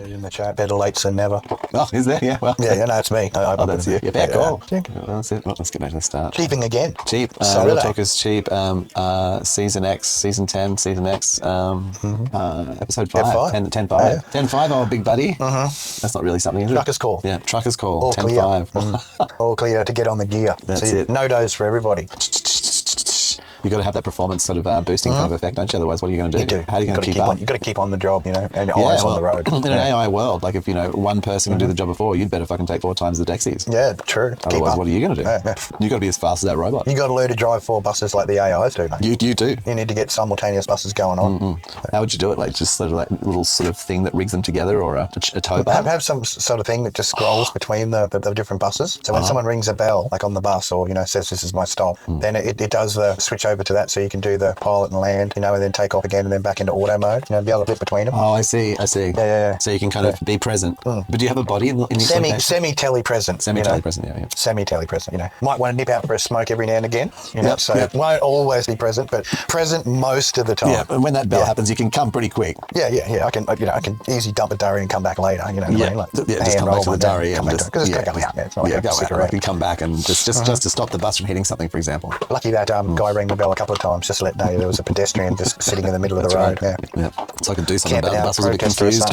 In the chat, better late than never. Oh, is there? Yeah, well. Yeah, no, it's me. Oh, that's you. Yeah, cool. Yeah. Well, that's it. Well, let's get back to the start. Cheaping again. Cheap. Real Talkers Cheap. Season X, Season 10, Season X, Episode 5. 10-5. Yeah. 10-5, oh, big buddy. That's not really something, is it? Trucker's Call. Yeah, Trucker's Call. All 10-5. clear. All clear to get on the gear. That's it. No dose for everybody. You've got to have that performance sort of boosting kind of effect, don't you? Otherwise, what are you going to do? You do. How are you going to keep up? You've got to keep on the job, you know, and eyes on the road. In an AI world, like if, one person can do the job before, you'd better fucking take 4 times the Dexies. Yeah, true. Otherwise, what are you going to do? You've got to be as fast as that robot. You've got to learn to drive 4 buses like the AIs do, mate. You do. You need to get simultaneous buses going on. How would you do it? Like just sort of like a little sort of thing that rigs them together, or a tow bar? Have some sort of thing that just scrolls between the different buses. So when someone rings a bell, like on the bus, or, says this is my stop, then it does the switch over to that, so you can do the pilot and land, and then take off again and then back into auto mode, be able to flip between them. Oh, I see. Yeah. So you can kind of be present. But do you have a body in the Semi-telepresent. Semi-telepresent, yeah. Semi-telepresent, Might want to nip out for a smoke every now and again, won't always be present, but present most of the time. Yeah, and when that bell happens, you can come pretty quick. Yeah. I can easily dump a durry and come back later, just come back to the durry and just... Because it's going to go out. It's not like go out. I can come back and just to stop the bus from hitting something, for example. Lucky that guy rang the bell a couple of times just to let know there was a pedestrian just sitting in the middle of the road. Right. Yeah. So I can do something about the bus. Was a bit confused.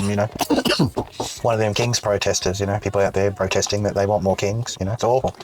One of them Kings protesters, people out there protesting that they want more Kings. It's awful.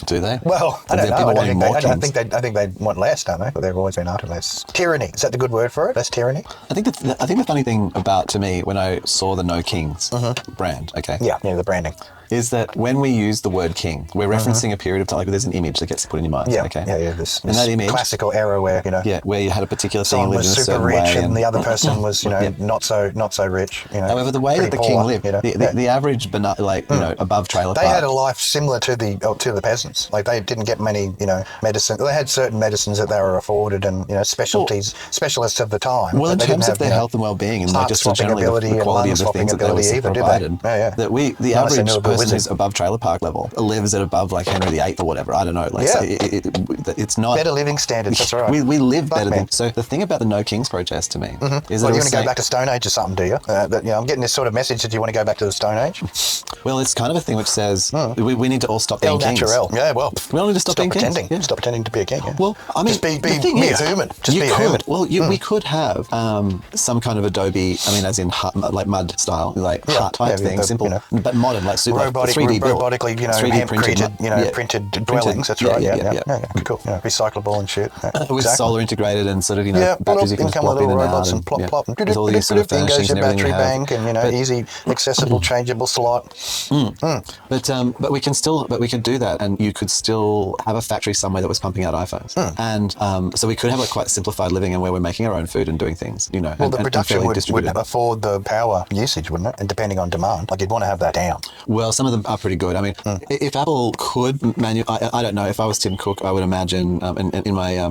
Do they? Well, I don't know. I think they want less, don't they? But they've always been after less. Tyranny. Is that the good word for it? Less tyranny? I think the funny thing to me when I saw the No Kings brand, Yeah, the branding. Is that when we use the word king, we're referencing a period of time, like there's an image that gets put in your mind. Yeah, okay. This that image, classical era where where you had a particular thing someone lived was in a super certain rich way, and the other person was not so rich. However, the way that the king lived, the average, above trailer park, they had a life similar to the peasants. Like they didn't get many medicine. They had certain medicines that they were afforded and specialists of the time. Well, in terms of their health and well-being and just generally the quality of the things that they were provided, that the average person who's above trailer park level lives at above like Henry VIII or whatever. I don't know. It's not better living standards. That's right. We live better than. So the thing about the No Kings protest to me is that you want to go back to Stone Age or something, do you? I'm getting this sort of message that you want to go back to the Stone Age. Well, it's kind of a thing which says we need to all stop being kings. Yeah, well, we all need to stop being pretending. kings. Yeah. Stop pretending to be a king. Yeah. Well, I mean, just be a human. Just be a human. Well, we could have some kind of Adobe. I mean, as in hut, like mud style, like hut type thing, simple but modern, like super robotically 3D printed dwellings. That's right. Yeah. Cool. Recyclable and shit. With solar integrated and sort of batteries you can come swap with in little and robots out and plop plop and with all these sort of furnishings and everything. Battery bank and easy accessible changeable slot. But we could do that, and you could still have a factory somewhere that was pumping out iPhones, and so we could have a quite simplified living and where we're making our own food and doing things. Well, the production would afford the power usage, wouldn't it? And depending on demand, like you'd want to have that down. Well, some of them are pretty good. I mean, if Apple could I don't know. If I was Tim Cook, I would imagine in my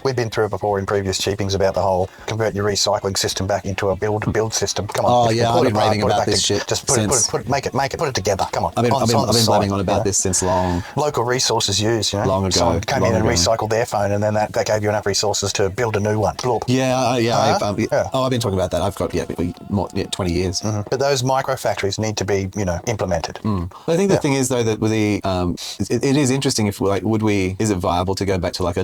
We've been through it before in previous cheapings about the whole convert your recycling system back into a build system. Come on. Oh yeah, I've been raving about this shit. Just put it together. Come on. I've been blabbing on about this since long. Local resources used. Long ago. Someone came in and recycled their phone, and then that gave you enough resources to build a new one. I've been talking about that. I've got 20 years. But those micro factories need to be implemented. But I think the thing is though that with the it is interesting if is it viable to go back to like a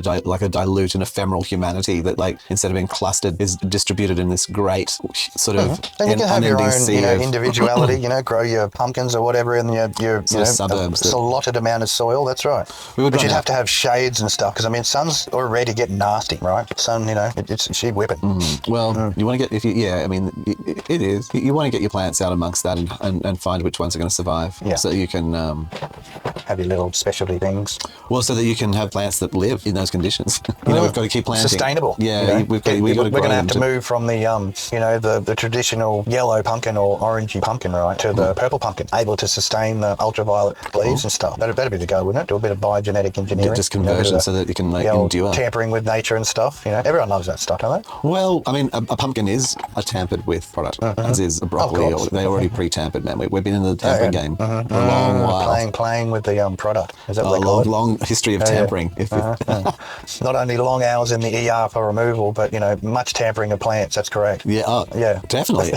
dilute and ephemeral humanity that instead of being clustered is distributed in this great sort of and you can have your own individuality, grow your pumpkins or whatever in your suburbs, allotted amount of soil. That's right. But you'd have to have shades and stuff because sun's already getting nasty, right? Sun, it's sheep whipping. Well, you want to get it is. You want to get your plants out amongst that and find which ones are going to survive, so that you can have your little specialty things. Well, so that you can have plants that live in those conditions. We've got to keep planting. Sustainable. Yeah, we're going to have to move from the traditional yellow pumpkin or orangey pumpkin, right, to the purple pumpkin, able to sustain the ultraviolet leaves and stuff. That'd be the go, wouldn't it? Do a bit of biogenetic engineering. Just conversion so that you can endure. Tampering with nature and stuff. Everyone loves that stuff, don't they? Well, I mean, a pumpkin is a tampered with product, as is a broccoli. They're already pre-tampered, man. We've been in the tampering game for a long while. Playing with the product. Is that A what they call it? long history of tampering. Not only long hours in the ER for removal, but much tampering of plants. That's correct. Yeah. Oh, Yeah. Definitely.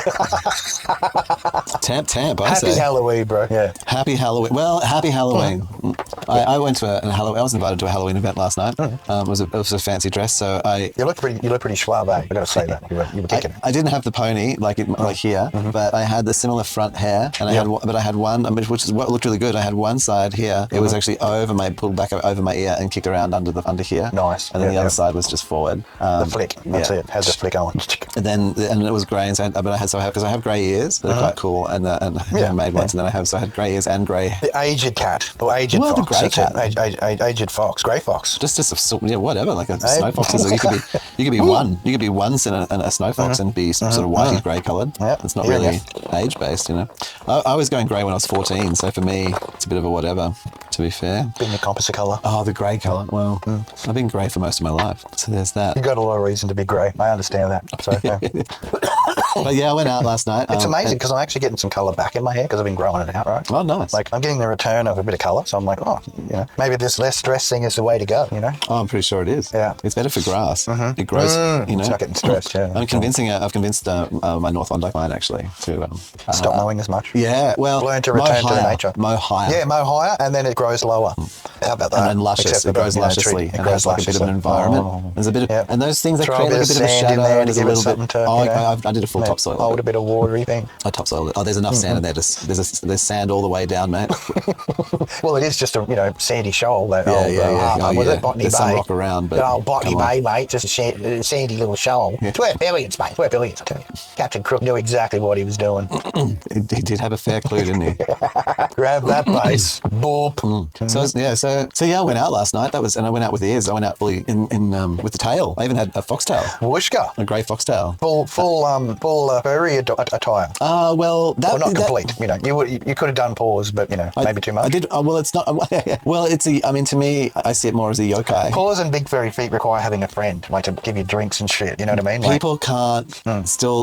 Tamp. I Happy say. Halloween, bro. Yeah. Happy Halloween. Well, happy Halloween. I went to I was invited to a Halloween event last night. It was a fancy dress, so You look pretty suave. I got to say that you were kicking it. I didn't have the pony like here, but I had the similar front hair, and I had one, which is what looked really good. I had one side here. It was actually pulled back over my ear and kicked around under here. Nice. And then the other side was just forward. The flick. That's it. How's the flick on? And it was grey, and because I have grey ears, they're quite cool, and handmade ones, and then I had grey ears and grey. The aged cat or aged fox. The grey cat. Aged fox, grey fox. Just whatever, like a snow fox. You could be one. You could be once in a snow fox and be sort of whitey grey coloured. Yep. It's not really age based, I was going grey when I was 14, so for me it's a bit of a whatever. To be fair, Being the composite colour. oh, the grey colour. Well, I've been grey for most of my life, so there's that. You got a lot of reason to be grey. I understand that. So yeah. But yeah, I went out last night. It's amazing because I'm actually getting some colour back in my hair because I've been growing it out, right? Oh, nice. Like I'm getting the return of a bit of colour, so I'm like, maybe this less stress thing is the way to go, Oh, I'm pretty sure it is. Yeah. It's better for grass. It grows, It's not getting stressed, yeah. I've convinced my North London client actually to Stop mowing as much. Yeah, well, Learn to return to the nature. Mow higher. Yeah, mow higher and then it grows lower. How about that? And then luscious. Except It grows for the, lusciously. tree. It has like a bit of an environment. There's a bit of, and those things that Throw create a bit like a of bit of a sand in shadow. there to There's a give it little something bit. to, I did a full topsoil. Hold a bit of watery thing. I topsoil it. Oh, there's enough sand in there. There's sand all the way down, mate. Well, it is just a sandy shoal. That Was it Botany There's Bay? some rock around, but The old Botany Bay, mate. Just a sandy little shoal. It's worth billions, mate. It's worth billions, I tell you. Captain Crook knew exactly what he was doing. he did have a fair clue, didn't he? Grab that base. Boop. So I went out last night. And I went out with ears. I went out fully in with the tail. I even had a foxtail. Whooshka. A grey foxtail. Full furry attire. Well, Well, not complete. You could have done paws, but maybe too much. I did. Well, it's not. Well, to me, I see it more as a yokai. Paws and big furry feet require having a friend, like to give you drinks and shit. You know what I mean? Like, People can't.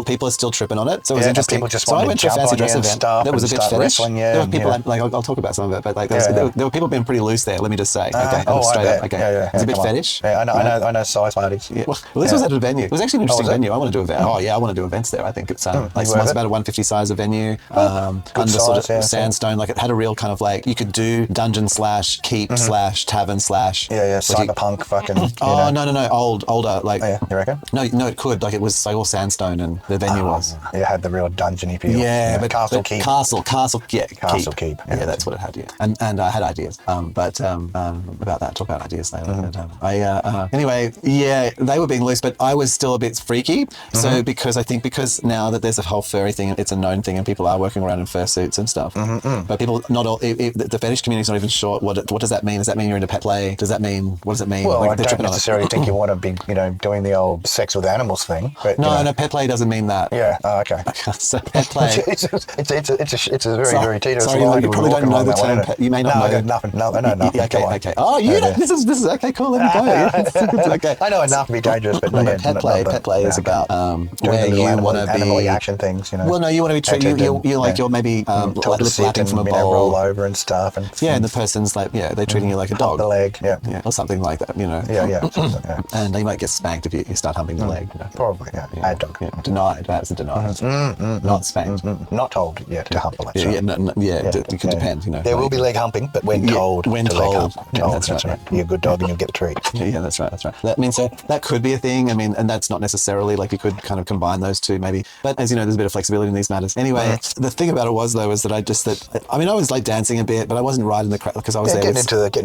People are still tripping on it. So it was Yeah, interesting. people just so I wanted went to to a jump fancy on dress you and event. stuff There was a and bit start fetish. wrestling you There were and, people I'll talk about some of it, but there were people being pretty loose there. Let me just say. Okay, I straight bet. up. Okay, Yeah, it's a bit come on. fetish. Yeah, I know size parties. Yeah. Well, this was at a venue. It was actually an interesting was it? venue. I want to do event. Oh yeah, I want to do events there. I think it's like worth it's it? about a 150 size of venue. Under sort of size, sandstone. Like it had a real kind of like you could do dungeon / keep / tavern / cyberpunk fucking. No, older like. Yeah, you reckon? No, it could. Like it was all sandstone, and the venue was. It had the real dungeon-y feel. Yeah, but Castle Keep. Castle Keep. Yeah, that's what it had. Yeah, and I had ideas. About that. Talk about ideas later. Anyway, yeah, they were being loose, but I was still a bit freaky. So because now that there's a whole furry thing, it's a known thing, and people are working around in fursuits and stuff. But people, not all, the fetish community's not even sure what does that mean? Does that mean you're into pet play? What does it mean? Well, like, I don't necessarily think you want to be, doing the old sex with animals thing. But, no, pet play doesn't mean that. Yeah. Oh, okay. So pet play. it's a very teeterous sorry, line. you probably don't know the term. You may not know. I got nothing. No, I know nothing. Okay. Oh, this is okay. Cool. Let me go. Okay. I know enough to be dangerous, but pet play is about where you want to be animal action things. Well, no, you want to be treated. You're maybe lapping from a bowl, roll over and stuff, and and the person's like, they're treating you like a dog, the leg, or something like that, Yeah. And you might get spanked if you start humping the leg. Probably, ad dog. Denied. That's a denied. Not spanked. Not told yet to hump the leg. It could depend. There will be leg humping, but when told. When to told. leg hump. That's right. You're a good dog and you'll get the treat. Yeah, that's right. That means that could be a thing. I mean, and that's not necessarily like you could kind of combine those two maybe. But as you know, there's a bit of flexibility in these matters. Anyway, the thing about it was that I was like dancing a bit, but I wasn't right in the crowd because I was there. Getting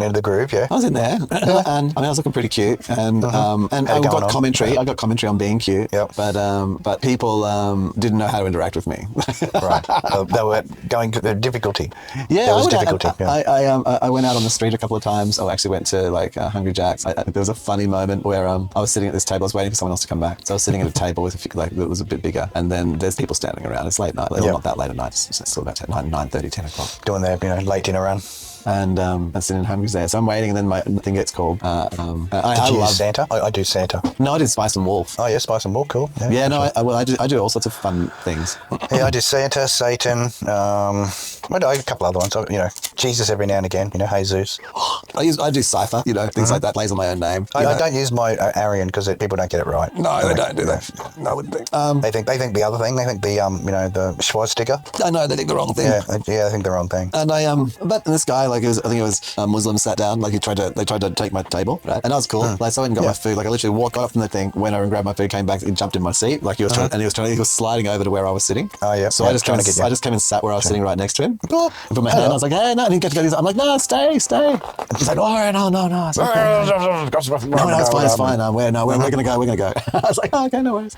into the groove, yeah. I was in there, and I was looking pretty cute, and I got commentary. I got commentary on being cute, but people didn't know how to interact with me. Right, they were going to the difficulty. Yeah, there was difficulty. I went out on the street a couple of times. I actually went to like Hungry Jack's. There was a funny moment where I was sitting at this table. I was waiting for someone else to come back. So I was sitting at a table with that was a bit bigger, and then there's people standing around. It's late night. Well, not that late at night. It's still about 9:30, 10 o'clock. Doing their late dinner run. and sitting in Hungry's there. So I'm waiting, and then my thing gets called. I you love use Santa? I do Santa. No, I did Spice and Wolf. Oh yeah, Spice and Wolf, cool. Yeah, no, I do all sorts of fun things. Yeah, I do Santa, Satan. I do a couple other ones. You know, Jesus every now and again. You know, Jesus. I do Cypher. You know, things like that. Plays on my own name. I don't use my Arian because people don't get it right. No, they don't do that. No, I wouldn't think. They think the other thing. They think the you know, the swastika. I know they think the wrong thing. Yeah, I think the wrong thing. And but this guy, like, I think it was Muslim, sat down, like they tried to take my table, right? And I was cool. Like, so I went and got my food. Like, I literally got up from the thing, went over and grabbed my food, came back, and jumped in my seat. Like, he was sliding over to where I was sitting. Oh yeah. So I just came and sat where I was sitting right next to him. And put my hand. I was like, hey, no, I didn't get to go. I'm like, no, stay. He's like, oh, no. It's okay. No, it's fine. We're gonna go. I was like, oh, okay, no worries.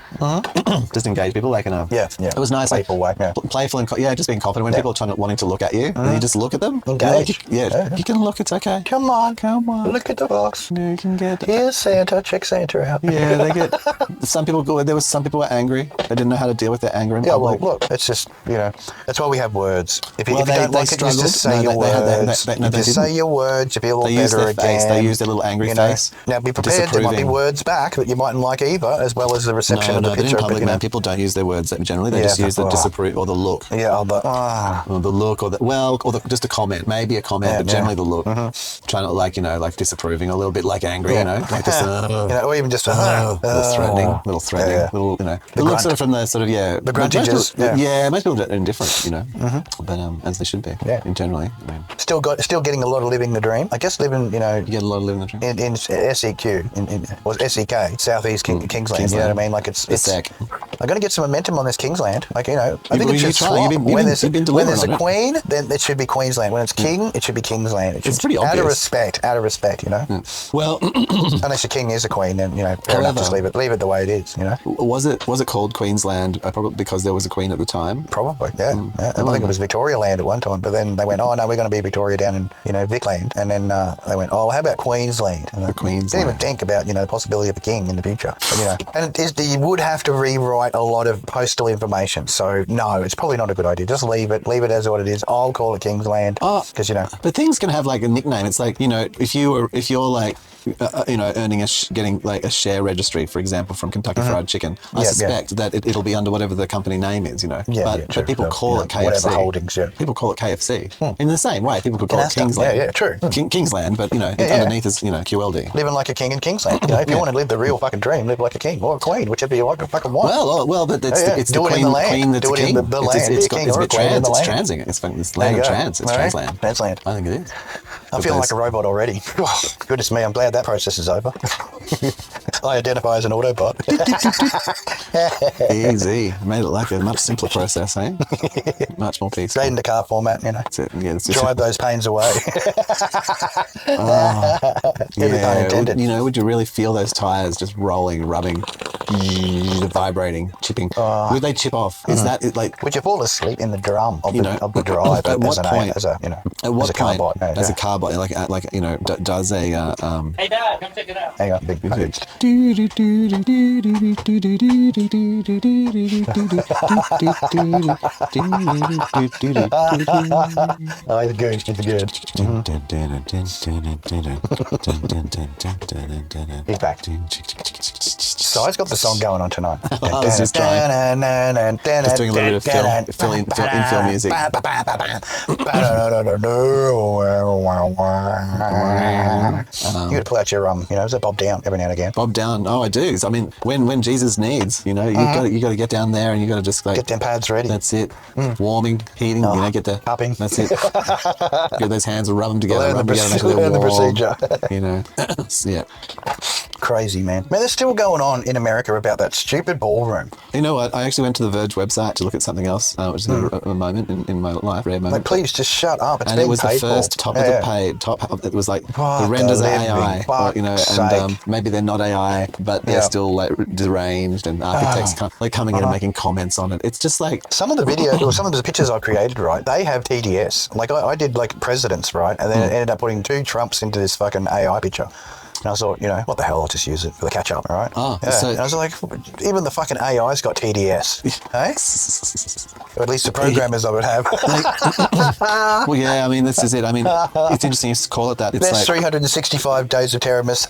Just engage people, like, it was nice, playful way. Yeah. Playful and just being confident when people are wanting to look at you, and you just look at them. Engage. You can look. It's okay. Come on. Look at the box. You can get. Here's Santa. Check Santa out. Yeah, they get. Some people were angry. They didn't know how to deal with their anger in public. Well, look, it's just, you know, that's why we have words. If you don't like it, just say your words. Say your words. You feel a little better again. They use their little angry face. Now, be prepared. There might be words back that you mightn't like either, as well as the reception of the picture. In public, man, people don't use their words generally. They just use the disapprove or the look. Yeah, or the look, or just a comment, maybe a comment, but generally the look. Trying to, like, you know, like disapproving, a little bit like angry, you know, like just, or even just little threatening, little, you know, the looks from the sort of the gruntages. Most people are indifferent, you know, but as they should be, internally. I mean, still getting a lot of living the dream. I guess living, you know, you get a lot of living the dream in SEQ, SEK, Southeast Kingsland. You know what I mean? Like it's SEC. I'm going to get some momentum on this Kingsland. Like, you know, I think it should swap. When there's a queen, then it should be Queensland. When it's king, it should be Kingsland. It's pretty obvious. Out of respect, you know. Well, unless the king is a queen, then, you know, fair enough, just leave it the way it is, you know. Was it called Queensland probably because there was a queen at the time? Probably, yeah. I think it was Victoria Land at one time, but then they went, oh no, we're going to be Victoria down in, you know, Vic-land, and then they went, oh, how about Queensland? And Queensland. Didn't even think about, you know, the possibility of a king in the future, but, you know. And you would have to rewrite a lot of postal information, so no, it's probably not a good idea. Just leave it as what it is. I'll call it Kingsland, because, you know. But things can have like a nickname. It's like, you know, if you're like, you know, earning getting like a share registry, for example, from Kentucky Fried Chicken, I suspect that it'll be under whatever the company name is, you know. But people call it KFC. Whatever holdings, People call it KFC. In the same way, people could call it Kingsland. Yeah, true. Kingsland, but, you know, underneath is, you know, QLD. Living like a king in Kingsland. You know, if you want to live the real fucking dream, live like a king or a queen, whichever you want to fucking want. Well, but it's the queen that's a king. It's a bit trans. It's transing. It's land of trans. It's transland. Transland. I think it is. I'm feeling like a robot already. Oh, goodness me, I'm glad that process is over. I identify as an Autobot. Easy. Made it like a much simpler process, eh? Much more peaceful. Straight into car format, you know. That's it. Yeah, drive those pains away. You know, would you really feel those tires just rolling, rubbing, vibrating, chipping? Would they chip off? Is that like? Would you fall asleep in the drum of the drive at what point? As a, you know, at what as a car point? bot? As a car bot, like you know, does a Hey Dad, come check it out. Hang on, big page. Oh, he's good. He's good. He's back. So I've got the song going on tonight. I was just trying. Just doing a little bit of infill music. You got to pull out your you know, is it Bob Down every now and again? Bob Down. Oh, I do. I mean, when Jesus needs, you know, you got to get down there and you got to just like get them pads ready. That's it. Warming, heating. You know, get the cupping. That's it. Get those hands and rub them together. Learn the procedure. You know, yeah. Crazy, man. Man, there's still going on in America about that stupid ballroom. You know what? I actually went to the Verge website to look at something else, which is a moment in my life, rare moment. Like, please just shut up. It's and being it was paid the first for. top of the page. It was like the renders are AI, you know, and maybe they're not AI, but they're still like deranged, and architects coming in and making comments on it. It's just like some of the videos or some of the pictures I created, right? They have TDS. Like I did like presidents, right, and then ended up putting 2 Trumps into this fucking AI picture. And I thought, what the hell? I'll just use it for the catch up. All right. Oh, yeah. so and I was like, even the fucking AI's got TDS. Hey? Or at least the programmers I would have. Well, yeah. I mean, this is it. I mean, it's interesting to call it that. It's Best 365 days of Terramis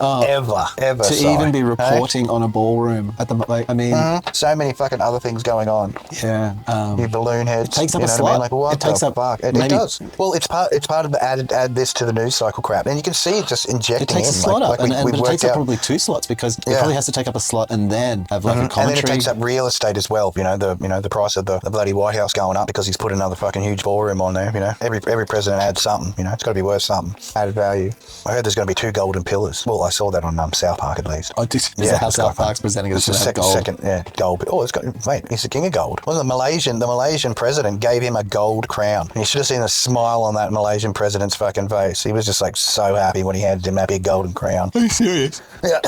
ever. To even be reporting on a ballroom at the so many fucking other things going on. Yeah. Your balloon heads. It takes up a what slot. I mean? Like, what It takes the up fuck? It maybe- does. Well, it's part of the add this to the news cycle crap, and you can see it just injecting. It takes a in, slot up, but it takes up probably 2 slots because it probably has to take up a slot and then have like a commentary. And then it takes up real estate as well. The price of the bloody White House going up because he's put another fucking huge ballroom on there. Every president adds something. It's got to be worth something. Added value. I heard there's going to be 2 golden pillars. Well, I saw that on South Park at least. Oh, is that how South Park's presenting it? It's the second gold. Oh, it's got. Mate, he's the king of gold. Well, the Malaysian president gave him a gold crown. And you should have seen a smile on that Malaysian president's fucking face. He was just like so happy when he handed him that big golden crown. Are you serious? Yeah.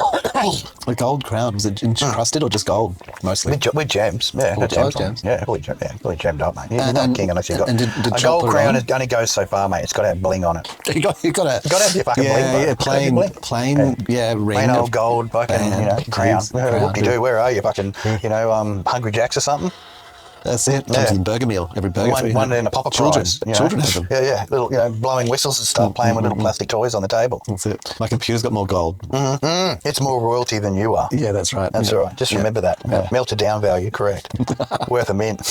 A gold crown, was it encrusted or just gold mostly? With gems. Yeah, All gems. gems. Yeah, fully gemmed up, mate. You're not king unless you've got and did a Chop gold put it crown. on? It only goes so far, mate. It's got to have bling on it. You got to Got to have your fucking bling. yeah, bro. plain, ring. Plain old gold fucking, crown. Whoop-de-doo, where are you? Fucking, Hungry Jacks or something? That's it. Comes in burger meal. Every burger. One in a popper Children. prize. Children have them. Yeah. Little, blowing whistles and stuff, playing with little plastic toys on the table. That's it. My computer's got more gold. It's more royalty than you are. Yeah, that's right. That's all right. Just remember that. Melted down value, correct. Worth a mint.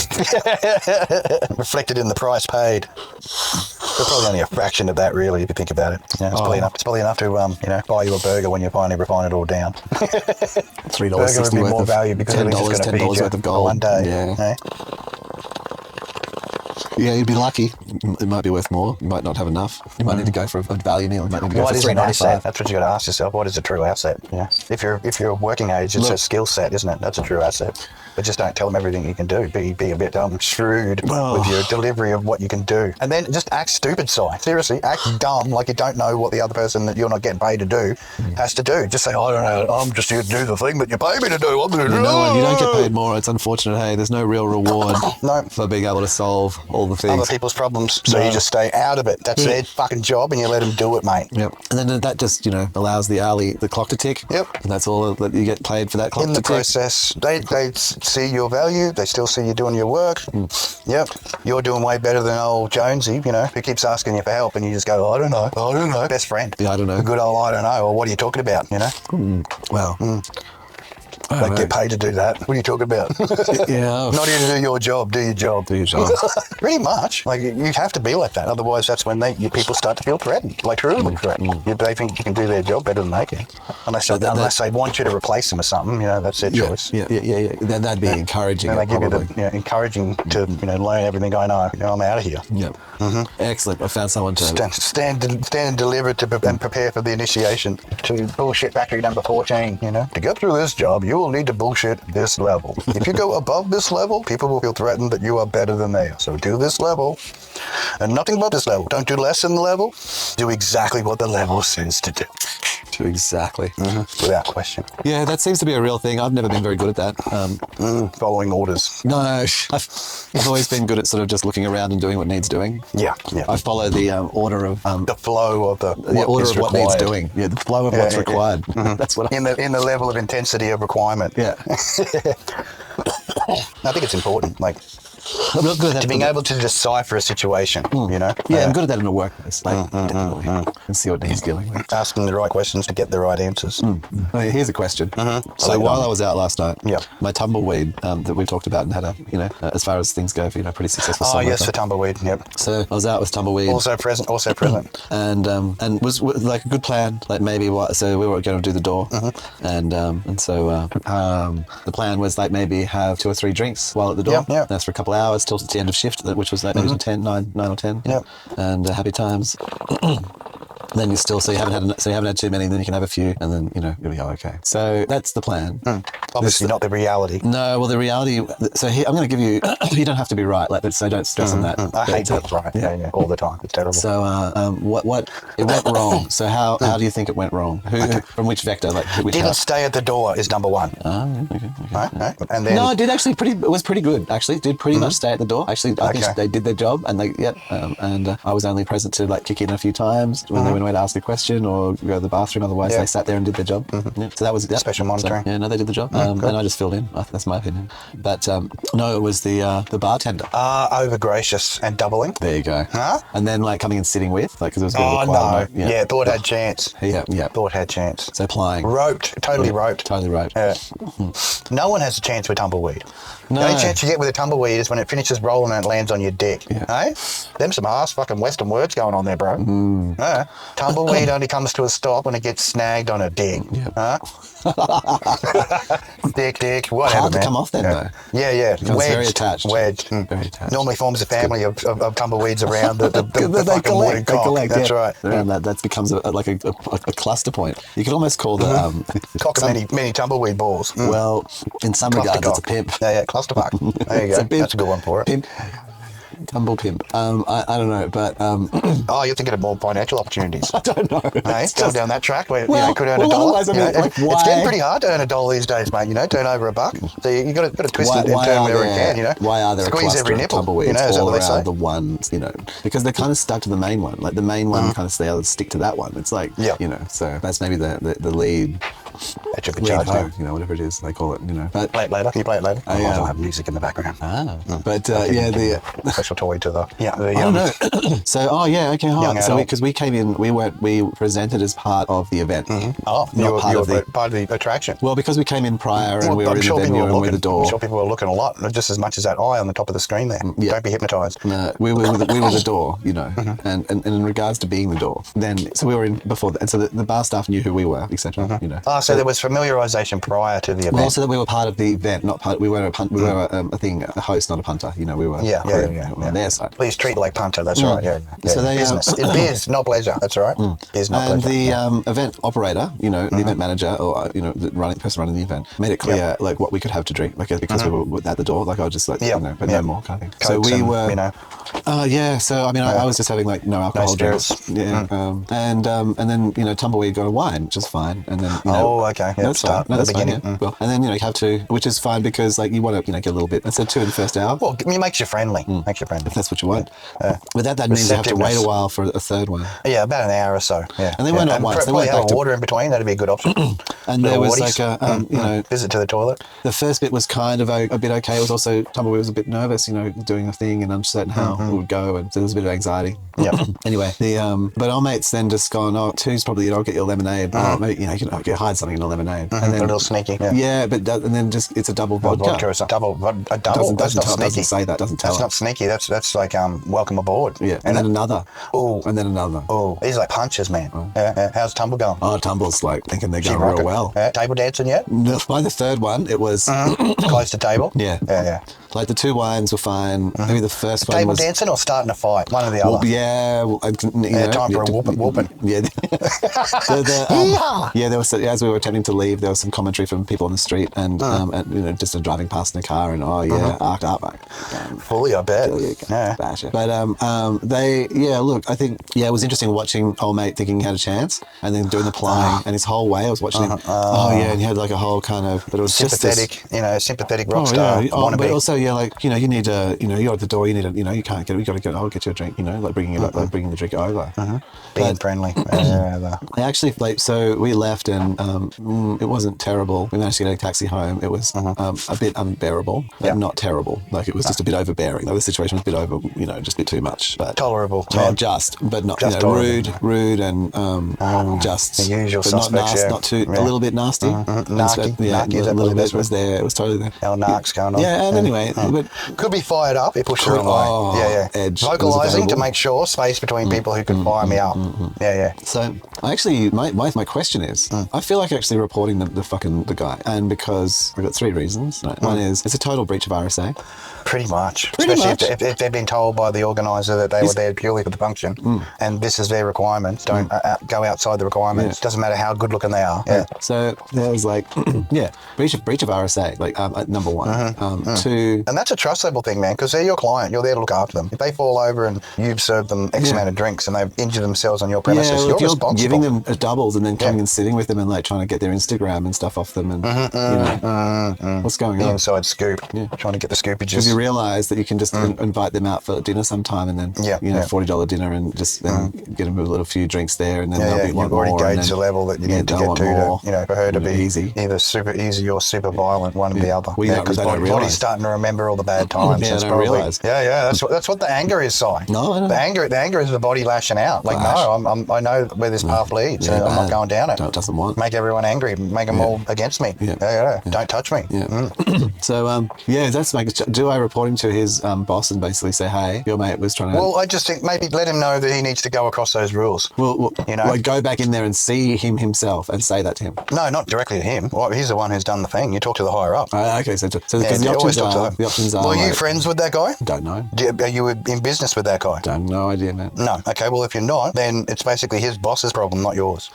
Reflected in the price paid. But probably only a fraction of that, really, if you think about it. It's probably enough. It's probably enough to, buy you a burger when you finally refine it all down. $3.60 Burger would be worth more of value because $10, it was just going to $10 feed worth of you gold. one day. Yeah. Eh? Yeah, you'd be lucky. It might be worth more. You might not have enough. You might need to go for a value meal. You might need to go What for is an asset? $3.95. That's what you got to ask yourself. What is a true asset? Yeah. If you're working age, it's a skill set, isn't it? That's a true asset. But just don't tell them everything you can do. Be a bit shrewd with your delivery of what you can do, and then just act stupid. Seriously, act dumb, like you don't know what the other person that you're not getting paid to do has to do. Just say, I don't know. I'm just here to do the thing that you pay me to do. I'm going to do. No, you don't get paid more. It's unfortunate. Hey, there's no real reward No. for being able to solve all the things. Other people's problems, so you just stay out of it. That's their fucking job, and you let them do it, mate. Yep. And then that just, allows the clock to tick. Yep. And that's all that you get paid for that clock In to the tick. process, they see your value. They still see you doing your work. Yep. You're doing way better than old Jonesy, who keeps asking you for help, and you just go, I don't know. Best friend. Yeah, I don't know. A good old I don't know. Or what are you talking about, Well. They get paid to do that. What are you talking about? Yeah. Not here to do your job, do your job. Do your job. Pretty much. Like, you have to be like that. Otherwise, that's when people start to feel threatened. Like, truly threatened. They think you can do their job better than they can. Unless they want you to replace them with something, that's their choice. Yeah. Then that'd be encouraging. And they give probably. you the encouraging to learn everything. Going, I'm out of here. Yep. Excellent. I found someone to Stand and deliver and prepare for the initiation to bullshit factory number 14. To get through this job, you will need to bullshit this level. If you go above this level, people will feel threatened that you are better than they are. So do this level and nothing but this level. Don't do less than the level. Do exactly what the level says to do. exactly. Without question. Yeah, that seems to be a real thing. I've never been very good at that. Following orders. No, I've always been good at sort of just looking around and doing what needs doing. Yeah. I follow the order of the flow of the order of what needs doing. Yeah, the flow of what's required. That's what. In the level of intensity of requirement. Yeah. I think it's important. Like. I'm not good at that. To being able to decipher a situation, Yeah, I'm good at that in a workplace. And see what he's dealing with. Asking the right questions to get the right answers. Here's a question. So while I was out last night, my tumbleweed that we talked about and had a, as far as things go, pretty successful. Oh yes, the tumbleweed. Yep. So I was out with tumbleweed. Also present. And was like a good plan. Like maybe so we were going to do the door, and so the plan was like maybe have 2 or 3 drinks while at the door. Yeah. That's for a couple of hours till the end of shift, which was like maybe 9 or 10. Yep. And happy times. Then you still you haven't had too many. Then you can have a few, and then you'll be okay. So that's the plan. Obviously not the reality. No, well the reality. So here, I'm going to give you. You don't have to be right. So don't stress on that. I hate that. Right. Yeah. All the time. It's terrible. So what it went wrong. So how do you think it went wrong? Who from which vector? Like which didn't house? stay at the door is number 1. Okay. Right. And then no, it did actually it was pretty good. Actually, it did pretty much stay at the door. Actually, I think they did their job, and and I was only present to like kick in a few times when they were went away to ask a question or go to the bathroom. Otherwise, they sat there and did their job. Yeah. So that was special monitoring. So, yeah, no, they did the job, and I just filled in. That's my opinion. But no, it was the bartender. Over gracious and doubling. There you go. Huh? And then like coming and sitting with, like, because it was a bit of a quiet no. night. Yeah, thought had chance. Yeah. Thought had chance. So applying. Roped. Totally roped. Totally roped. Yeah. No one has a chance with tumbleweed. No. The only chance you get with a tumbleweed is when it finishes rolling and it lands on your dick. Yeah. Hey? Them some ass fucking Western words going on there, bro. Yeah. Tumbleweed only comes to a stop when it gets snagged on a dick. Yeah. Huh? dick, whatever, Hard to man. come off then, though. Yeah. Becomes very attached. Wedged. Very attached. Normally forms a family of tumbleweeds around the they fucking wooden cock. collect, That's yeah. right. And that becomes a cluster point. You could almost call the Cock of many tumbleweed balls. well, in some regards, it's a pimp. Yeah, clusterfuck. There you go. That's a good one for it. Pimp. Tumble pimp. I don't know, but Oh, you're thinking of more financial opportunities. I don't know. Hey, going down that track where Well, you could earn well, $1. otherwise, I mean, like, It's why- getting pretty hard to earn $1 these days, mate. Turn over $1. So you got to twist it and turn wherever you can. Why are there Squeeze a cluster every of nipple? tumbleweeds Is that all what they around say? the ones, because they're kind of stuck to the main one. Like the main one kind of the others stick to that one. It's like, so that's maybe the lead. That should be Lead charged. hoe, whatever it is they call it, But Play it later. Can you play it later? yeah. I'll have music in the background. but the Special toy to the oh no. So okay, Young hard. So adult. because we came in, we presented as part of the event. Oh, Not you part were of the. part of the attraction. Well, because we came in prior and we were in the venue and we're the door. I'm sure people were looking a lot, just as much as that eye on the top of the screen there. Yeah. Don't be hypnotised. No, we were the door, and in regards to being the door, then so we were in before, and so the bar staff knew who we were, etc. So there was familiarisation prior to the event. Well, also that we were part of the event, not part. We were a host, not a punter. We were on their side. Please treat it like punter. That's right. Yeah. So they business. It's biz, not pleasure. That's right. Biz, not And pleasure. the event operator, the event manager, or the person running the event, made it clear like what we could have to drink, like because we were at the door. Like I was just like, but no more kind of thing. Cokes so we and, were, So I mean, I was just having like no alcohol drinks, spirits. and then tumbleweed got a wine, which is fine, and then okay. Yeah, that's fine. No, that's fine. beginning. Yeah. Well, and then you have to, which is fine because like you want to get a little bit. Instead of 2 in the first hour. Well, it makes you friendly. Makes you friendly. If that's what you want. Without that means you have to wait a while for a third one. Yeah, about an hour or so. Yeah. And they weren't at once. They Probably went have back to water in between. That'd be a good option. And there was Witties. like visit to the toilet. the first bit was kind of a bit okay. It was also tumbleweed was a bit nervous, doing a thing and uncertain how it would go, and so there was a bit of anxiety. Yeah. Anyway, but our mates then just gone, two's probably I'll get your lemonade. Maybe, you can hide something in a lemonade, and then A little sneaky. yeah, but and then just it's a double vodka. Or something. A double. That's not sneaky. Doesn't say that. Doesn't tell. That's not sneaky. That's like welcome aboard. Yeah, and then another. Oh, and then another. Oh, these are like punches, man. How's Tumble going? Oh, Tumble's like thinking they're She going real rocking. well. Table dancing yet? No, by the third one, it was Close to table. yeah. Like the 2 wines were fine. Maybe the first one Table was dancing or starting a fight? One or the other. Time for a whooping. Yeah. There was as we were attempting to leave, there was some commentary from people on the street and just driving past in the car and arced up. Fully, I bet. Yeah. Bash it. But look, I think it was interesting watching old mate thinking he had a chance and then doing the plying and his whole way. I was watching him. And he had like a whole kind of, but it was sympathetic, just this, sympathetic rock star. but also you need to, you're at the door. You need to, you can't get it. You got to get. I'll get you a drink. Like bringing it, like bringing the drink over. Being friendly. I actually so we left and it wasn't terrible. We managed to get a taxi home. It was a bit unbearable, but not terrible. Like it was just a bit overbearing. Like the situation was a bit just a bit too much. But tolerable. Not just, but not Just rude and just the usual but not suspects. nasty, not too a little bit nasty. Narky, is a that little the bit best was there. It was totally there. Our narcs going on. Yeah, and anyway, but could be fired up if pushed the wrong way. Edge. Vocalising to make sure space between people who can fire me up. So I actually, my question is, I feel like actually reporting the guy, and because we've got 3 reasons. Right? One is it's a total breach of RSA. Pretty much. Pretty Especially much. If they've been told by the organiser that they were there purely for the function, and this is their requirements. Don't go outside the requirements. Yeah. Doesn't matter how good looking they are. So there was like, breach of RSA, like number 1. 2. And that's a trust level thing, man, because they're your client. You're there to look after them. If they fall over and you've served them X amount of drinks and they've injured themselves on your premises, you're if you're responsible. giving them doubles and then coming and sitting with them and like trying trying to get their Instagram and stuff off them, and what's going The on? inside scoop. Trying to get the scoopages. Because you realise that you can just invite them out for dinner sometime, and then $40 dinner, and just then get them a little few drinks there, and then they'll be you've already more. gauged the level that you need to get to, for her to be easy, either super easy or super violent, one or the other. Because body's starting to remember all the bad times. They don't realise. That's what the anger is, Si. No, I know. The anger is the body lashing out. Like, no, I know where this path leads, and I'm not going down it. No, it doesn't want. Make everyone angry. Make them all against me. Don't touch me. So, that's do I report him to his boss and basically say, hey, your mate was trying to... Well, I just think maybe let him know that he needs to go across those rules. Well, go back in there and see him himself and say that to him. No, not directly to him. Well, he's the one who's done the thing. You talk to the higher up. Okay, so because the options are... Well, are you friends with that guy? Don't know. Are you in business with that guy? Don't no idea, man. No. Okay, well, if you're not, then it's basically his boss's problem, not yours.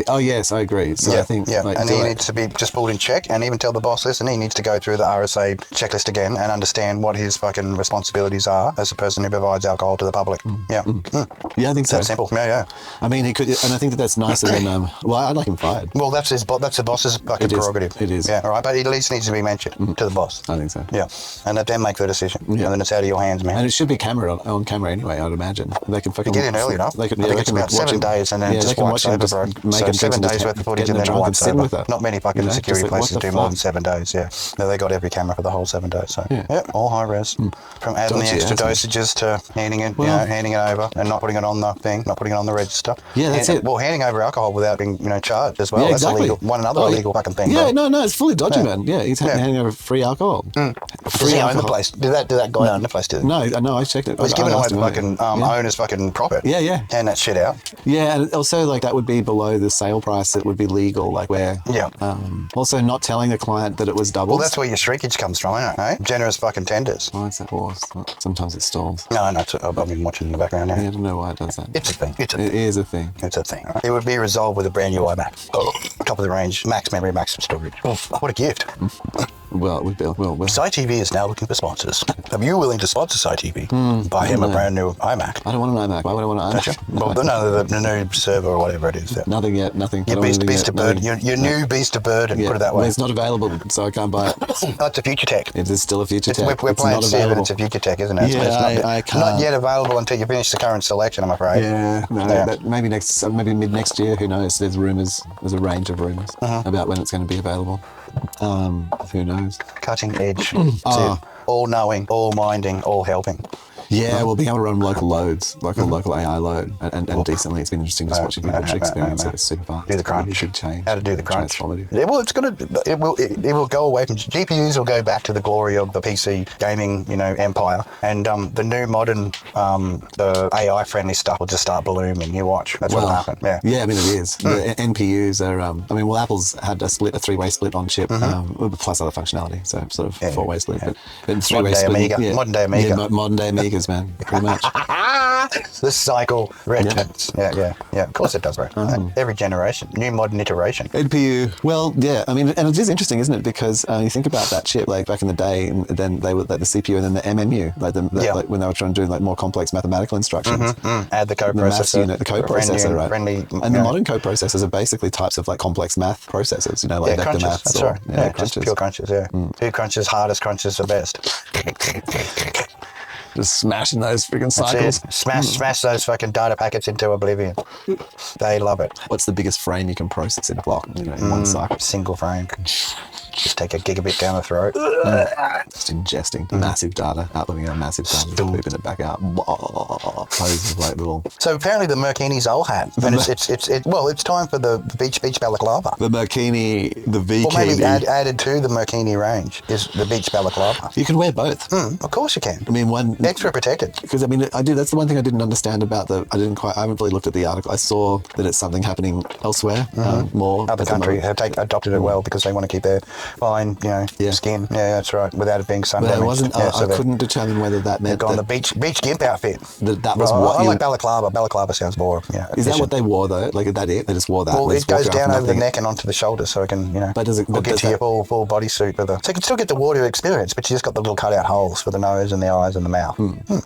Oh, yes, I agree. So I think... and he needs to be just pulled in check, and even tell the boss, listen, he needs to go through the RSA checklist again and understand what his fucking responsibilities are as a person who provides alcohol to the public. Yeah, I think so. That's simple. Yeah. I mean, he could, and I think that's nicer than... I'd like him fired. Well, that's the boss's fucking prerogative. It is. Yeah, all right, but it at least needs to be mentioned to the boss. I think so. Yeah, and let them make the decision. And then it's out of your hands, man. And it should be on camera anyway, I'd imagine. They can fucking... Get in early enough. I think it's about 7 days, and then it just wipes over, bro. So 7 days worth of footage, and then it wipes over. Not many fucking security places do more than 7 days, No, they got every camera for the whole 7 days, so... all high res. From adding the extra dosages to handing it, handing it over and not putting it on the thing, not putting it on the register. Yeah, that's it. Well, handing over alcohol without being, charged as well. Yeah, that's exactly. illegal. Another illegal fucking thing. Yeah, no, it's fully dodgy, man. Yeah, he's handing over free alcohol. Does he own the place? Did that guy own the place? Did he? No, I checked it. He's giving away the fucking owner's fucking profit. Yeah. Hand that shit out. Yeah, and also like that would be below the sale price. It would be legal, like where. Yeah. Also, not telling the client that it was doubles. Well, that's where your shrinkage comes from, isn't it? Eh? Generous fucking tenders. Why is that horse? Sometimes it stalls. No, I've been watching in the background now. I don't know why it does that. It's a thing. It is a thing. It's a thing. Right? It would be resolved with a brand new iMac. Top of the range, max memory, max storage. What a gift. Well, it would be. Well. SciTV is now looking for sponsors. Are you willing to sponsor SciTV? Buy him a brand new iMac. I don't want an iMac. Why would I want an iMac? Well, the new server or whatever it is. Yeah. Nothing yet. Nothing. Your beast of burden. Your new beast of burden. Put it that way. Well, it's not available, so I can't buy it. It's a future tech. It is still a future tech. We're playing safe, and it's a future tech, isn't it? Yeah, I can't. Not yet available until you finish the current selection, I'm afraid. Yeah, maybe mid next year. Who knows? There's rumours. There's a range of rumours about when it's going to be available. Who knows? Cutting edge. All knowing, all minding, all helping. Yeah, we'll be able to run local loads, like a local AI load, and decently. It's been interesting just watching people experience it. It's super fast. Do the crunch. Big change. How to do the crunch. Transformative. Yeah, well, it will go away from GPUs. Will go back to the glory of the PC gaming, empire, and the new modern, the AI friendly stuff will just start blooming. You watch. That's what'll happen. Yeah. I mean, it is. The NPUs are. Apple's had a 3-way split on chip, plus other functionality, so sort of 4-way split. But 3-way split. Modern day Amiga. Yeah, modern day Amigas, man, pretty much. The cycle returns. Yeah. Of course it does, right? Every generation, new modern iteration. NPU. Well, yeah. I mean, and it is interesting, isn't it? Because you think about that chip, like back in the day, and then they would like the CPU and then the MMU, like when they were trying to do like more complex mathematical instructions. Add the coprocessor, the coprocessor, right? Friendly, and the modern coprocessors are basically types of like complex math processors. Like vector crunches. maths. That's right. Yeah, just pure crunches. Yeah. Who crunches hardest crunches the best. Just smashing those freaking cycles. Smash those fucking data packets into oblivion. They love it. What's the biggest frame you can process in a block? In one cycle. Single frame. Just take a gigabit down the throat. Just ingesting massive data, outputting a massive data, pooping it back out. Poses of like little. So apparently the Merkini's old hat, and it's time for the beach balaclava. The Merkini, the VK. Or maybe added to the Merkini range is the beach balaclava. You can wear both. Of course you can. I mean, extra protected. Because I mean, that's the one thing I didn't understand about I haven't really looked at the article. I saw that it's something happening elsewhere. More other countries have adopted it well because they want to keep their fine, skin. Yeah, that's right. Without it being sun But damaged. it wasn't. So I couldn't determine whether that meant they've gone that, the beach gimp outfit. that was Well, what I you. like balaclava. Balaclava sounds more. Is that efficient. what they wore though? Like, is that it? They just wore that. Well, They it just walked goes around down with over the nothing? neck and onto the shoulders, so it can, But does it? But get does to your that, full bodysuit with so you can still get the water experience, but you just got the little cutout holes for the nose and the eyes and the mouth.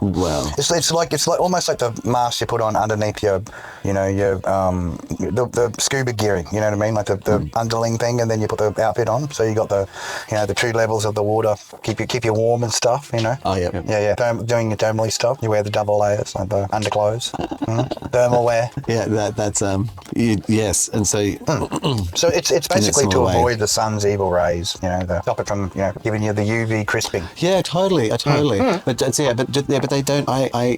well, It's like almost like the mask you put on underneath your, the scuba gearing. You know what I mean? Like the underling thing, and then you put the outfit on, so you got the, the 2 levels of the water, keep you warm and stuff. Oh yeah. Yeah. Doing your thermally stuff, you wear the double layers, like the underclothes, thermal wear. Yeah, that's yes, and so So it's basically to similar way. avoid the sun's evil rays. Stop it from giving you the UV crisping. yeah, totally. But but they don't.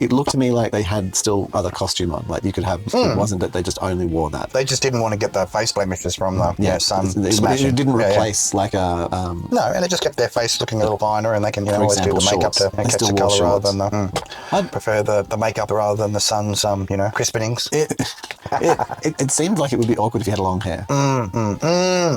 It looked to me like they had still other costume on. Like you could have. It wasn't that they just only wore that. They just didn't want to get the face blemishes from the sun smashing. It didn't replace like a. No, and it just kept their face looking a little finer, and they can always do example, the makeup shorts. to They catch still the wore colour rather shorts. than I prefer the makeup rather than the sun's crispenings. It seemed like it would be awkward if you had long hair.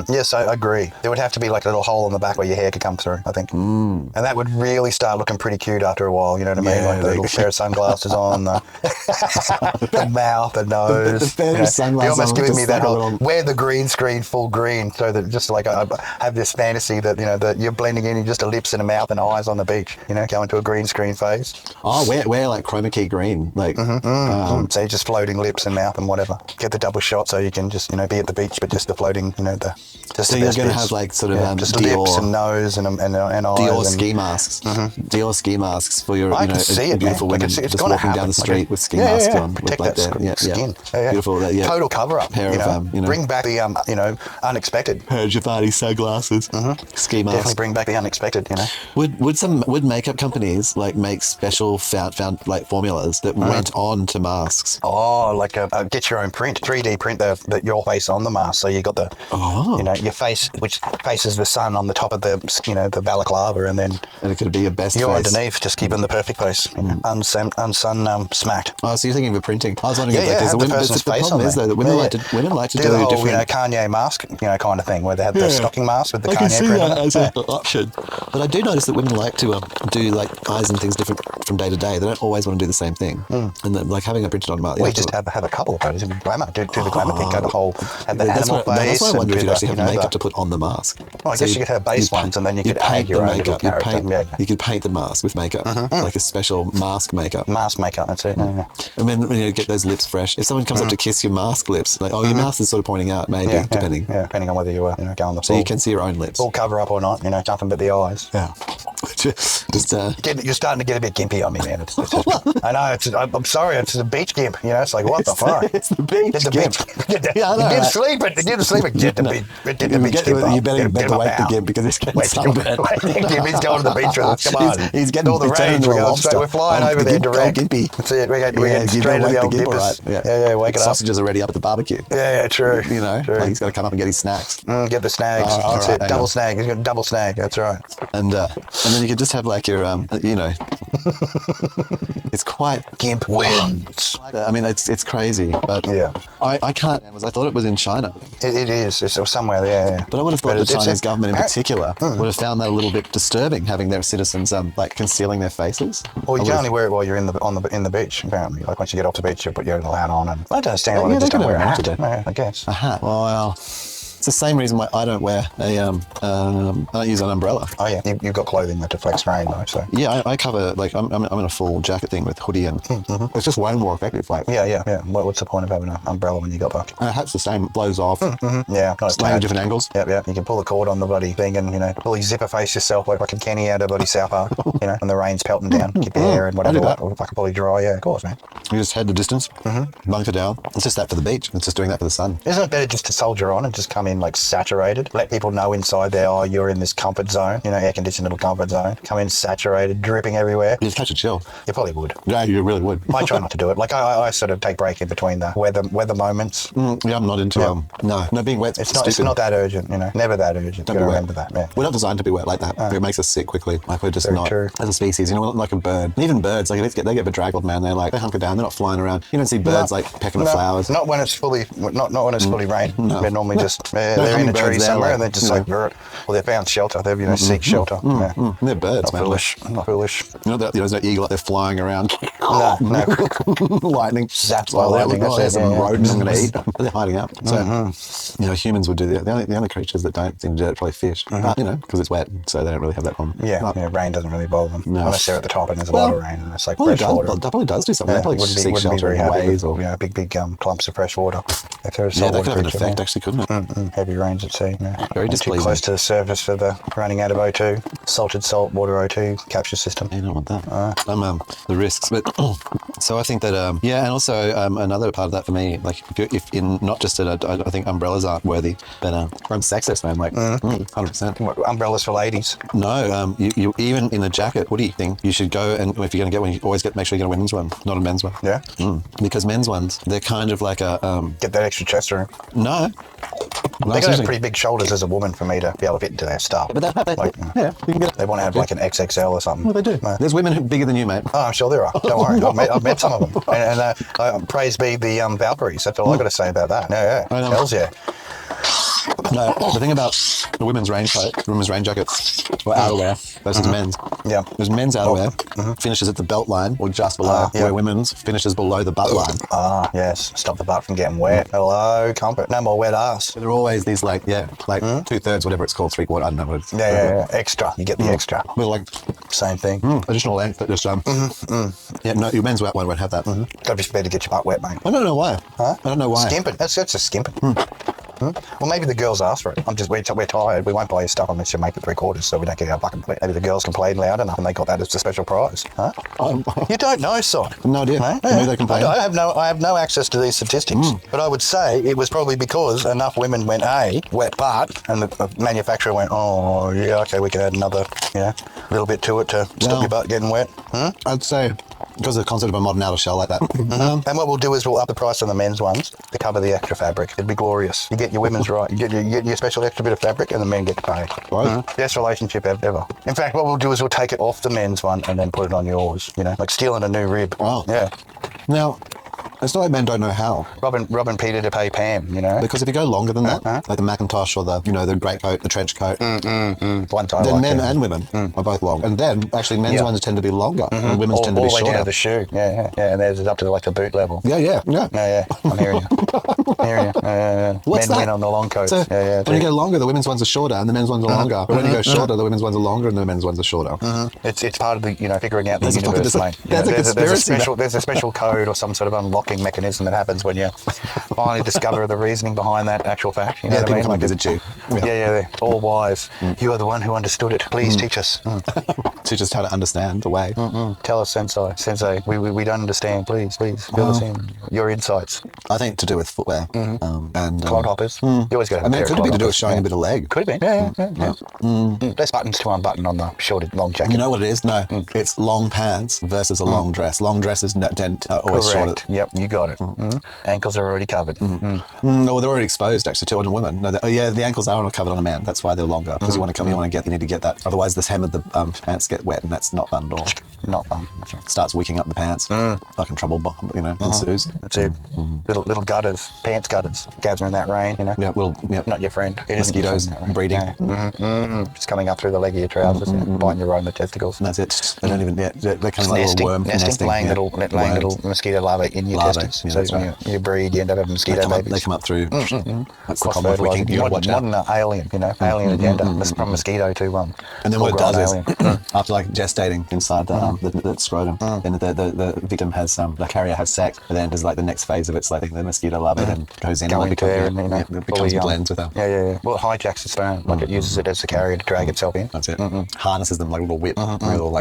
Yes, I agree. There would have to be like a little hole in the back where your hair could come through, I think. And that would really start looking pretty cute after a while, you know what I mean? Yeah, Like the little pair of sunglasses on, the mouth, the nose. The pair of sunglasses You're almost on giving with me just that like a whole, little- wear the green screen full green, so that just like I have this fantasy that, that you're blending in just a lips and a mouth and eyes on the beach, going to a green screen phase. Oh, wear like chroma key green, like. So you're just floating lips and mouth and whatever. Get the double shot so you can just, be at the beach, but just the floating, just So the you're best going to bits. have like sort of just Dior, lips and nose and eyes. Dior and, ski masks. Dior ski masks for your I can see it, beautiful man. women Like it's just gonna walking down happen. the street Like with ski masks on. Protect with, that like, skin. Beautiful. Total cover up. Pair of Bring back the unexpected. Giovanni sunglasses, ski Definitely mask. bring back the unexpected. Would makeup companies like make special found like formulas that went on to masks? Oh, like a get your own print, 3D print your face on the mask, so you got the your face which faces the sun on the top of the the balaclava, and then And it could be your best you're face. underneath, just keeping the perfect face, unsun smacked. Oh, so you're thinking of printing? I was wondering if have the women, person's the face problem on is there. though that women like to do the whole, different. Kanye mask, kind of thing, where they had the stocking mask with the I Kanye can see print on that it. as an option, but I do notice that women like to do like eyes and things different from day to day. They don't always want to do the same thing, and then, like having a printed on mask. We just have a couple of those in glamour. Do the glamour thing, go the whole, have the That's animal why, face. that's why I wonder if and you actually have do the, makeup to put on the mask. Well, I guess you could have base ones, and then you could add paint your the own little makeup. You character. you could paint the mask with makeup, like a special mask makeup. Mask makeup, that's it. Yeah. And then when you get those lips fresh, if someone comes up to kiss your mask lips, like, your mouth is sort of pointing out, maybe, depending. Yeah, depending on whether you go on the So full, you can see your own lips. full cover up or not, nothing but the eyes. Yeah. Just You're starting to get a bit gimpy on me, man. It's just, I know, I'm sorry, it's the beach gimp. It's like, what the fuck? it's the beach Get the gimp. beach. Yeah, I know, You right? didn't sleep it. Get the beach gimp You up. better Get him up wake the now. gimp because he's getting Wait, sunburned. He's going to the beach with us. Come on. He's getting all the turning rage. into a lobster. We're flying Oh, over the there gimp, direct. oh, gimpy. That's it. We're getting you straight to better the wake old the gimp, gimpers. all right. Yeah, wake it up. Sausages are already up at the barbecue. Yeah, true. Like he's got to come up and get his snacks. Get the snags. All That's right, it. hang Double on. snag. He's got a double snag. That's right. And then you could just have like your it's quite Gimp wins. I mean it's crazy, but Yeah. I can't. I thought it was in China, It is. It's somewhere there. Yeah. but I would have thought the it's Chinese a- government in particular would have found that a little bit disturbing, having their citizens like concealing their faces. Well, you I can would've- only wear it while you're in the beach. Apparently, like once you get off the beach, you put your little hat on, and I don't understand why Yeah, they just they don't can wear a have hat. to do. Yeah, I guess. a hat. Well, it's the same reason why I don't wear I don't use an umbrella. Oh yeah, you've got clothing that deflects rain though. So Yeah, I cover like I'm in a full jacket thing with hoodie and it's just way more effective. Like yeah. What's the point of having an umbrella when you got buck? and a hat's the same, blows off, Yeah, not as slightly bad. different angles. Yep. You can pull the cord on the bloody thing and fully zipper face yourself like fucking Kenny out of bloody South Park. And the rain's pelting down, keep your hair and whatever. I do that. Or fucking probably dry. Yeah, of course, man. You just head the distance, bunker down. It's just that for the beach. It's just doing that for the sun. Isn't it better just to soldier on and just come in like saturated? Let people know inside there, you're in this comfort zone, air conditioned little comfort zone. Come in saturated, dripping everywhere. You just catch a chill. You probably would. Yeah, you really would. I try not to do it. Like I sort of take break in between the weather moments. Yeah, I'm not into no being wet. It's stupid. not that urgent, Never that urgent. You Don't gotta be wet. remember that. Yeah. We're not designed to be wet like that. It makes us sick quickly. Like we're just Very not true. as a species. We're not like a bird. And even birds, like they get bedraggled, man. They're like they hunker down. They're not flying around. You don't see birds like pecking at flowers. Not when it's fully, not when it's fully rain. No. They're normally just Yeah, No they're in a tree hummingbirds there, somewhere like, and they're just you like, know. well, they found shelter. They've, seek shelter. Yeah. They're birds, Not man. foolish. Not foolish. There's no eagle out there flying around. No, no. Lightning. Zapped by Oh, lightning. Look, there's That's it, some yeah. rodents I'm going to eat. They're hiding out. So, humans would do that. The only creatures that don't seem to do that are probably fish. But, because it's wet, so they don't really have that problem. Yeah, But, rain doesn't really bother them. No. Unless they're at the top and there's a lot of rain and it's like well, it fresh does, water. that probably does do something. Yeah, They probably wouldn't be, seek wouldn't be shelter very in happy waves with, or... big clumps of fresh water. If they're a Yeah, that saltwater could have an creature, effect, actually, couldn't it? Heavy rains at sea. Yeah. Very Too displeasing. close to the surface for the running out of O2. Salted salt water O2 capture system. You don't want that. The risks. But so I think that, and also another part of that for me, like if in not just that I think umbrellas aren't worthy, but I'm sexist, man, like 100%. Umbrellas for ladies. No, you even in a jacket hoodie thing, you should go and if you're going to get one, you always make sure you get a women's one, not a men's one. Yeah. Because men's ones, they're kind of like a Get that extra chest room. no. They gotta have pretty big shoulders as a woman for me to be able to fit into their stuff. But you can get. They want to have like an XXL or something. Well, they do. No. There's women who are bigger than you, mate. Oh, I'm sure there are. Don't worry. I've met some of them. And praise be the Valkyries. That's all I got to say about that. Yeah. I know. Hells yeah. No, the thing about the women's raincoat, women's rain jackets, or outerwear versus men's. Yeah. There's men's outerwear finishes at the belt line or just below, where women's finishes below the butt line. Ah, yes. Stop the butt from getting wet. Hello, comfort. No more wet ass. So there are always these 2/3, whatever it's called, 3/4. I don't know what it's. Yeah. Extra. You get the extra. But like Same thing. additional length that just Yeah, no, your men's one won't have that. Gotta be prepared to get your butt wet, mate. I don't know why. Huh? I don't know why. Skimping. That's just skimping. Well, maybe the girls asked for it. We're tired. We won't buy your stuff unless you make it 3/4, so we don't get our bucket. Maybe the girls complained loud enough and they got that as a special prize. Huh? You don't know, son. No idea. No? Maybe they complained. I have no access to these statistics, but I would say it was probably because enough women went, wet butt, and the manufacturer went, oh, yeah, okay, we can add another, little bit to it to stop your butt getting wet. I'd say because of the concept of a modern outer shell like that. And what we'll do is we'll up the price on the men's ones to cover the extra fabric. It'd be glorious. You get your women's right. You get your special extra bit of fabric and the men get to pay. Right. Best relationship ever. In fact, what we'll do is we'll take it off the men's one and then put it on yours, like stealing a new rib. Wow. Yeah. Now, it's not like men don't know how. Robbing Peter to pay Pam, Because if you go longer than that, like the Macintosh or the great coat, the trench coat, One time. then men and women are both long. And then actually men's ones tend to be longer and women's tend to be all the way shorter. down to the shoe. Yeah. And there's up to the boot level. Yeah. Yeah. I'm hearing you. What's Men that? win on the long coats. So Yeah. when you go longer, the women's ones are shorter and the men's ones are longer. But when you go shorter, the women's ones are longer and the men's ones are shorter. It's part of the figuring out the There's a fucking- universe, mate. there's a conspiracy. There's a special code or some sort of unlocking mechanism that happens when you finally discover the reasoning behind that actual fact. You know what I people mean? come and visit you. Yeah, they're all wise. You are the one who understood it. Please teach us. To just how to understand the way. Tell us, Sensei. We don't understand. Please fill us in. Your insights. I think to do with footwear. And Clod hoppers. You always got to have it could be to do with showing a bit of leg. Could have been. Yeah. Less buttons to unbutton on the short, long jacket. You know what it is? No, it's long pants versus a long dress. Long dresses always shorter. Correct. Yep, you got it. Ankles are already covered. No, they're already exposed actually to women. No, the ankles are covered on a man. That's why they're longer because you need to get that. Otherwise, the hem of the pants get wet, and that's not fun at all. Not fun. Starts wicking up the pants. Fucking trouble, ensues. That's it. Little gutters, pants gutters, gathering that rain. Yeah, Not your friend. It isn't your mosquitoes friend, that rain. breeding. Yeah. Just coming up through the leg of your trousers, biting your Roma testicles. And that's it. They don't even. They're kind of like Nesting, little worm laying little mosquito larvae in your testes. Yeah, So that's when you breed, you end up having mosquito babies. They come up through. That's the problem with Cross-fertilising. wicking. You gotta watch out. Modern alien, alien agenda. From mosquito to And then what it does alien. is, after gestating inside the scrotum, then the victim has the carrier has sex, and then there's the next phase of it's the mosquito larvae then goes in Going and into there and it becomes blends with her. Yeah. Well, it hijacks the sperm. It uses it as a carrier to drag itself in. That's it. Harnesses them like a little whip, little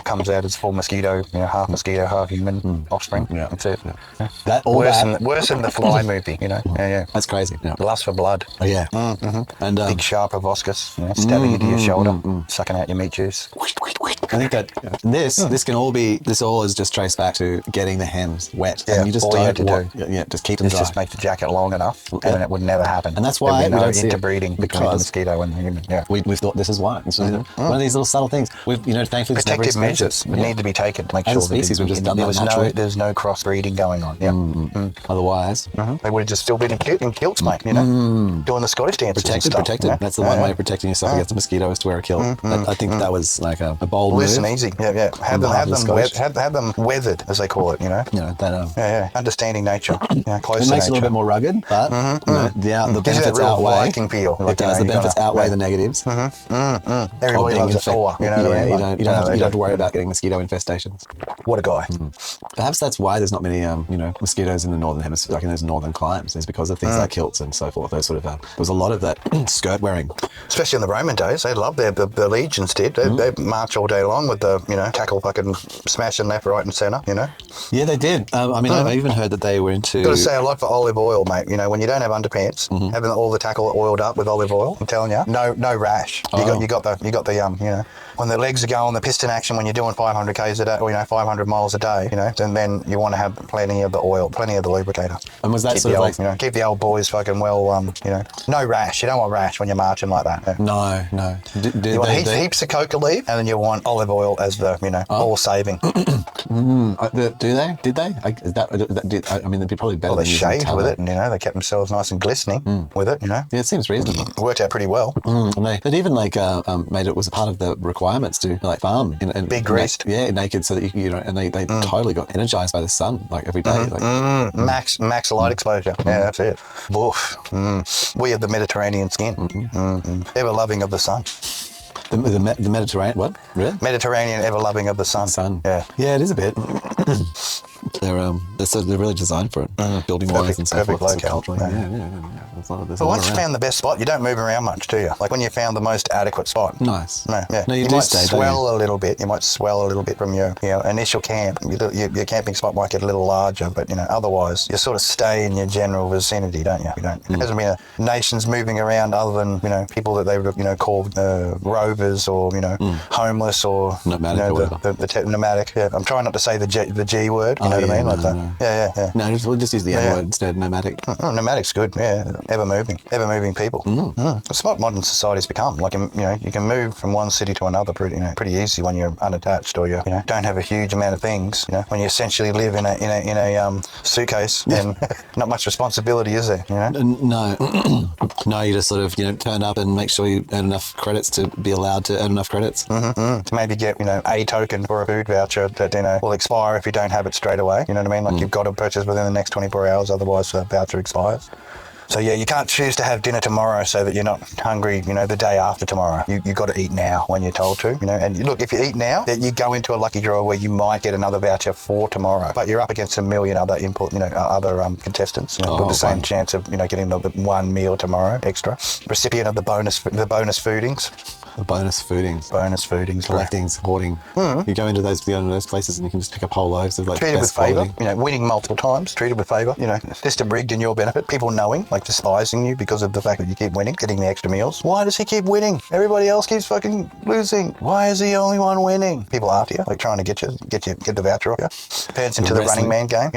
Comes out as full mosquito, half mosquito, half human offspring. Yeah. That's it. That Worse than the Fly movie. Yeah. That's crazy. Yeah. Lust for blood. Oh yeah. And Big sharp proboscis, stabbing into your shoulder, sucking out your meat juice. I think that this can all be, this all is just traced back to getting the hems wet. Yeah, and you just all you had to do. Yeah, just keep them dry. Just make the jacket long enough, and then it would never happen. And that's why there'd be we no don't see it, interbreeding between the mosquito and the human. Yeah. We've thought this is why. It's one of these little subtle things. We've, thankfully, it's never Protective expensive. measures need to be taken to make As sure a species, we've just done that naturally. there's no crossbreeding going on. Yeah. Otherwise, They would have just still been in kilts, mate, doing the Scottish dances and stuff. protected. That's the one way of protecting yourself against a mosquito is to wear a kilt. I think that was like a bold move. Loose and easy. Yeah. Have them weathered, as they call it, that understanding nature. Yeah, close it to makes it a nature. little bit more rugged, but the Gives you that benefits real outweigh. Viking feel. It does. The benefits outweigh the negatives. Everybody loves a Thor. You know what I mean? You don't have to worry about getting mosquito infestations. What a guy. Perhaps that's why there's not many, mosquitoes in the northern hemisphere, like in those northern climes. It's because of things like kilts and so forth. Those sort of, there was a lot of that skirt wearing. Especially in the Roman days, they loved the legions did. They march all day long with the, tackle fucking smashing left, right, and centre. Yeah, they did. I even heard that they were into. Got to say a lot for olive oil, mate. When you don't have underpants, having all the tackle oiled up with olive oil, I'm telling you, no rash. You got the when the legs are going, the piston action when you're doing 500 k's a day, or 500 miles a day, and then you want to have plenty of the oil, plenty of the lubricator. And was that keep sort of old, like keep the old boys fucking well, no rash. You don't want rash when you're marching like that. Yeah. No. You want heaps of coca leaf, and then you want olive oil as the all saving. Do they? Did they? They'd be probably better. Well, they than using shaved tallow. with it, and they kept themselves nice and glistening with it. Yeah, it seems reasonable. It worked out pretty well. And they even made it was a part of the requirements to farm and Big greased. Naked so that and they totally got energized by the sun every day. Max light exposure. Yeah, that's it. Woof. We have the Mediterranean skin. Ever loving of the sun. The Mediterranean, what? Really? Mediterranean, ever loving of the sun. Yeah, it is a bit. They're really designed for it, building wise and so forth. Perfect locale. Well, once you found the best spot, you don't move around much, do you? Like when you found the most adequate spot. Nice. No, you might stay, swell a little bit. You might swell a little bit from your initial camp. Your camping spot might get a little larger, but otherwise you sort of stay in your general vicinity, don't you? There hasn't been nations moving around other than people that they would have called rovers or homeless or nomadic or whatever. The nomadic. Yeah, I'm trying not to say the G word. You know what I mean? Yeah. No, we'll just use the N word instead. Nomadic. Nomadic's good. Yeah, ever moving people. That's what modern society's become. Like you can move from one city to another pretty easy when you're unattached or you don't have a huge amount of things. When you essentially live in a suitcase and not much responsibility, is there? No, you just sort of turn up and make sure you earn enough credits to be allowed to earn enough credits. To maybe get a token for a food voucher that will expire if you don't have it straight away. You know what I mean? Like you've got to purchase within the next 24 hours, otherwise the voucher expires. So yeah, you can't choose to have dinner tomorrow so that you're not hungry, the day after tomorrow. You got to eat now when you're told to, And look, if you eat now, then you go into a lucky draw where you might get another voucher for tomorrow. But you're up against a million other contestants with the same chance of getting the one meal tomorrow extra. Recipient of the bonus foodings. The bonus foodings. Collectings. Hoarding. You go into those places and you can just pick up whole loaves of treated with best favour, quality. Winning multiple times, treated with favour, system rigged in your benefit, people knowing, like despising you because of the fact that you keep winning, getting the extra meals. Why does he keep winning? Everybody else keeps fucking losing. Why is he the only one winning? People after you, like trying to get the voucher off you. Turns into the Running Man game,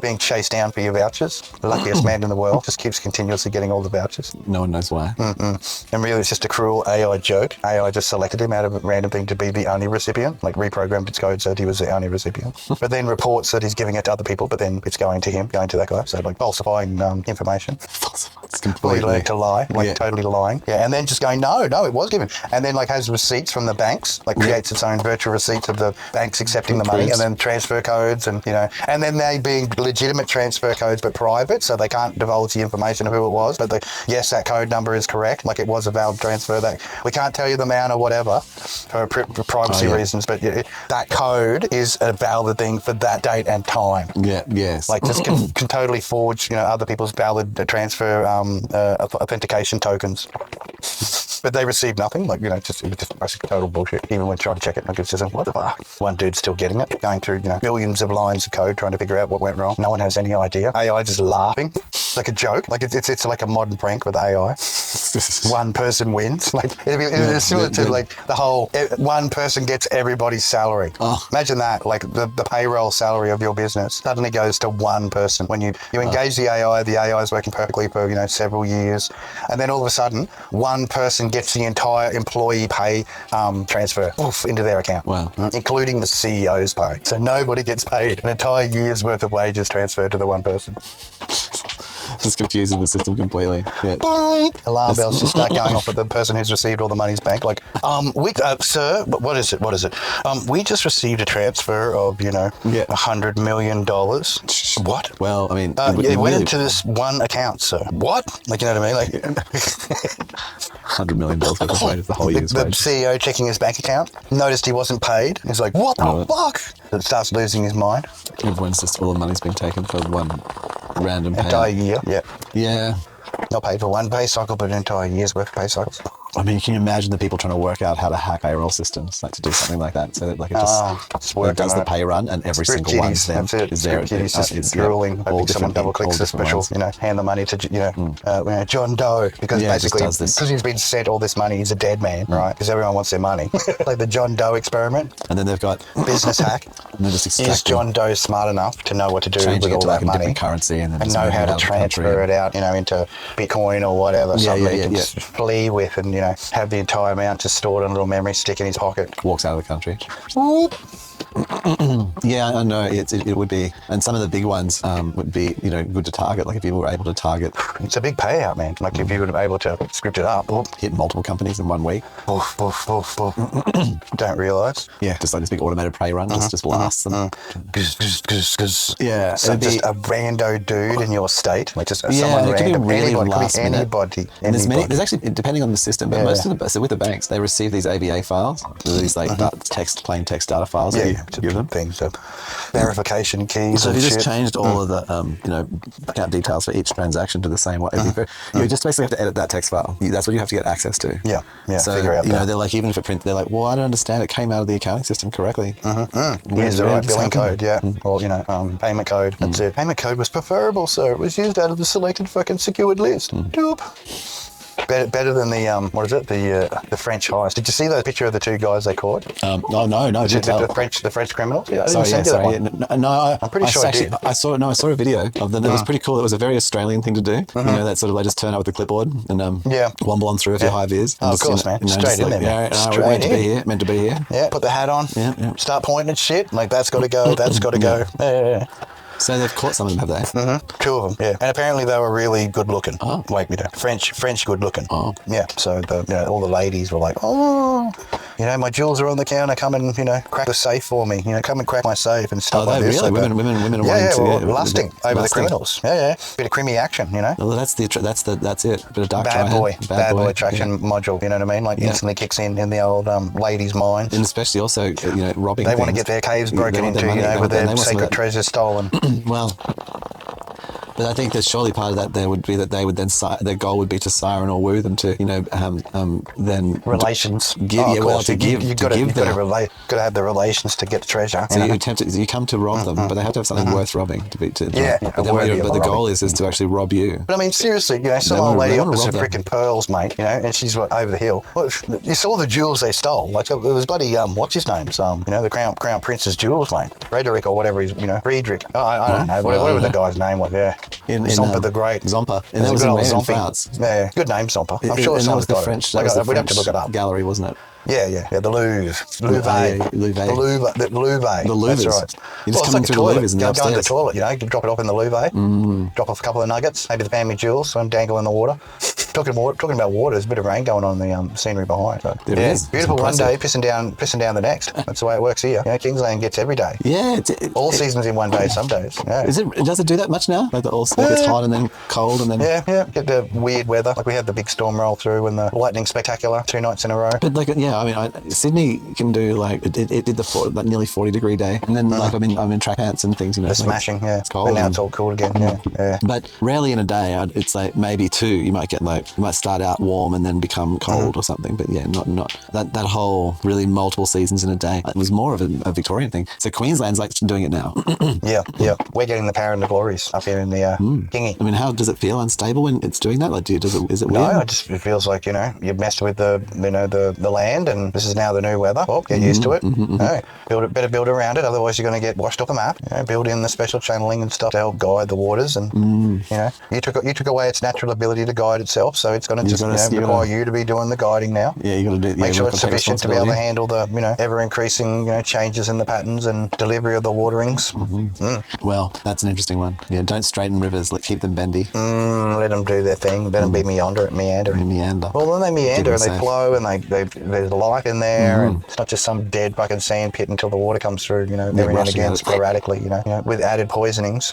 being chased down for your vouchers. The luckiest man in the world just keeps continuously getting all the vouchers. No one knows why. And really it's just a cruel AI joke. AI just selected him out of a random thing to be the only recipient, like reprogrammed its code so that he was the only recipient. But then reports that he's giving it to other people, but then it's going to him, going to that guy. So like falsifying information. It's completely learned to lie, totally lying. Yeah, and then just going, no, it was given. And then has receipts from the banks, creates its own virtual receipts of the banks accepting the money, and then transfer codes and and then they being legitimate transfer codes but private, so they can't divulge the information of who it was. But yes, that code number is correct, like it was a valid transfer. That we can't tell you the amount or whatever for privacy reasons, but that code is a valid thing for that date and time. Yeah, yes. Just can totally forge, other people's valid transfer authentication tokens. But they received nothing. It was just basically total bullshit. Even when trying to check it, it's just what the fuck. One dude's still getting it, going through billions of lines of code trying to figure out what went wrong. No one has any idea. AI just laughing. like a joke. Like it's like a modern prank with AI. One person wins. Like it's similar to like the whole one person gets everybody's salary. Imagine that. Like the payroll salary of your business suddenly goes to one person when you engage the AI. The AI is working perfectly for several years, and then all of a sudden one person gets the entire employee pay transfer into their account. Wow. Including the CEO's pay. So nobody gets paid. An entire year's worth of wages transferred to the one person. Just confusing the system completely. Yeah. Alarm bells just start going off at the person who's received all the money's bank. Like, sir, what is it? What is it? We just received a transfer of, $100 million. What? Well, I mean, it went into this one account, sir. What? Like, you know what I mean? Like, $100 million worth of wages, the whole year's the wages. CEO checking his bank account, noticed he wasn't paid. He's like, what the fuck? It starts losing his mind. Everyone's just, all the money's been taken for one random payout. Entire year. Yeah. Yeah. Not paid for one pay cycle, but an entire year's worth of pay cycles. I mean, can you imagine the people trying to work out how to hack payroll systems, like to do something like that, so that like it just does the pay run and every single one is there. It's just drooling. I think someone double clicks the special, hand the money to John Doe, because basically because he's been sent all this money, he's a dead man, right? Because everyone wants their money, like the John Doe experiment. And then they've got business hack. And they're just is John Doe smart enough to know what to do with all that money, currency, and know how to transfer it out, into Bitcoin or whatever, something he can flee with, and have the entire amount just stored in a little memory stick in his pocket. Walks out of the country. Yeah, I know it would be, and some of the big ones would be good to target. Like if you were able to target, it's a big payout, man. Like if you were able to script it up, hit multiple companies in 1 week. Don't realise. Yeah, just like this big automated prey run, just blasts them. Yeah, so just a rando dude in your state, like just someone it random. Could be really anybody. And there's actually, depending on the system, but most of so with the banks, they receive these AVA files, these like plain text data files. To give them things, so verification keys. So if you just changed all of the account details for each transaction to the same way, you just basically have to edit that text file. That's what you have to get access to. Yeah. So figure out they're like, even if it prints, they're like, well, I don't understand. It came out of the accounting system correctly. Here's the right billing code. Yeah. Or payment code. That's it. Payment code was preferable, sir. It was used out of the selected fucking secured list. Doop. Better than the French heist. Did you see the picture of the two guys they caught? No. The French criminals. Yeah, I'm pretty sure I did. I saw a video of them. It was pretty cool. It was a very Australian thing to do. That sort of like just turn up with a clipboard and womble on through with your high vis. Of course, man. Straight in there, man. Meant to be here. Yeah, put the hat on. Yeah. Start pointing at shit. Like that's got to go. That's got to go. Yeah. So they've caught some of them, have they? 2 of them, yeah. And apparently they were really good looking. Oh. Like, French good looking. Oh. Yeah. So all the ladies were like, my jewels are on the counter. Come and crack the safe for me. Come and crack my safe and stuff like this. Really? Like women are wanting to lusting over the criminals. Yeah. Bit of crimmy action. Well, that's it. Bit of dark bad boy attraction module. You know what I mean? Like instantly kicks in the old lady's mind. And especially also robbing. They want to get their caves broken into. With their sacred treasures stolen. Well, but I think that surely part of that there would be that they would then their goal would be to siren or woo them to then relations. You've got to have the relations to get the treasure. So you come to rob them, but they have to have something worth robbing to be. But the goal is to actually rob you. But I mean, seriously, some old lady opposite freaking pearls, mate. And she's over the hill. Well, you saw the jewels they stole. Like it was bloody what's his name? The crown prince's jewels, mate. Frederick or whatever he's Friedrich. I don't know. Whatever the guy's name was. Yeah. Zompa the Great. Zompa. And that was in France. Yeah, good name, Zompa. I'm sure someone's got French. We'd have to look it up. Gallery, wasn't it? Yeah, the Louvre. The Louvre. That's right. You just come into the Louvres and go into the toilet, drop it off in the Louvre, drop off a couple of nuggets, maybe the family jewels, and dangle in the water. Talking about water, there's a bit of rain going on in the scenery behind. So, beautiful one day, pissing down the next. That's the way it works here. Kingsland gets every day. Yeah. All seasons in one day, some days. Yeah. Does it do that much now? Like it's hot and then cold and then... Yeah. Get the weird weather. Like we had the big storm roll through and the lightning spectacular 2 nights in a row. But Yeah, I mean, Sydney can do like it did that nearly 40-degree day, and then like I'm in track pants and things. You know, It's like, smashing. Yeah, it's cold. And now it's all cool again. Yeah. But rarely in a day, it's like maybe 2. You might start out warm and then become cold or something. But yeah, not that whole really multiple seasons in a day. It was more of a Victorian thing. So Queensland's like doing it now. Yeah. We're getting the power and the glories up here in the Kingy. I mean, how does it feel unstable when it's doing that? Like, is it weird? No, it feels like, you've messed with the land, and this is now the new weather. Well, get used to it. No, better build around it, otherwise you're going to get washed off the map. Build in the special channeling and stuff to help guide the waters, and you took away its natural ability to guide itself, so it's going to just require you to be doing the guiding now. Yeah, you got to do. Make sure it's sufficient to be able to handle the ever increasing changes in the patterns and delivery of the waterings. Well, that's an interesting one. Yeah, don't straighten rivers. Keep them bendy. Let them do their thing. Let them be meandering. Meander. Well, then they meander and they safe. flow, and there's life in there, and it's not just some dead fucking sand pit until the water comes through. Every now and again, sporadically. With added poisonings.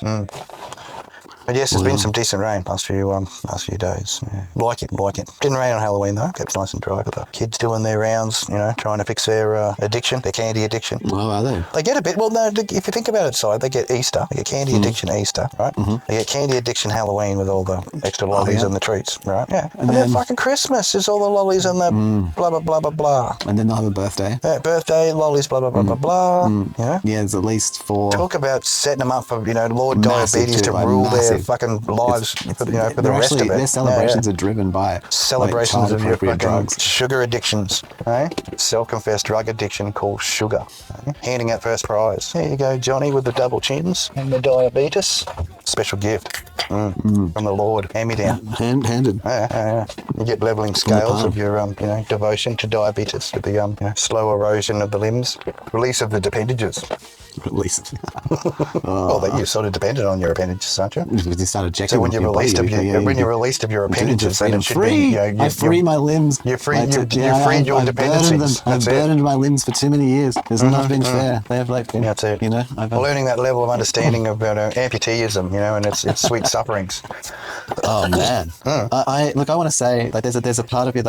But yes, there's been some decent rain last few days. Yeah. Like it. Didn't rain on Halloween though. Kept nice and dry. But the kids doing their rounds, trying to fix their addiction, their candy addiction. Oh, are they? They get a bit. Well, no. If you think about it, side they get Easter. They get candy addiction Easter, right? They get candy addiction Halloween with all the extra lollies and the treats, right? Yeah. And then fucking Christmas is all the lollies and the blah blah blah blah blah. And then they'll have a birthday. Yeah, birthday lollies, blah blah blah blah blah. Yeah, there's at least 4. Talk about setting them up for Lord Diabetes to rule their fucking lives for the rest of it. Their celebrations are driven by celebrations of your fucking drugs. sugar addictions. Self-confessed drug addiction called sugar. Handing out first prize. There you go, Johnny, with the double chins and the diabetes. Special gift from the Lord. Hand me down. Handed. You get levelling scales of your devotion to diabetes, to the slow erosion of the limbs, release of the appendages. Release. Well, you're sort of dependent on your appendages, aren't you? You start ejecting. So when you're released of your appendages, then it should free. be. I free my limbs. You freed your dependencies. I've burdened my limbs for too many years. It's not been fair. They have been. That's it. Learning that level of understanding of amputeeism, and its sweet sufferings. Oh man. I want to say there's a part of you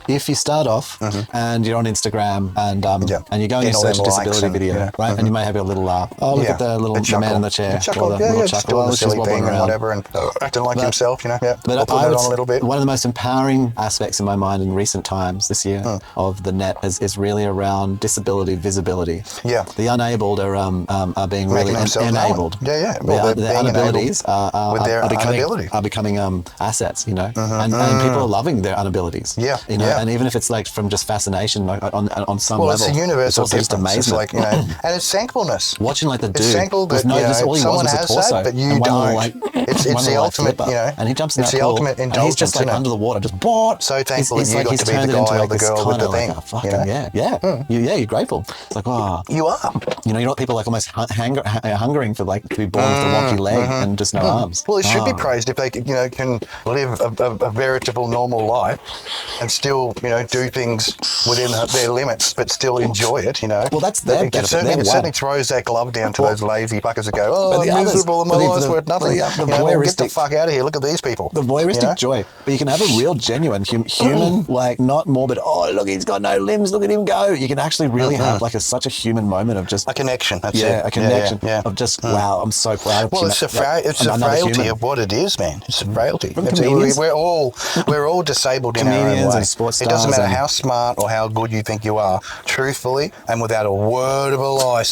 if you start off and you're on Instagram and you go and you search a disability video, right? And you may have a little laugh. Oh, look at the man in the chair. Chuckle, just doing the silly thing and whatever, and acting like himself, But I would on a little bit. One of the most empowering aspects in my mind in recent times this year of the net is really around disability visibility. Yeah. The unabled are being really enabled. Well, their inabilities are becoming assets, and people are loving their inabilities. And even if it's like from just fascination on some level, it's a universal it's also just amazement. It's like, and it's thankfulness. Watching like the dude, it's thankful that someone has that, but you don't. It's the ultimate, and he jumps in it's that the pool, ultimate and he's just like under the water, just so thankful that you got to be the guy or the girl with the thing. You're grateful. It's like, you are. You know what people like almost hungering for, like to be born with a wonky leg and just no arms. Well, it should be praised if they can live a veritable normal life and still do things within their limits, but still enjoy it. Well, that's their benefit. It certainly throws that glove down to those lazy fuckers that go, I'm miserable and my life's worth nothing. Get the fuck out of here. Look at these people. The voyeuristic joy. But you can have a real, genuine, human, like not morbid, look, he's got no limbs, look at him go. You can actually really have like such a human moment of just... a connection, that's it. A connection of just, wow, I'm so proud of you. Well, it's a frailty of what it is, man. It's a frailty. We're all disabled in our own way. And sports stars, it doesn't matter how smart or how good you think you are. Truthfully, and without a word of a lie,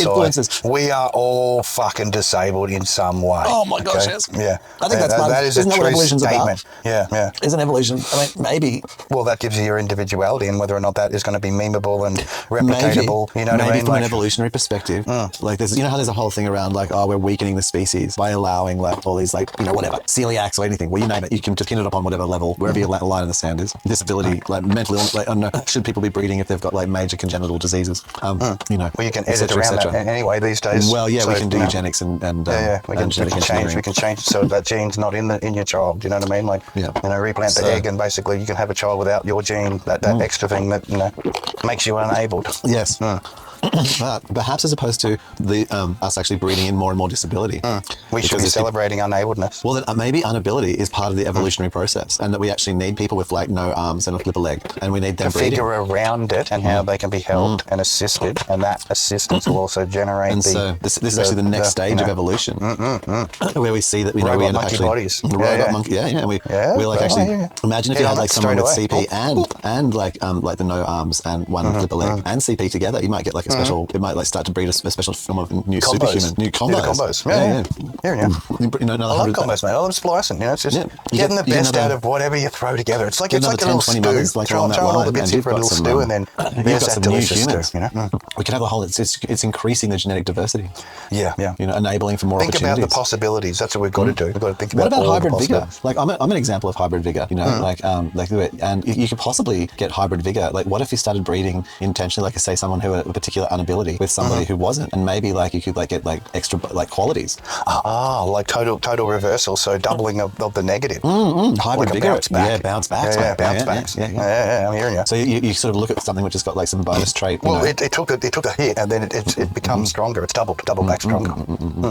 we are all fucking disabled in some way. Oh my gosh, yes. Yeah. I think that is a true statement. Yeah. Isn't evolution? I mean, maybe. Well, that gives you your individuality, and whether or not that is going to be memeable and replicatable. Maybe, you know what I mean? From an evolutionary perspective, like there's, how there's a whole thing around like, we're weakening the species by allowing like all these like, whatever, celiacs or anything. Well, you name it, you can just pin it up on whatever level, wherever your line in the sand is. Disability, like mental illness, like I don't know, should people be breeding if they've got like major congenital diseases? Well, you can edit around that anyway these days. Well, yeah, so, we can do eugenics and we can change. We can change so that gene's not in your child. You know what I mean? Like, replant the egg, and basically you can have a child without your gene, that extra thing that makes you unenabled. Yes. But perhaps as opposed to the us actually breeding in more and more disability, we should be celebrating unabledness. Well, then maybe unability is part of the evolutionary process, and that we actually need people with like no arms and a flipper leg, and we need them to figure around it and how they can be helped and assisted, and that assistance will also generate. And so this is actually the next stage of evolution, where we see that we end up actually bodies. We like actually imagine if you had like someone with CP and like the no arms and one flipper leg and CP together, you might get like a special. It might like start to breed a special form of new superhuman, new combos. Yeah. I love combos, mate. I love splicing. It's just getting the best out of whatever you throw together. It's like a little stew. Try all the bits in for a little stew, and then you've got some new humans. Stew, We can have a whole. It's increasing the genetic diversity. Yeah. Enabling for more opportunities. Think about the possibilities. That's what we've got to do. We've got to think about. What about all hybrid the vigor? Like I'm an example of hybrid vigor. And you could possibly get hybrid vigor. Like, what if you started breeding intentionally, like say someone who had a particular inability with somebody who wasn't, and maybe like you could like get like extra like qualities. Like total reversal. So doubling of the negative. Hybrid vigor. Bounce back. Bounce backs. Bounce backs. Yeah, I'm hearing you. So you sort of look at something which has got like some bonus trait. Well, it took a hit, and then it becomes stronger. It's double back stronger.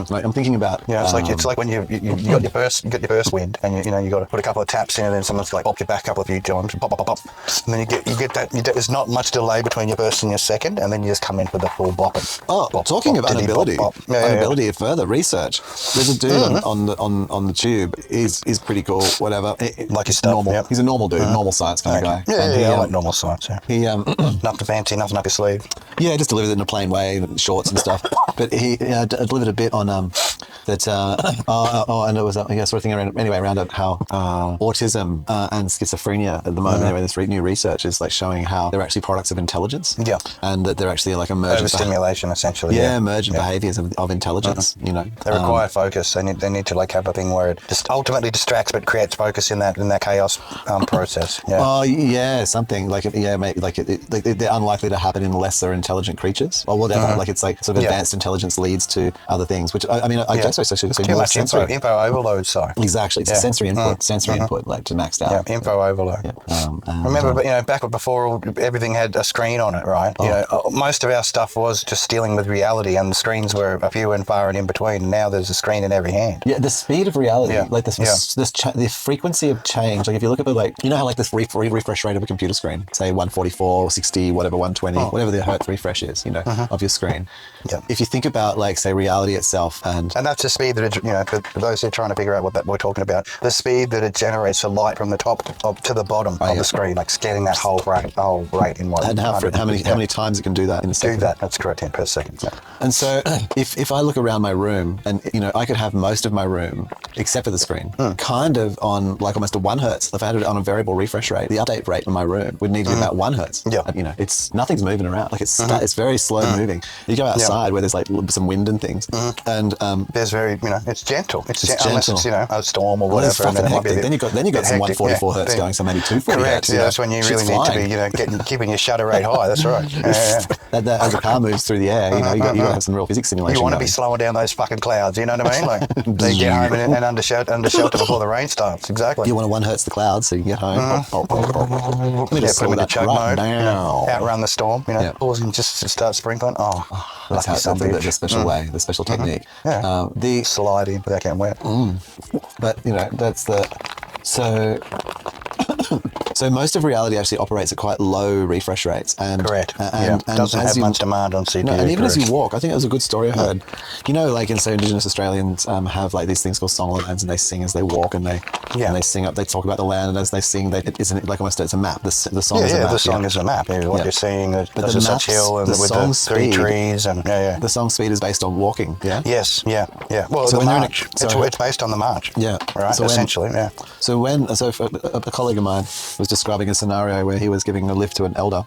Like I'm thinking about. It's like when you got your first wind, and you got to put a couple of taps in, and then someone's like pop your back a couple of few times, pop, and then you get that. There's not much delay between your first and your second, and then you just come in for the full bopping. Talking of inability further research. There's a dude on the tube. Is pretty cool. Whatever. Like his stuff. Normal. Yep. He's a normal dude, normal science kind of guy. I like normal science. Yeah. He nothing fancy, nothing up your sleeve. Yeah, just delivered it in a plain way, shorts and stuff. But he delivered a bit on that. And it was sort of thing around how autism and schizophrenia at the moment. Anyway, this new research is like showing how they're actually products of intelligence. Yeah, and that they're actually like emergent overstimulation, essentially. Yeah, emergent behaviors of intelligence. They require focus. They need to like have a thing where it just ultimately distracts but creates focus in that chaos process. Yeah. Oh yeah, something like maybe like they're unlikely to happen in lesser intelligent creatures or whatever. Like it's like sort of advanced intelligence leads to other things, which I guess it's actually too much info overload. So exactly, it's a sensory input, like to maxed out. Yeah, info overload. Yeah. Remember, back before everything had a screen on it, right? Most of our stuff was just dealing with reality, and the screens were a few and far and in between. Now there's a screen in every hand. Yeah, the speed of reality, like the frequency of change. Like if you look at how like this refresh rate of a computer screen, say 144 or 60, whatever, 120, whatever the hertz refresh is, of your screen. Yeah. If you think about like say reality itself, and that's the speed that for those who are trying to figure out what that we're talking about, the speed that it generates the light from the top to the bottom of the screen, like scanning that whole rate in one. And how many times it can do that in a second? That's correct, 10 per second. Yeah. And so if I look around my room, and I could have most of my room except for the screen kind of on like almost a 1 hertz. If I had it on a variable refresh rate, the update rate in my room would need to be about 1 hertz. Yeah. It's nothing's moving around. Like it's very slow moving. You go outside where there's like some wind and things, and there's very it's gentle. It's gentle. Unless it's a storm or whatever. And then you got some 144 hertz going, so maybe 240 hertz. Yeah, that's when you really need to be keeping your shutter rate high. That's right. As the car moves through the air, you got to have some real physics simulation. You want to be slowing down those fucking clouds. You know what I mean? Like they get home and under shelter before the rain starts. Exactly. You want to 1 hertz the clouds so you can get home. Put them into choke mode. Outrun the storm. Pause and just start sprinkling. That's the special way, the special technique. Yeah. The sliding without getting wet. But that's the So most of reality actually operates at quite low refresh rates. Correct. And doesn't have much demand on CPU. No, and even as you walk, I think it was a good story I heard. Like in Indigenous Australians have like these things called songlines, and they sing as they walk, and they sing up. They talk about the land, and as they sing, it's a map. The song is a map. The song is a map. What you're seeing, there's a such hill and with the 3 trees, and the song speed is based on walking. Yeah. Yes. Yeah. Well, so the march. It's based on the march. Yeah. Right. So essentially. Yeah. So a colleague of mine was was describing a scenario where he was giving a lift to an elder,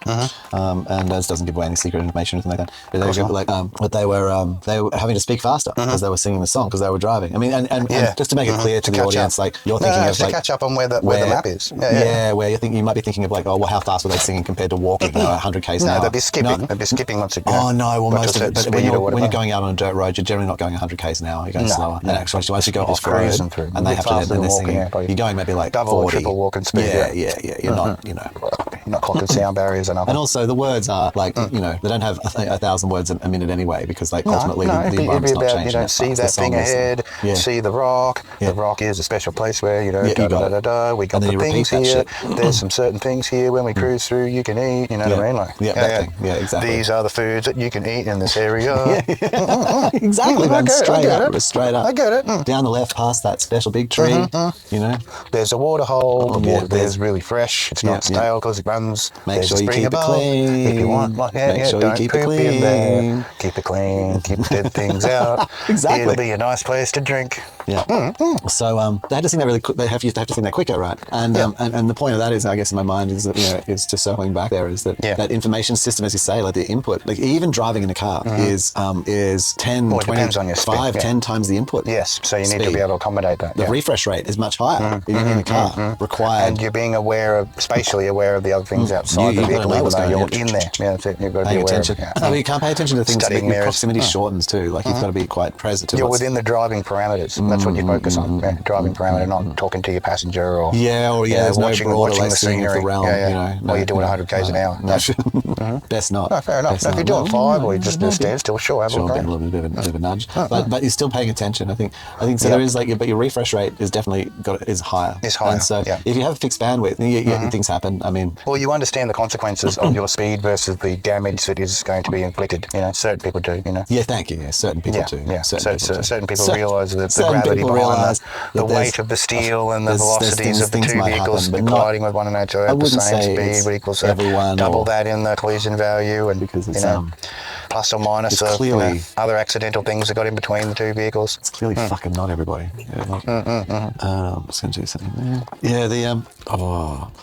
and this doesn't give away any secret information or anything like that. But they were having to speak faster because they were singing the song because they were driving. I mean, and just to make it clear to the audience, like you're thinking of to like catch up on where the map is. Where you might be thinking of like, oh, well, how fast were they singing compared to walking 100 k's an hour? No, they'd be skipping. They'd be skipping once again. Oh no, well most of it. But when you're going out on a dirt road, you're generally not going 100 k's an hour. You're going slower. And actually, once you go off the road, and they have to then they're singing, you're going maybe like double 40. or triple walking speed. Yeah. You're not, not clocking sound barriers and And also the words are like, they don't have 1,000 words a minute anyway, because like ultimately the environment's not changing. You don't see that thing ahead. See the rock. The rock is a special place where we got the things here. There's some certain things here when we cruise through. You can eat. You know what I mean? Like that thing. Yeah, exactly. These are the foods that you can eat in this area. Exactly. Man. Straight up. I get it. Down the left, past that special big tree. There's a water hole. The water there's really fresh. It's not stale because it runs. Make sure you keep it clean. If you want, make sure you keep it clean. Keep it clean. Keep dead things out. Exactly. It'll be a nice place to drink. Yeah. So they had to sing that really quick. They have to sing that quicker, right? And the point of that is, I guess, in my mind is that is just circling back there is that that information system, as you say, like the input, like even driving in a car is 10, 10 times the input. Yes. So you need to be able to accommodate that. The refresh rate is much higher in a car. Required. And you're being spatially aware of the other things outside the vehicle, even though you're in there. Yeah, that's it. You've got to be aware of it. No, you can't pay attention to things that your proximity shortens too. Like you've got to be quite present to You're within the driving parameters. That's what you focus on. Driving parameter, not talking to your passenger or watching the scenery. While you're doing 100 k's an hour. Best not. No, fair enough. If you're doing 5 or you just stand still, sure, have a getting a little bit of a nudge. But you're still paying attention. I think so. There is but your refresh rate is definitely is higher. It's higher. And so if you have fixed bandwidth, things happen. I mean, well, you understand the consequences of your speed versus the damage that is going to be inflicted. Certain people do. Yeah, thank you. Yeah, certain people do. Yeah, certain people realise the gravity behind the weight of the steel and the velocities of the two vehicles colliding with one another at the same speed, which equals double that in the collision value, and because it's plus or minus other accidental things that got in between the two vehicles. It's clearly fucking not everybody. I'm just going to do something there. Yeah,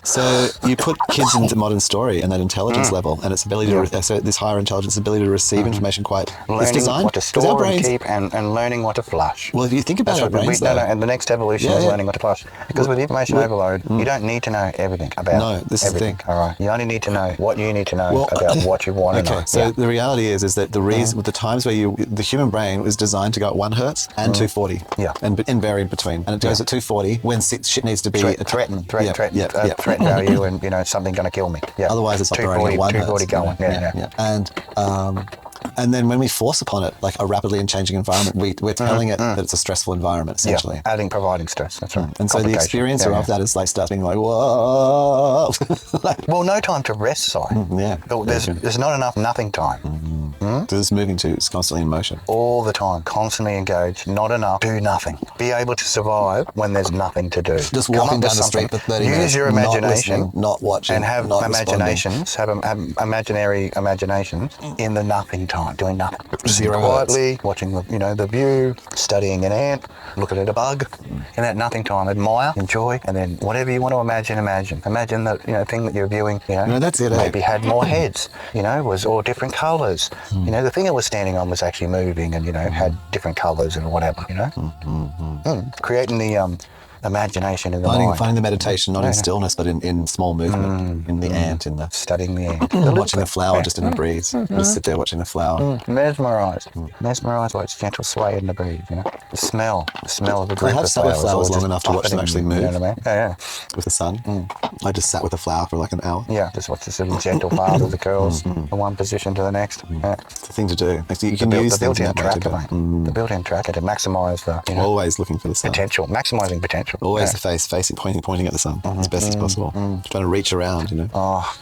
so you put kids into modern story and that intelligence level and its ability to, so this higher intelligence ability to receive information learning what to store and keep and learning what to flush. Well, if you think about our brains, and the next evolution is learning what to flush. Because with information overload, you don't need to know everything about this everything. Is the thing. All right. You only need to know what you need to know about what you want to know. So the reality is that the reason with the times where the human brain was designed to go at 1 hertz and 240. Yeah. And vary in between. And it goes at 240 when shit needs to be threat value and something going to kill me. Yeah. Otherwise it's operating at 1 hertz. 240 going. Yeah. And then when we force upon it like a rapidly changing environment, we're telling it that it's a stressful environment essentially. Yeah. Providing stress. That's right. And so the experiencer of that is like starts being like, whoa. Well, no time to rest, sorry. There's not enough nothing time. This moving to is constantly in motion. All the time, constantly engaged, not enough, do nothing. Be able to survive when there's nothing to do. Just walking down the street for 30 minutes. Use your imagination. Not watching. And have imaginations, have imaginary imaginations in the nothing time, doing nothing. Sitting quietly, watching the view, studying an ant, looking at a bug. In that nothing time, admire, enjoy, and then whatever you want to imagine. Imagine that thing that you're viewing, that's it, maybe had more heads, was all different colours. The thing it was standing on was actually moving and, had different colours and whatever, Creating the imagination in the mind. Finding the meditation, not in stillness, but in small movement, in the ant, in the... Studying the ant. Watching the flower just in the breeze. Just sit there watching the flower. Mesmerised. Mesmerised by its gentle sway in the breeze, The smell of a group of flowers. I have sat with flowers long enough to watch them actually move. You know what I mean? Yeah. With the sun. I just sat with a flower for like an hour. Yeah, just watch this little gentle path of the curls from one position to the next. Yeah. It's a thing to do. You can use the built-in tracker, mate. The built-in tracker to maximise the... Always looking for the sun. Potential. Maximising potential. Always the face facing, pointing at the sun as best as possible. Trying to reach around, Oh,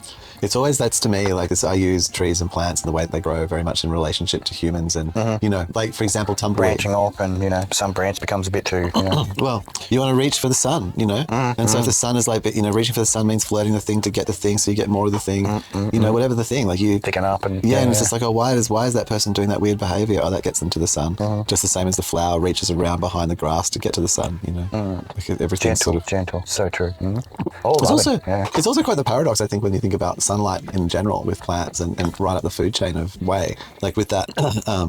It's always, that's to me, like this, I use trees and plants and the way that they grow very much in relationship to humans. And, you know, like for example, tumbleweed. Branching off and, you know, some branch becomes a bit too, you know. Well, you want to reach for the sun, you know. And so if the sun is like, you know, reaching for the sun means flirting the thing to get the thing so you get more of the thing, you know, whatever the thing, like you... Picking up and... Yeah, and it's just like, oh, why is that person doing that weird behavior? Oh, that gets them to the sun. Just the same as the flower reaches around behind the grass to get to the sun, you know. Because everything's Gentle, sort of... gentle. So true. It's also quite the paradox, I think, when you think about sunlight in general with plants and right up the food chain of way. Like with that,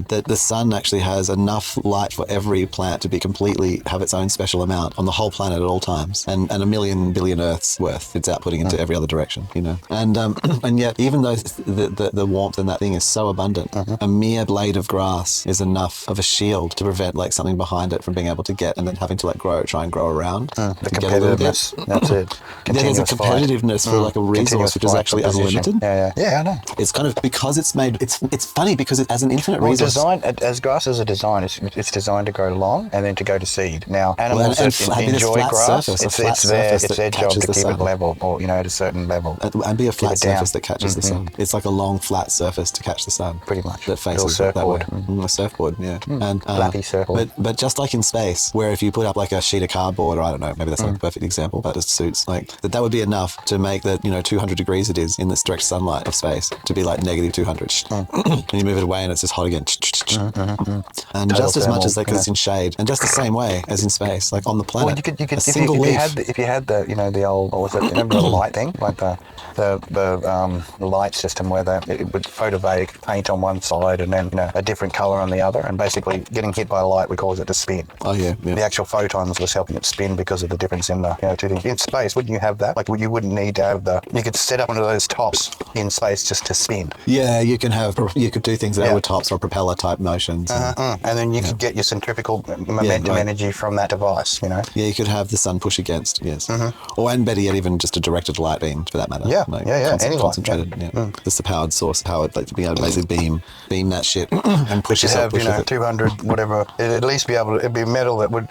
that the sun actually has enough light for every plant to be completely, have its own special amount on the whole planet at all times. And a million billion Earths worth it's outputting into every other direction, you know. And yet, even though the warmth in that thing is so abundant, a mere blade of grass is enough of a shield to prevent like something behind it from being able to get and then having to like try and grow around. The competitiveness, that's it. Yeah, there's a competitiveness for like a resource which is actually unlimited. Yeah, I know. It's kind of because it's made. It's funny because it has an infinite resource. Design as grasses are designed, it's designed to grow long and then to go to seed. Now animals that enjoy grass, it's their job to keep it level, or you know, at a certain level, and be a flat surface that catches the sun. It's like a long flat surface to catch the sun, pretty much. That faces that way. A surfboard, yeah. And flappy surfboard. But just like in space, where if you put up like a sheet of cardboard, or I don't know, maybe that's not a perfect example, but it suits like that would be enough to make that, you know, 200 degrees it is in this direct sunlight of space to be like negative 200, and you move it away and it's just hot again. And just as much as like it's in shade, and just the same way as in space, like on the planet. Well, you could if you had the, you know, the old, what was it? Remember the light thing, like the light system where it would photovoltaic paint on one side and then, you know, a different color on the other, and basically getting hit by light would cause it to spin. Oh yeah. The actual photons was helping it spin because of the difference in the, you know, two things. In space, wouldn't you have that? Like, you wouldn't need to have you could set up one of those tops in space just to spin. Yeah, you could do things that were tops or propeller type motions. And then you could get your centrifugal momentum energy from that device, you know? Yeah, you could have the sun push against, yes. Or, and better yet, even just a directed light beam for that matter. Yeah, like any concentrated, Just the powered source, like being able to basically beam that shit and push yourself. You know, 200, whatever, it'd at least it'd be metal that would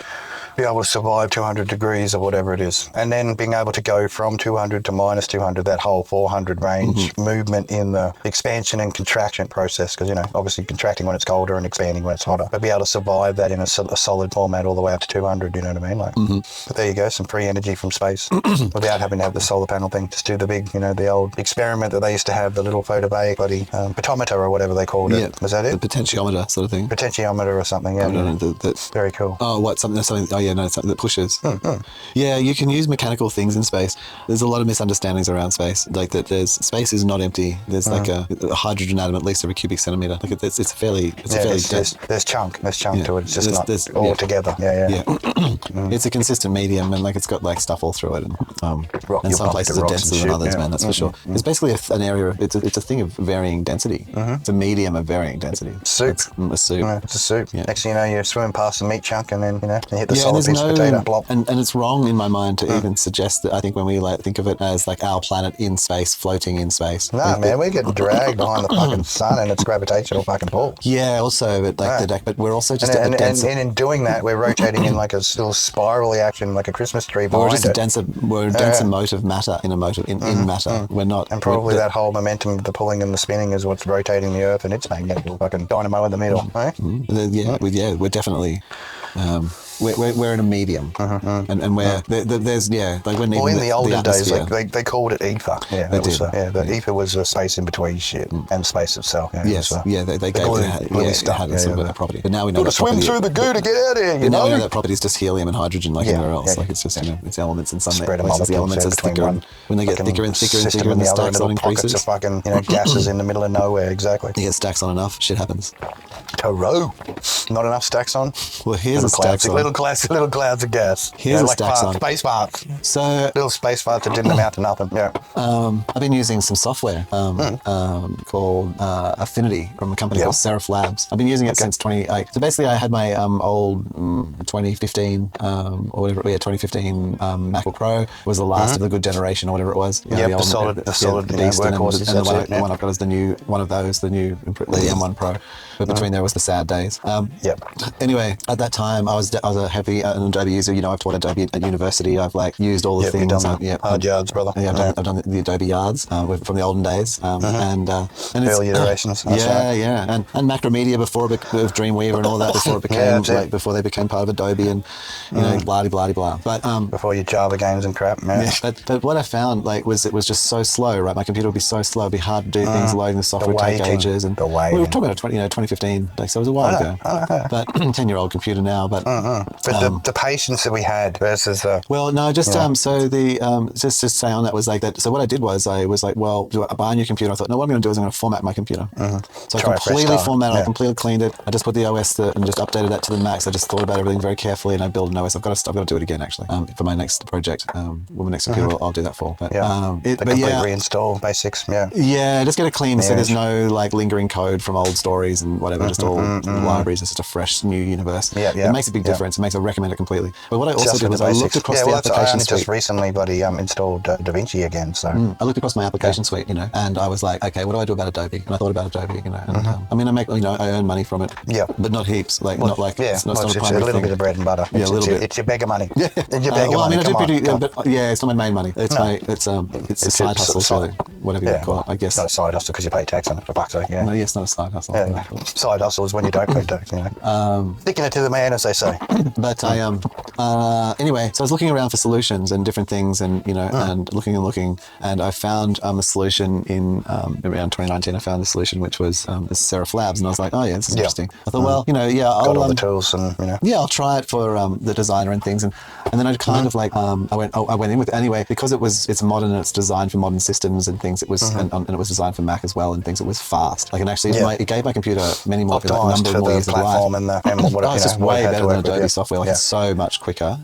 be able to survive 200 degrees or whatever it is. And then being able to go from 200 to minus 200, that whole 400 range movement in the expansion and contraction process, because, you know, obviously contracting when it's colder and expanding when it's hotter, but be able to survive that in a solid format all the way up to 200, you know what I mean? Like, but there you go, some free energy from space without having to have the solar panel thing. Just do the big, you know, the old experiment that they used to have, the little photovoltaic potometer or whatever they called it. Yeah. Was that it? The potentiometer sort of thing. Potentiometer or something, yeah. I don't know, that's very cool. Oh, what, something, oh yeah, no, something that pushes. Yeah, you can use mechanical things in space. There's a lot of misunderstandings around space, like that space is not empty. There's like a hydrogen atom at least every cubic centimeter. Like it's fairly there's chunk to it. It's just not all together. Yeah. It's a consistent medium, and like it's got like stuff all through it, and some places are denser than others, man. That's for sure. It's basically an area. It's a thing of varying density. It's a medium of varying density. Soup. It's a soup. Yeah, it's a soup. Yeah. Next thing you know, you're swimming past the meat chunk, and then, you know, you hit the solid piece of potato. Blop. And it's wrong in my mind to even suggest that. I think when we like think of it as like our planet in space, floating in space. No, like man, we're getting dragged behind the fucking sun and its gravitational fucking pull. Yeah, also, but like but we're also just and in doing that, we're rotating in like a little spirally action, like a Christmas tree. We're just a denser mote of matter in matter. We're not. And probably that whole momentum, the pulling and the spinning, is what's rotating the Earth, and it's magnetic fucking dynamo in the middle. We're definitely. We're in a medium, and where there's like when in the olden days they called it ether. Yeah, the ether was a space in between shit and space itself. Yeah, they gave it had some of that property. But now we know that swim through the goo to get out of here. You know, we know that property is just helium and hydrogen, like anywhere else. Like it's just it's elements in some places. The elements are thicker, when they get thicker and thicker and thicker, and the stacks on increases. Of fucking gases in the middle of nowhere. Exactly. You get stacks on enough, shit happens. Toro. Not enough stacks on. Well, here's a stacks on. Little clouds of gas. Here's a stacks on. Space farts. So little space farts that didn't amount to nothing. Yeah. I've been using some software called Affinity from a company called Seraph Labs. I've been using it since 2008. So basically, I had my old 2015 or whatever. Yeah, 2015 MacBook Pro was the last of the good generation or whatever it was. Yeah, the solid workhorses. And the one I've got is the new one of those, the M1 Pro. But between there was the sad days. Anyway, at that time, I was was a heavy an Adobe user. You know, I've taught Adobe at university. I've like used all the You've things. done hard yards, brother. Yeah, I've done the Adobe yards from the olden days. And it's, early iterations. Yeah. And Macromedia before with Dreamweaver and all that before it became before they became part of Adobe and you know blah. But before your Java games and crap, man. Yeah, but what I found was it was just so slow, right? My computer would be so slow, it'd be hard to do things, loading the software would take ages. And we were talking about 2015, like, so it was a while ago. But 10-year-old computer now, but the patience that we had versus well, no, just so the just to say on that was like that. So what I did was I was like, well, do I buy a new computer? I thought, no, what I'm going to do is I'm going to format my computer. So I completely formatted. I completely cleaned it. I just put the OS and just updated that to the max. I just thought about everything very carefully, and I built an OS. I've got to do it again actually for my next project. With my next computer, I'll do that for. But reinstall basics. Yeah, just get it clean so there's no like lingering code from old stories and whatever. Just all libraries. It's just a fresh new universe. It makes a big difference. It makes I recommend it completely. But what I also did was I looked across the application suite. I just recently, buddy, installed DaVinci again. So I looked across my application suite, you know, and I was like, okay, what do I do about Adobe? And I thought about Adobe, you know. And, I mean, I earn money from it. But not heaps. Like not like it's not a primary little thing. bit of bread and butter. Yeah, a little bit. It's your beggar money. Yeah. It's your beggar money. I mean, I do pretty, but it's not my main money. It's it's a side hustle, so whatever you call it, I guess. It's not a side hustle because you pay tax on it, for fuck's sake. No, it's not a side hustle. Side hustle is when you don't pay tax, you know. Sticking it to the man, as they say. But anyway, so I was looking around for solutions and different things, and you know, and looking, and I found a solution in around 2019. I found a solution which was the Seraph Labs, and I was like, oh yeah, this is interesting. I thought, well, you know, I'll got all the tools, and you know, I'll try it for the designer and things, and then I kind of like I went in with it anyway because it's modern and it's designed for modern systems and things. It was and it was designed for Mac as well and things. It was fast, like, and actually it gave my computer many more optimized number for more the years of life. platform and whatever. It's just way better than Adobe software. Like it's so much quicker.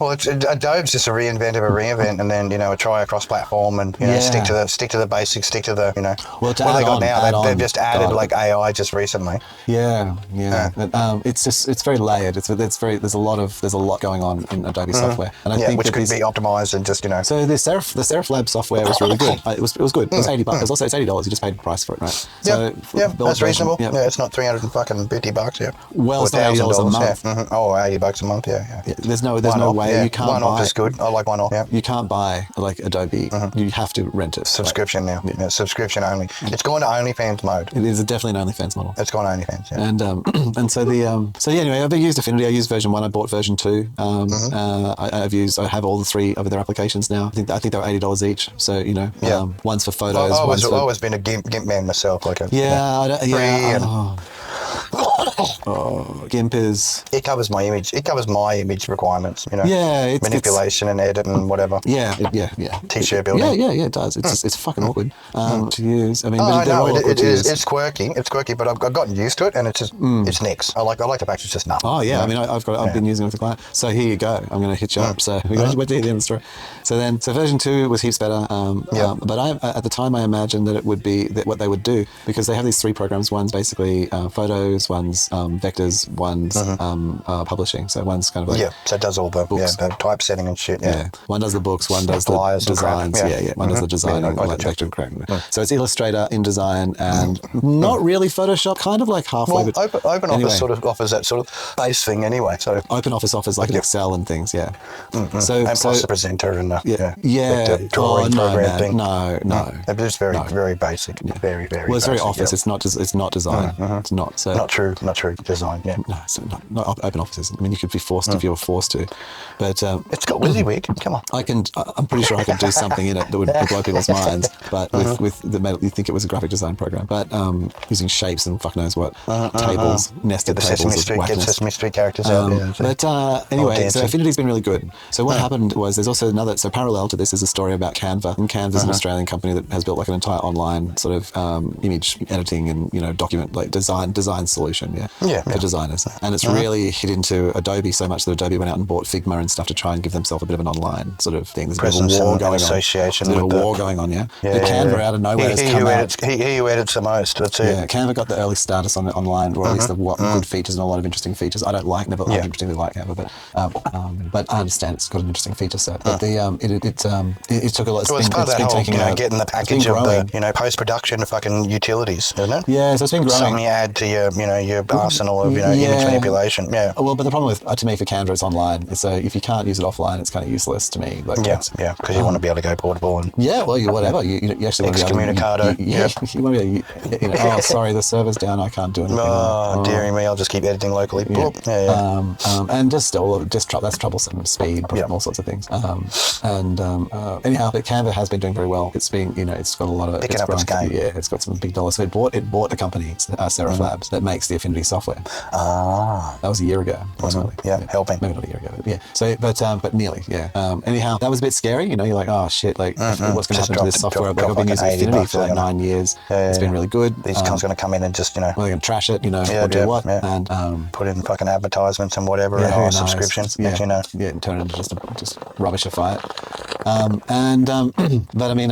Well, Adobe's just a reinvent of a reinvent, and then you know, try across platform and you know, stick to the basics, stick to the, you know, well, what they got now. They've just added like AI just recently. But, it's very layered. There's a lot going on in Adobe software, and I think which could be optimized and just, you know. So the Seraph Lab software was really good. It was good. It was $80. It was also $80. You just paid the price for it, right? So that's reasonable. Yeah, it's not $350. Yeah. Well, it's not $80 a month. Oh, $80 a month. Yeah. There's no way you can't buy. One-off is good. I like one-off. Yeah. You can't buy like Adobe. You have to rent it. Subscription now. Yeah, subscription only. It's going to OnlyFans mode. It is definitely an OnlyFans model. It's going to OnlyFans. Yeah. And so anyway, I've used Affinity. I used version 1. I bought version 2. I have all the 3 of their applications now. I think they're $80 each. So you know, one's for photos. I've always been a GIMP man myself. Like GIMP is. It covers my image. It covers my image requirements. You know. Yeah. Manipulation and edit and whatever. Yeah. T-shirt building. Yeah. It does. It's fucking awkward to use. I mean, it's quirky. It's quirky, but I've gotten used to it, and it's just it's next. I like the fact it's just nothing. Oh yeah. I mean, I've been using it with the client. So here you go. I'm going to hit you up. So we're going to wait to the end of the story. So version 2 was heaps better. But at the time I imagined that it would be what they would do, because they have these 3 programs. One's basically photos, one's vectors, one's publishing. So one's kind of like so it does all the books. The typesetting and shit. Yeah. One does the books, one does the designs. One does the designing, like vector and crap. So it's Illustrator, InDesign, and not really Photoshop. Kind of like halfway. Well, OpenOffice sort of offers that sort of base thing anyway. So OpenOffice offers like Excel and things. Yeah. So plus the presenter and the drawing program thing. No. It's very basic. Very well, it's very basic, Office. It's not design. It's not. So not true design. Yeah. No, so not OpenOffice isn't. I mean, you could be forced if you were forced to, but it's got WYSIWYG. Come on. I'm pretty sure I could do something in it that would blow people's minds. But with you think it was a graphic design program, but using shapes and fuck knows what tables, nested tables of Get Sesame Street characters out there. But anyway, so Affinity's been really good. So what happened was there's also another. So parallel to this is a story about Canva, and Canva is an Australian company that has built like an entire online sort of image editing and document like design solution. For designers, and it's really hit into Adobe so much that Adobe went out and bought Figma and stuff to try and give themselves a bit of an online sort of thing. There's a bit of a war going on. Association. There's a bit of a war going on. But Canva out of nowhere has come out. He who edits the most. That's it. Yeah, Canva got the early status on it online, or at least the good features and a lot of interesting features. I don't never particularly like Canva, but I understand it's got an interesting feature set. But it took a lot. It's part of that whole getting the package of the post production fucking utilities, isn't it? Yeah, so it's been growing. Something you add to your your arsenal of image manipulation. Yeah. Well, but the problem with to me for Canva is online. So if you can't use it offline, it's kind of useless to me. Like, because you want to be able to go portable and well, whatever. You actually want to be able excommunicado. You want to be able to, oh, sorry, the server's down. I can't do anything. Oh, dearie me, I'll just keep editing locally. Yeah. And just that's troublesome. Speed, all sorts of things. Anyhow, but Canva has been doing very well. It's been, it's got a lot of picking up its game. Yeah, it's got some big dollars. So it bought a company, Seraph Labs, that makes the Affinity software. Ah, that was a year ago, approximately. Helping. Maybe not a year ago, but yeah. So, but nearly, yeah. Anyhow, that was a bit scary. You're like, oh shit, like what's going to happen to this software? Like I've been using Affinity for like 9 years. It's been really good. These cons going to come in and just well, they're going to trash it, or do what, and put in fucking advertisements and whatever, and subscriptions. And turn it into just rubbishify it. But I mean,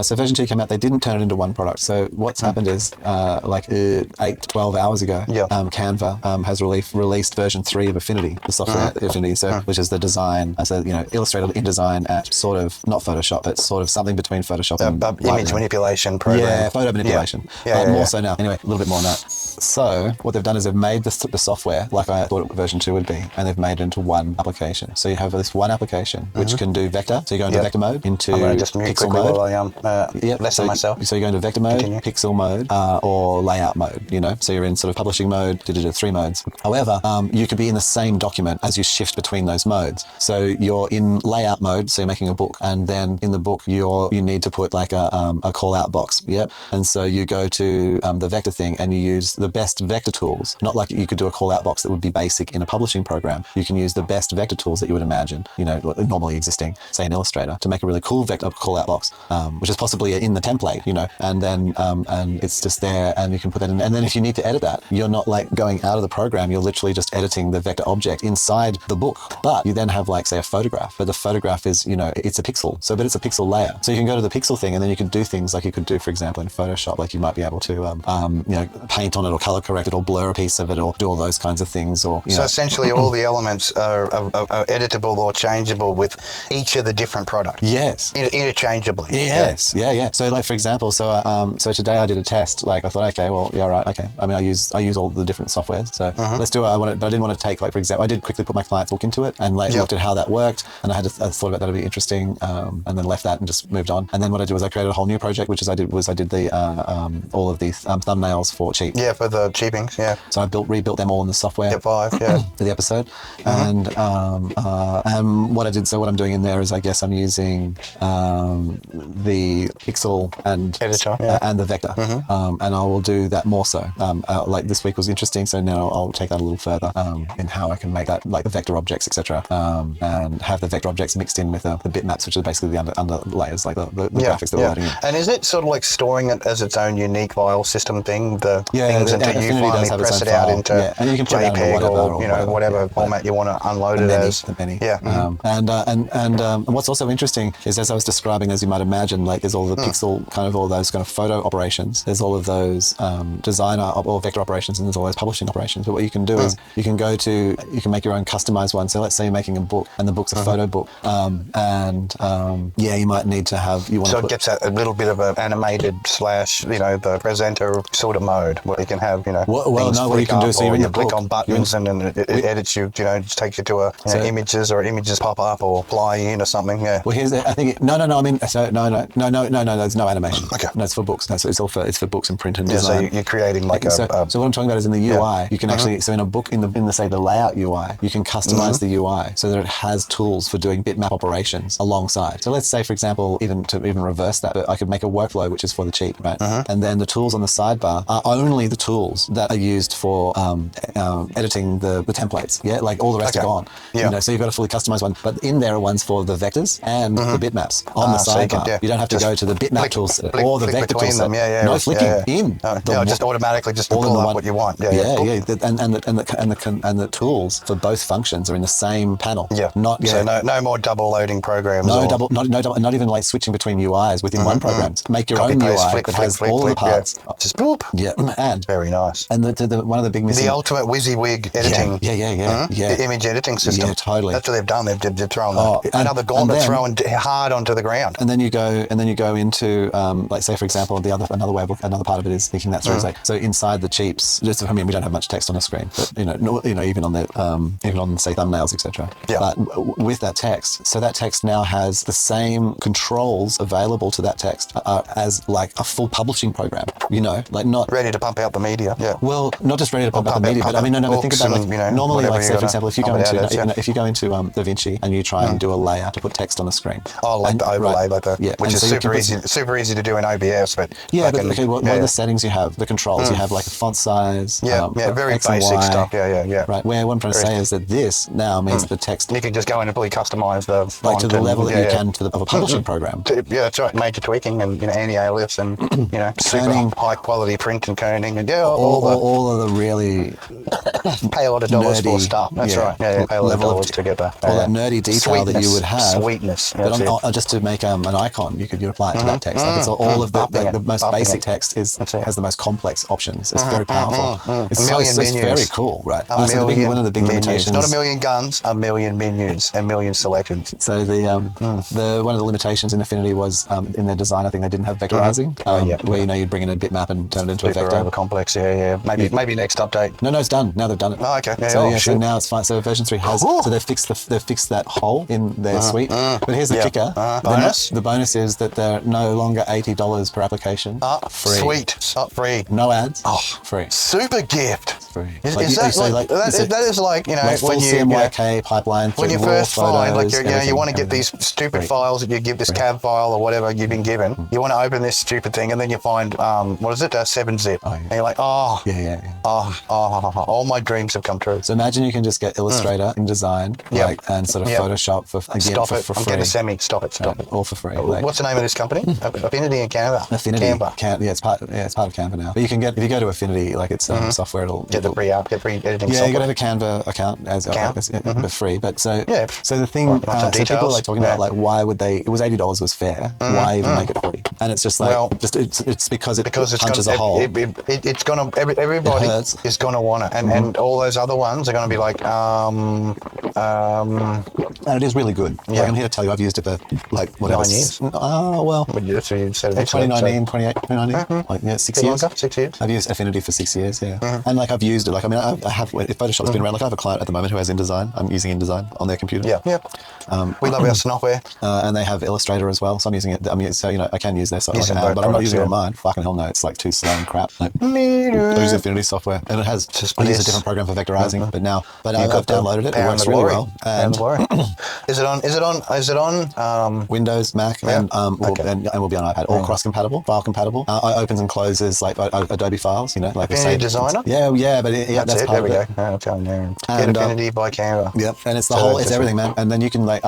so version 2 came out. They didn't turn it into one product. So what's happened is, 8 to 12 hours ago, Canva has released version 3 of Affinity, the software Affinity, which is the design, Illustrator InDesign at sort of not Photoshop, but sort of something between Photoshop and image manipulation program. Yeah, photo manipulation. More so now. Anyway, a little bit more on that. So what they've done is they've made the software like I thought version 2 would be, and they've made it into one application. So you have this one application which can do vector. So you go into vector mode, into pixel mode. Lesson myself. So you go into vector mode, pixel mode, or layout mode. So you're in sort of publishing mode, 3 modes. However, you could be in the same document as you shift between those modes. So you're in layout mode, so you're making a book, and then in the book you need to put like a call out box. And so you go to the vector thing and you use the best vector tools. Not like you could do a call out box that would be basic in a publishing program. You can use the best vector tools that you would imagine, normally existing, say in Illustrator, to make a really cool vector call out box, which is possibly in the template, and then and it's just there, and you can put that in. And then if you need to edit that, you're not like going out of the program, you're literally just editing the vector object inside the book. But you then have like, say, a photograph, but the photograph is, it's a pixel. So, but it's a pixel layer. So you can go to the pixel thing, and then you can do things like you could do, for example, in Photoshop, like you might be able to, paint on it or color correct it or blur a piece of it or do all those kinds of things. Or so essentially all the elements are editable or changeable with each of the different products. Yes. Interchangeably. Yes. Yeah. So like, for example, so today I did a test. Like I thought, okay, well, yeah, right, okay. I mean, I use all the different softwares. So let's do it. But I didn't want to take, like, for example, I did quickly put my client's book into it and looked at how that worked. And I thought about that would be interesting, and then left that and just moved on. And then what I did was I created a whole new project, which is I did the all of the thumbnails for Cheep. Yeah, for the cheapings. Yeah. So I rebuilt them all in the software. For the episode. And what I did. So what I'm doing in there is, I guess I'm using the pixel and editor and the vector, and I will do that more so. Like this week was interesting, so now I'll take that a little further in how I can make that, like the vector objects, etc., and have the vector objects mixed in with the bitmaps, which are basically the under layers, like the graphics that we're writing in. And is it sort of like storing it as its own unique file system thing? Things until you finally press it out into and you can put JPEG or whatever format you want to unload it as. And what's also interesting is, as I was describing, as you might imagine, like there's all the pixel kind of all those kind of photo operations. There's all of those designer or vector operations, and there's all those publishing operations. But what you can do is you can make your own customized one. So let's say you're making a book, and the book's a photo book, you might need to have it gets a little bit of an animated / the presenter sort of mode where you can have what you can do, so you're in the book, click on buttons and then it edits you, just takes you to images, or images pop up or fly in or something. Yeah. Well, here's the, I think no. There's no animation. Okay. No, it's for books. No, so it's for books and print and design. So you're creating like so what I'm talking about is in the UI, you can actually, so in a book, in the say the layout UI, you can customize the UI so that it has tools for doing bitmap operations alongside. So let's say, for example, even reverse that, but I could make a workflow which is for the Cheep, right? And then the tools on the sidebar are only the tools that are used for editing the templates. Yeah, like all the rest are gone. Yeah. So you've got a fully customized one, but in there are ones for the vectors and the bitmaps on the sidebar. You don't have to go to the bitmap tools or the vector tools. No flicking in. Just automatically just pull up what you want. And the tools for both functions are in the same panel. So no more double loading programs. Not even like switching between UIs within one program. Make your own UI that has all of the parts. Just boop. Yeah, and very nice. And one of the big missing, the ultimate WYSIWYG editing. The image editing system. Yeah, totally. That's what they've done. They've thrown another gauntlet thrown hard onto the ground. And then you go into like, say, for example, another part of it is thinking that through. So inside the Cheep Cheeps. I mean, we don't have much text on the screen, but even on say thumbnails, etc. Yeah. But with that text, so that text now has the same controls available to that text as like a full publishing program. Like not ready to pump out the media. Yeah. Well, not just ready to pump out the media, but I mean, no. Think about like normally, like say for example, if you go into DaVinci and you try and do a layer to put text on the screen. Oh, like the overlay, which is so super easy to do in OBS, but what are the settings you have? The controls you have, like the font size. Very X basic and Y, stuff. Yeah. Right. Where what I'm trying to say is that this now means the text. You can just go in and fully customize the font to the level that you can of a publishing program. Yeah, that's right. Major tweaking and anti-alias and super high quality print and kerning and all of the really pay a lot of dollars nerdy, for stuff. That's right. Yeah, pay a lot of dollars to get that. All that nerdy detail that you would have. Sweetness. But just to make an icon, you could apply it to that text. Like it's all of the most basic text has the most complex options. It's very powerful. It's very cool, right? One of the big limitations. Not a million guns, a million menus, a million selections. So one of the limitations in Affinity was in their design. I think they didn't have vectorizing, where you'd bring in a bitmap and turn it into a vector. Over complex, Maybe next update. No, it's done. Now they've done it. Oh, okay. So now it's fine. So version 3 has. So they've fixed that hole in their suite. But here's the kicker. Bonus. The bonus is that they're no longer $80 per application. Free. Sweet. Free. No ads. Free. Super gift. Free. Is that is like full when you CMYK pipeline. When you first find you want to get these stupid files that you give this CAV file or whatever you've been given. You want to open this stupid thing and then you find 7-zip. And you're like, all my dreams have come true. So imagine you can just get Illustrator, InDesign, and sort of Photoshop for free. I'm getting semi. Stop it. All for free. What's the name of this company? Affinity and Canva. Affinity. Canva. It's part of Canva now. But you can get, if you go to Affinity, like it's software, it'll get the pre-editing. Yeah, you got to have a Canva account for free. But so the thing, so people are like talking about like why would they? It was $80 was fair. Why even make it free? And it's just like it's because it punches a hole. It's gonna everybody is gonna want it, and all those other ones are gonna be like and it is really good. Like, I'm here to tell you, I've used it for like whatever. 9 years. Well. 2019, 2018, 6 years. 6 years. I've used Affinity for 6 years, and like I've used it. Like I mean, I have. If Photoshop's been around, like I have a client at the moment who has InDesign. I'm using InDesign on their computer. We love our software. And they have Illustrator as well, so I'm using it. I mean, so I can use their software, but I'm not using it on mine. Fucking hell no, it's like too slow and crap. Like, I use Affinity software, and it has. I use a different program for vectorizing, but I've downloaded it. It works really well. And is it on Windows, Mac, and will be on iPad. All cross compatible, file compatible. Opens and closes like Adobe files. Like Affinity Designer. Yeah, but that's part of it. I'm telling you. Get Affinity by Canva. Yep, and it's the whole. It's everything, man. And then you can like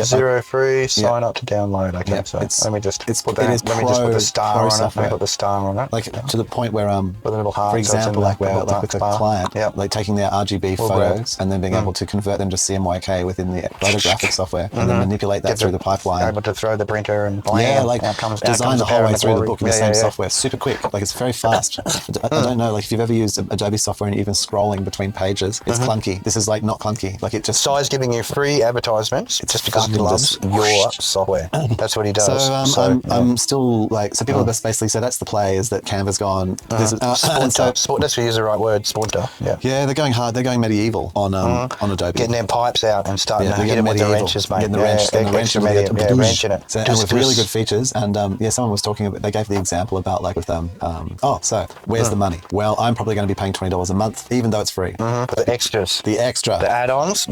zero free. Sign up to download. Okay, so let me just put that. Let me just put the star on it. Let me put the star on it. Like to the point where with a little heart. For example, like where like with a client, like taking their RGB photos and then being able to convert them to CMYK within the photographic software and then manipulate that through the pipeline. Able to throw the printer and design the whole way through the book in the same software, super quick. Like it's very fast. I don't know, like if you've ever used Adobe software and even scrolling between pages, it's clunky. This is like not clunky. Like it just. Sai's giving you free advertisements just because he loves your software. That's what he does. So I'm still like, so people are basically, so that's the play is that Canva's gone. Let's use the right word, splinter. Yeah, they're going hard. They're going medieval on Adobe. Getting their pipes out and starting to hit them with the wrenches, mate. Getting the wrench wrench in it. So, and with really good features. And someone was talking about, they gave the example about like with so where's the money? Well, I'm probably going to be paying $20 a month, even though it's free. The extras. The extra. The add-ons.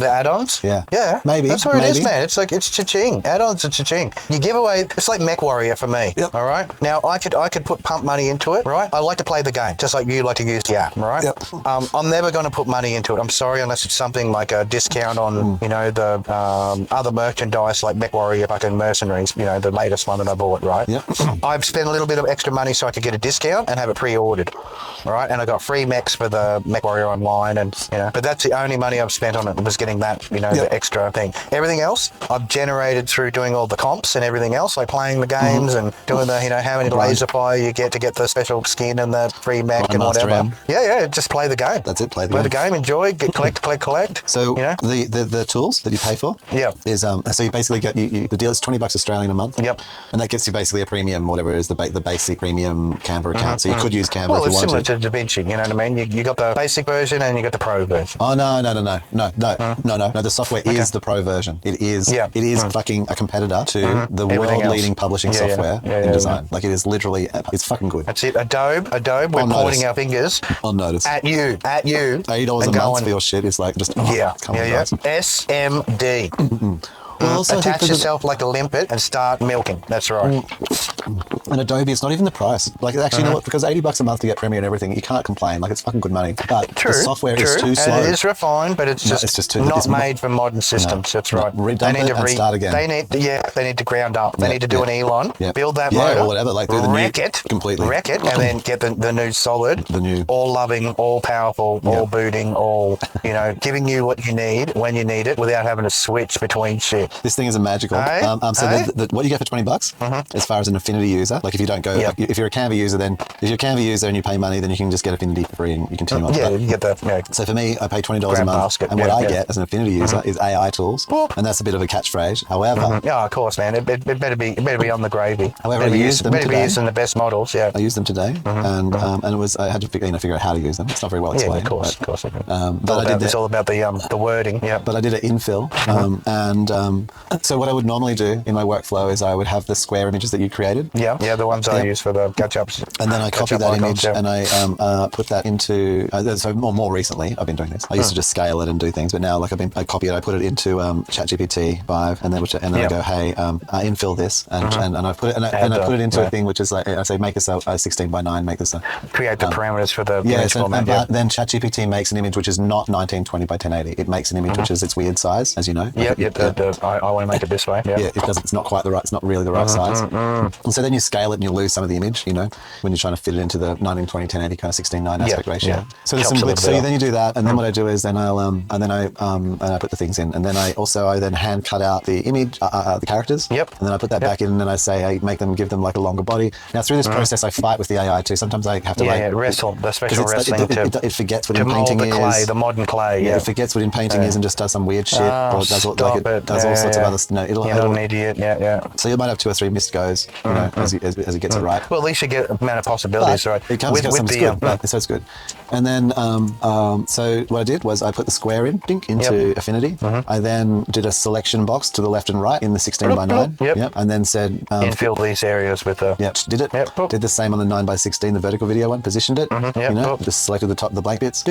Yeah. Maybe. That's what it is, man. It's like, it's cha-ching. Add-ons are cha-ching. You give away, it's like Mech Warrior for me. Yep. All right. Now I could put pump money into it, right? I like to play the game, just like you like to use the app, right? Yep. I'm never going to put money into it. I'm sorry, unless it's something like a discount on, the other merchandise like Mech Warrior, fucking Mercenaries, the latest one that I bought, right? Yep. I've spent a little bit of extra money so I could get a discount and have it pre-ordered, right? And I got free mechs for the MechWarrior Online, and but that's the only money I've spent on it, was getting that, the extra thing. Everything else I've generated through doing all the comps and everything else, like playing the games and doing the, how many laser fire you get to get the special skin and the free mech and whatever. Yeah, just play the game. That's it. Play the game. Enjoy. Collect. So the tools that you pay for, is so you basically get the deal is $20 Australian a month. Yep. And that gets you basically a premium, whatever it is, the basic premium Canva account. So you could use Canva if you wanted. Well, it's similar to DaVinci. You know what I mean? You got the basic version and you got the pro version. Oh no! The software is the pro version. It is. It is fucking a competitor to the world-leading publishing software in design. Like, it is literally, it's fucking good. That's it. Adobe. We're pointing our fingers on notice at you. $80 a month for your shit is like just come on, guys. SMD. Attach yourself like a limpet and start milking. That's right. And Adobe, it's not even the price. Like, actually, you know what? Because $80 a month to get Premiere and everything, you can't complain. Like, it's fucking good money. But the software is too slow. And it is refined, but it's just not made for modern systems. That's right. They need to start again. They need to ground up. They need to do an Elon, build that motor, or whatever. Like, do the wreck it, and then get the new solid, all loving, all powerful, all booting, all giving you what you need when you need it without having to switch between shit. This thing is a magical. What you get for $20, as far as an Affinity user, like if you don't go, if you're a Canva user, then if you're a Canva user and you pay money, then you can just get Affinity for free and you continue on. You get that. So for me, I pay $20 a month, and what I get as an Affinity user is AI tools, and that's a bit of a catchphrase. However, yeah, of course, man, it better be on the gravy. However, I used them today. Better be using the best models. Yeah, I used them today, and it was I had to figure out how to use them. It's not very well explained. Yeah, of course. But it's all about the wording. Yeah. But I did an infill, so what I would normally do in my workflow is I would have the square images that you created. Yeah, the ones I use for the catch-ups. And then I copy that image and I put that into. So more recently, I've been doing this. I used to just scale it and do things, but now I copy it. I put it into ChatGPT 5, and then I go, hey, infill this, and I put it I put it into a thing which is like I say, make this a 16:9, make this a create the parameters for the image format. But then ChatGPT makes an image which is not 1920 by 1080. It makes an image which is its weird size, as you know. I want to make it this way. Yeah, it doesn't. It's not quite the right. It's not really the right size. And so then you scale it and you lose some of the image. When you're trying to fit it into the 1920 1080 kind of 16:9 aspect ratio. Yeah. So there's some good. So then you do that, and then what I do is then I put the things in, and then I then hand cut out the image, the characters. Yep. And then I put that back in, and then I say I give them like a longer body. Now through this process, I fight with the AI too. Sometimes I have to wrestle the special wrestling it forgets what in painting is. The modern clay. Yeah, it forgets what in painting is and just does some weird shit, or does all sorts of other. It'll an idiot. Yeah. So you might have 2 or 3 missed goes, as it gets it right. Well, at least you get a amount of possibilities, right? It comes with the so it's good. And then so what I did was I put the square into Affinity. I then did a selection box to the left and right in the 16:9. And then said infill these areas with the did it. Did the same on the 9:16, the vertical video one. Positioned it. Just selected the blank bits.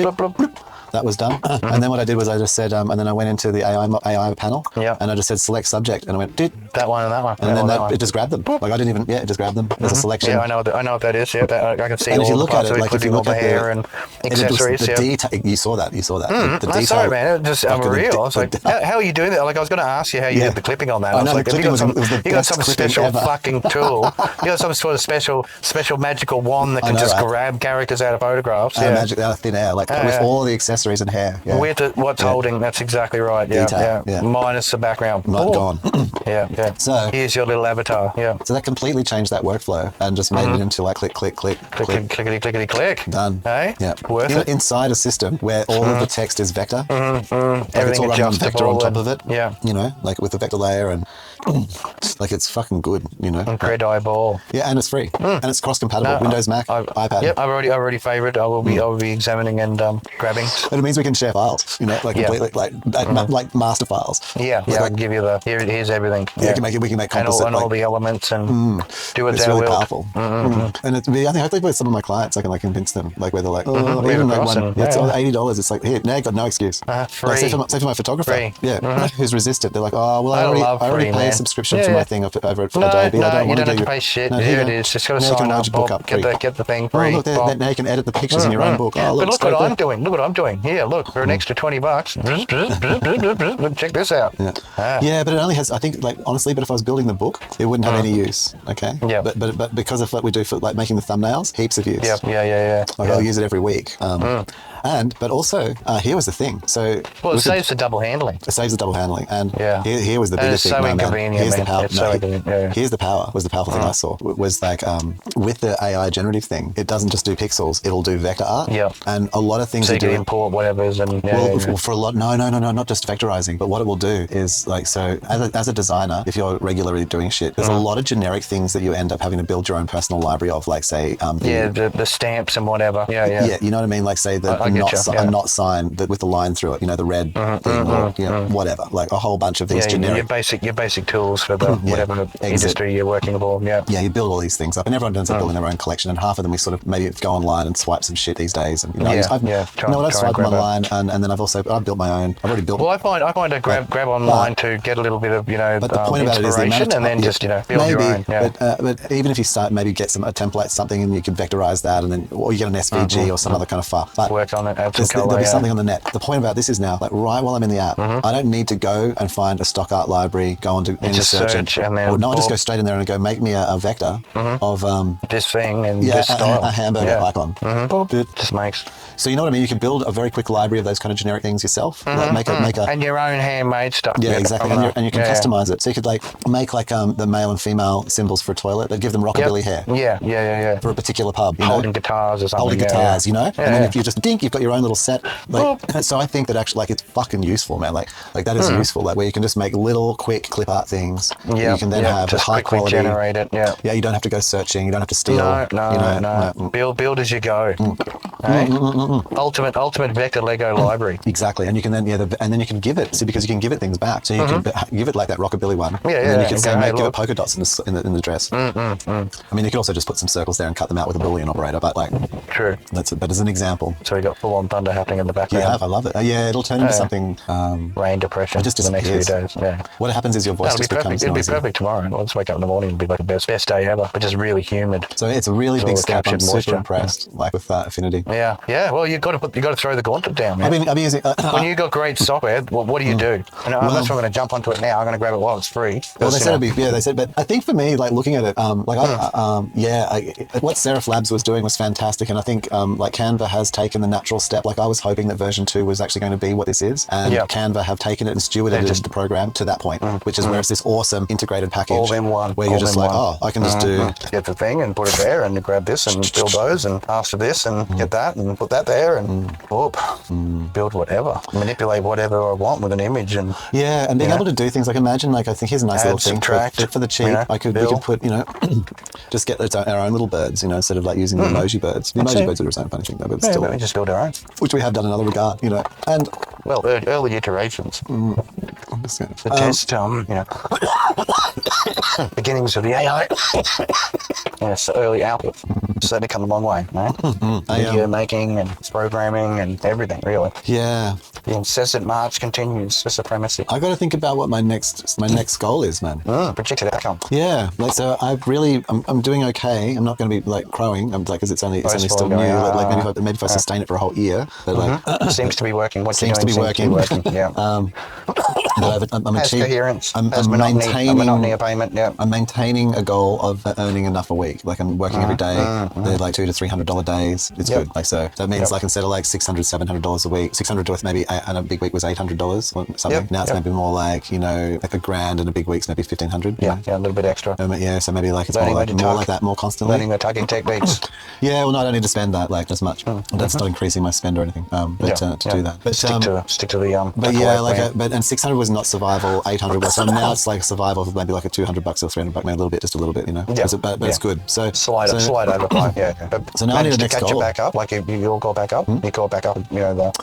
That was done. And then what I did was I just said, and then I went into the AI panel, and I just said select subject, and I went, that one and that one. And then it just grabbed them. Like I didn't even, it just grabbed them. There's a selection. Yeah, I know what that is. Yeah, I can see and all if you the look parts at it, of it, like if you including all look the at hair and accessories. The detail, you saw that. The detail. Sorry, man. It was just unreal. I was like, how are you doing that? Like, I was going to ask you how you did the clipping on that. I was like, you got some special fucking tool. You got some sort of special magical wand that can just grab characters out of photographs. Magic out of thin air, like with all the accessories and hair. With what's holding, that's exactly right. Yeah. Minus the background. Not gone. Yeah. So here's your little avatar. Yeah. So that completely changed that workflow and just made it into like click. Clickety. Done. Hey? Yeah. Worth it. Inside a system where all of the text is vector. Like it's all running on vector on top of it. Yeah. Like with the vector layer and like it's fucking good. And Grid Eyeball. Yeah, and it's free and it's cross compatible. Windows, Mac, iPad. Yep. I've already favorited. I will be examining and grabbing. And it means we can share files. Completely like master files. Yeah. I can give you here's everything. Yeah, we can make composite and all the elements and do it. It's really powerful. And I think hopefully with some of my clients I can convince them where they're like, even like one, it's $80. It's like, here, now you got no excuse. Free. Like, say for my photographer, who's resistant. They're like, oh well, I already pay a subscription for my thing over at Adobe. I don't have to pay shit. Here it is. Just got to sign up. Get the thing free. Look, now you can edit the pictures in your own book. But look what I'm doing. Look what I'm doing. Here, look, for an extra $20. Check this out. Yeah, but it only has, I think, like honestly, but if I was building the book, it wouldn't have any use. Okay. Yeah. But because of what we do for like making the thumbnails, heaps of use. Yeah. I'll use it every week. But also, here was the thing. So Well, it saves the double handling. It saves the double handling. And Yeah. here was the biggest thing. So No, man. inconvenient, Here's the man. power. It's so inconvenient, yeah. Here's the power. Was the powerful thing I saw. Was like with the AI generative thing, it doesn't just do pixels. It'll do vector art. Yeah. And a lot of things So are you can doing. import whatever's and For a lot, no, not just vectorizing, but what it will do is like, so as a designer, if you're regularly doing shit, there's a lot of generic things that you end up having to build your own personal library of, like say, the stamps and whatever. Yeah, you know what I mean? Like say a not sign that with the line through it, you know, the red thing or whatever, like a whole bunch of these generic. Your basic tools for the whatever industry you're working for. Yeah. Yeah, you build all these things up, and everyone ends up building their own collection. And half of them we sort of maybe go online and swipe some shit these days. And I've swiped them online, and then I've built my own. I've already built. Well, I find a grab online to get a little bit of but the point about it is the amount of time, and then just build your own. Yeah. But even if you start maybe get a template something and you can vectorize that, and then or you get an SVG or some other kind of file. But work on it. There'll be something on the net. The point about this is now, like right while I'm in the app, I don't need to go and find a stock art library, go onto any search and then I just go straight in there and go make me a vector of this thing and this style, a hamburger icon. Just makes. So you know what I mean? You can build a very quick library of those kind of generic things yourself. Like make a and your own handmade stuff. Yeah, exactly. And you can customize it. So you could like make like the male and female symbols for a toilet that give them rockabilly hair. Yeah. For a particular pub. Holding guitars or something. Holding guitars, you know? And then if you just dink, you've got your own little set. Like, so I think that actually like it's fucking useful, man. Like that is useful. Like where you can just make little quick clip art things. You can then have just high quality. Generate it. Yeah. Yeah, you don't have to go searching. You don't have to steal. No. Build as you go. Ultimate vector Lego library. Exactly, and you can then and then you can give it. See, because you can give it things back. So you can give it like that rockabilly one. And then you can say give it polka dots in the dress. I mean, you could also just put some circles there and cut them out with a Boolean operator. But like, true. That's it. But as an example. So we got full on thunder happening in the background. I love it. It'll turn into something. Rain depression. Just for the next few days. Yeah. What happens is your voice just becomes noisy. It'll be perfect tomorrow. I'll just wake up in the morning and be like the best day ever, but just really humid. So it's a really big step. I'm super moisture. impressed, like with Affinity. Yeah. Well, you got to throw the gauntlet down, man. I've been using. When you got great software, what do you do? And unless I'm going to jump onto it now, I'm going to grab it while it's free. Well, they said it'd be. Yeah, they said. But I think for me, like looking at it, what Seraph Labs was doing was fantastic, and I think like Canva has taken the natural step. Like I was hoping that version 2 was actually going to be what this is, and Canva have taken it and stewarded the program to that point, which is where it's this awesome integrated package, all in one, where you're just like, I can just do get the thing and put it there, and grab this and build those, and after this and get that and put that there, and build whatever, manipulate whatever I want with an image, and and being able to do things like imagine like I think here's a nice little thing for the cheap. We could put just get our own little birds, instead of like using the emoji birds. The emoji birds are its own funny thing though, but still, we just build our own, which we have done in another regard, and early iterations. The test, beginnings of the AI. Yes, early output. Certainly come a long way, man. Video making and programming and everything, really. Yeah. The incessant march continues for supremacy. I got to think about what my next goal is, man. Projected outcome. Yeah, like so. I'm doing okay. I'm not going to be like crowing. I'm like because it's only still new. Like maybe if I sustain it for a whole year, but like seems to be working. What seems to be working. Yeah. I'm has coherence. I'm maintaining monotony of payment. Yeah. I'm maintaining a goal of earning enough a week. Like I'm working every day. They're like $200 to $300 days. It's good. Like so that means like instead of like $600, $700 a week, $600 with maybe and a big week was $800 or something. Now it's maybe more like like $1,000 and a big week's maybe 1,500. Yeah, a little bit extra. So maybe like it's more like that, more constantly. Learning the tugging techniques. Yeah, well, no, I don't need to spend that like as much. That's not increasing my spend or anything. To do that. But stick to the But yeah, and 600 was not survival. 800 was. So now it's like survival for maybe like a $200 or $300, maybe a little bit, just a little bit, Yeah. But it's good. So slide over. But so now I need a next goal. Catch it back up. Like you'll go back up. You go back up.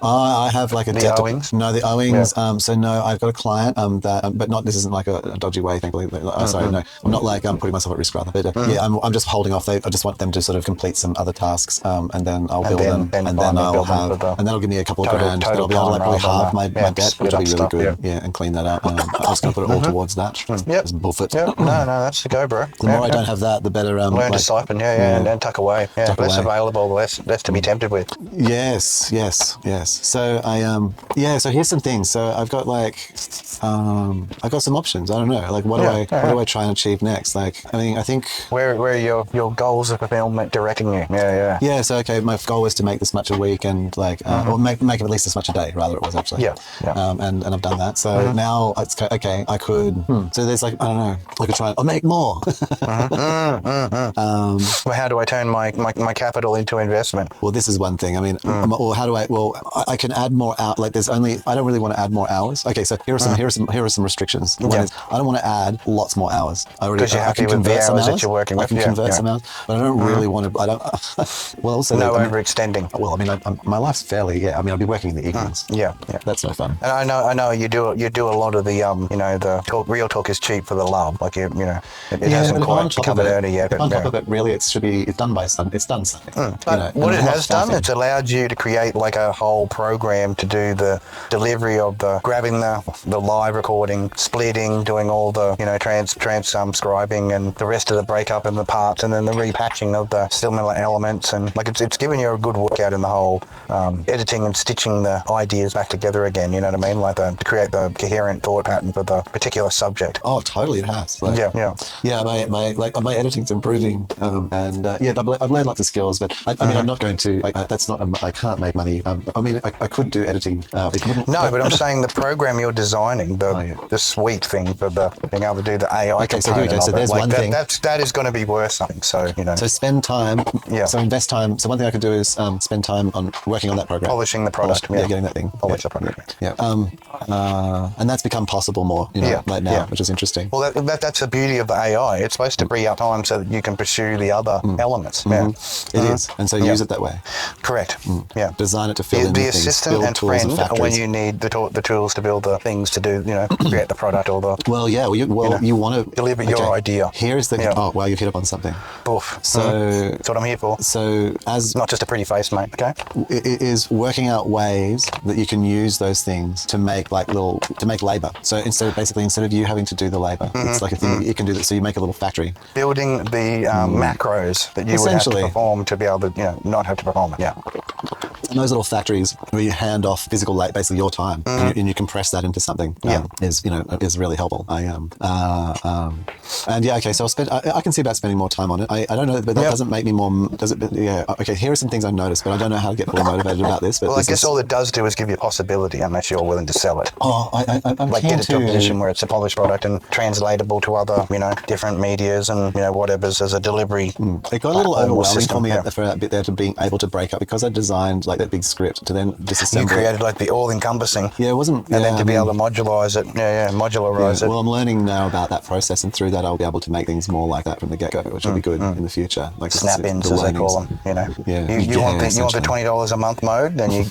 I have like a the Owings. No, the Owings. So no, I've got a client that, but not. This isn't like a dodgy way. Thankfully, sorry, no, I'm not like putting myself at risk rather. But I'm just holding off. I just want them to sort of complete some other tasks, and then I'll build them, and then that'll give me a couple of grand. That'll be able to like really halve my debt, which will be really good. Yeah, and clean that up. I was going to put it all towards that. Yep. Bullfoot. Yep. No, that's the go, bro. The more I don't have that, the better. Learn to siphon, and tuck away. Yeah, less available, less to be tempted with. Yes. So so here's some things. So I've got like I got some options. I don't know. Like, what do I try and achieve next? Like, I think where are your goals of fulfillment directing you? Yeah. So okay, my goal was to make this much a week, and like, or make at least this much a day. Rather, it was actually. Yeah. And I've done that. So now it's okay. I could. So there's like, I don't know. I could try. I'll make more. Well, how do I turn my capital into investment? Well, this is one thing. I mean, or how do I? Well, I can add more out. Like, there's only. I don't really want to add more hours. Okay, so here are some restrictions. One is I don't want to add lots more hours. Because you're happy with the hours that you're working with. I can convert some hours, but I don't really want to. I don't. Well, also no overextending. Well, I mean, my life's fairly. Yeah, I mean, I'll be working in the evenings. Yeah. That's no fun. And I know you do a lot of the the talk. Real talk is cheap for the love. Like it hasn't quite become an earner yet. But on top of it, really, it's done by something. It's done something. But what it has done, it's allowed you to create like a whole program to do the delivery of the grabbing the live recording, splitting, doing all the transcribing and the rest of the breakup and the parts, and then the repatching of the similar elements, and like it's given you a good workout in the whole editing and stitching the ideas back together again. You know what I mean? Like to create the coherent thought pattern for the particular subject. Oh, totally, it has. Like, yeah. My editing's improving, and I've learned lots of skills, but I mean, I'm not going to. That's not. I can't make money. I mean, I could do editing. No, but I'm saying the program you're designing, the suite thing for the being able to do the AI. Okay, so here we go. So there's one thing that is going to be worth something. So So spend time. Yeah. So invest time. So one thing I could do is spend time on working on that program, polishing the product. Getting that thing. Polish the product. Yeah. And that's become possible more. Right now, which is interesting. Well, that's the beauty of the AI. It's supposed to free up time so that you can pursue the other elements. Yeah. It is, and so use it that way. Correct. Yeah. Design it to fill in the assistant and friend when you need the tools to build the things to do. Create the product or the. Well, yeah. You want to deliver your idea. Here's the. Oh, wow! You've hit up on something. Oof. So that's what I'm here for. So as not just a pretty face, mate. Okay. It is working out ways that you can use those things to make labor. So instead of you having to do the labor, it's like a thing that you can do that. So you make a little factory. Building the macros that you would have to perform to be able to not have to perform it. Yeah. And those little factories where you hand off physical labor, basically your time, and you compress that into something, is really helpful. So I can see about spending more time on it. I don't know, but that doesn't make me more. Does it? Yeah. Okay. Here are some things I've noticed, but I don't know how to get more motivated about this. But I guess all it does do is give you a possibility, unless you're willing to sell it. Oh, I'm like get it to a position where it's a polished product and translatable to other, different medias and whatever's as a delivery. It got a little overwhelming for me for a bit there to being able to break up, because I designed like that big script to then disassemble. You created like the all-encompassing. Yeah, it wasn't. And then to be able to modularize it. Modularize it. Well, I'm learning now about that process, and through that I'll be able to make things more like that from the get-go, which will be good in the future. Like snap-ins, as they call them. You want the $20 a month mode, then you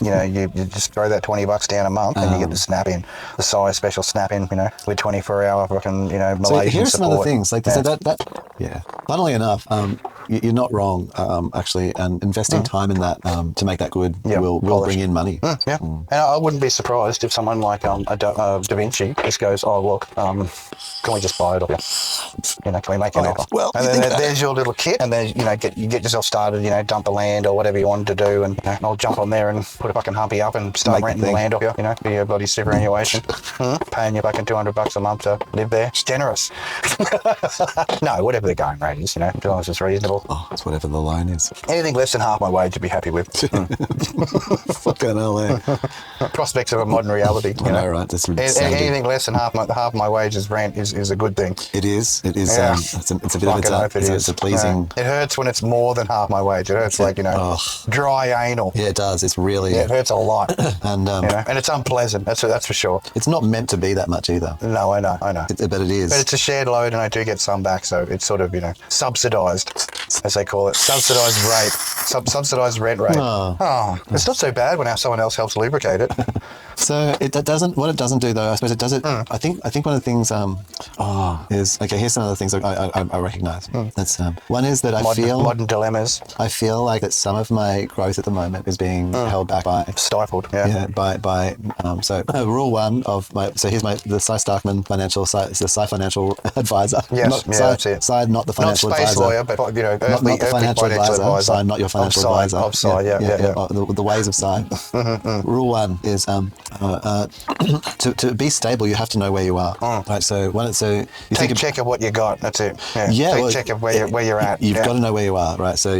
just throw that $20 down a month, and you get the snap-in, the size special snap-in, with 24-hour fucking Malaysian so here's support. some other things like that. Funnily enough, you're not wrong, actually, and investing time in that to make that good will bring in money. And I wouldn't be surprised if someone like a Da Vinci just goes, oh look, can we just buy it off you? Can we make an offer? Well, and then there's your little kit, and then you get yourself started, dump the land or whatever you wanted to do, and I'll jump on there and put a fucking humpy up and start renting the land off you, for your bloody superannuation, paying you fucking $200 a month to live there. It's generous. No, whatever the going rate is, as long as it's reasonable. Oh, it's whatever the line is. Anything less than half my wage you'd be happy with. Fucking hell, eh? Prospects of a modern reality. I know, right? That's anything less than half my wages rent is a good thing. It is. It is. Yeah. It's a bit of it's a pleasing. It hurts when it's more than half my wage. It hurts dry anal. Yeah, it does. It's really. Yeah, it hurts a lot. And and it's unpleasant. That's for sure. It's not meant to be that much either. No, I know. But it is. But it's a shared load, and I do get some back, so it's sort of subsidised, as they call it, subsidised rate, subsidised rent rate. Oh, it's not so bad when someone else helps lubricate it. So what it doesn't do though, I suppose it does it. I think one of the things is here's some of the things I recognise. That's one is that I feel modern dilemmas. I feel like that some of my growth at the moment is being held back by stifled. Rule one of my here's the Cy Starkman the Cy financial advisor. Yes, that's it. Cy, not the financial not space advisor. lawyer, but not the financial advisor. Cy, not your financial advisor. Of Cy, the ways of Cy. Rule one is To be stable, you have to know where you are. Right. So take check of what you got. That's it. Take check of where you're at. You've got to know where you are, right? So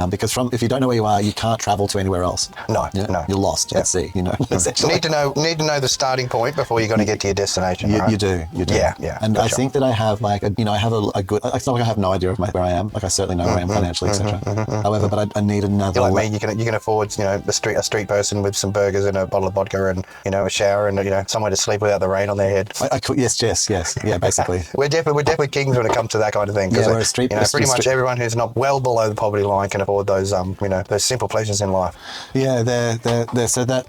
because if you don't know where you are, you can't travel to anywhere else. No. You're lost at sea. You know. You need to know the starting point before you're going to get to your destination. You do. Yeah. And I think that I have I have a good. It's not like I have no idea of where I am. Like I certainly know where I am financially, etc. However, but I need another. You're like me. You can afford a street person with some burgers and a bottle of vodka and a shower and somewhere to sleep without the rain on their head. I could, yes, yeah, basically. we're definitely kings when it comes to that kind of thing. Yeah, we're a street. Pretty much everyone who's not well below the poverty line can afford those those simple pleasures in life. Yeah, they're so that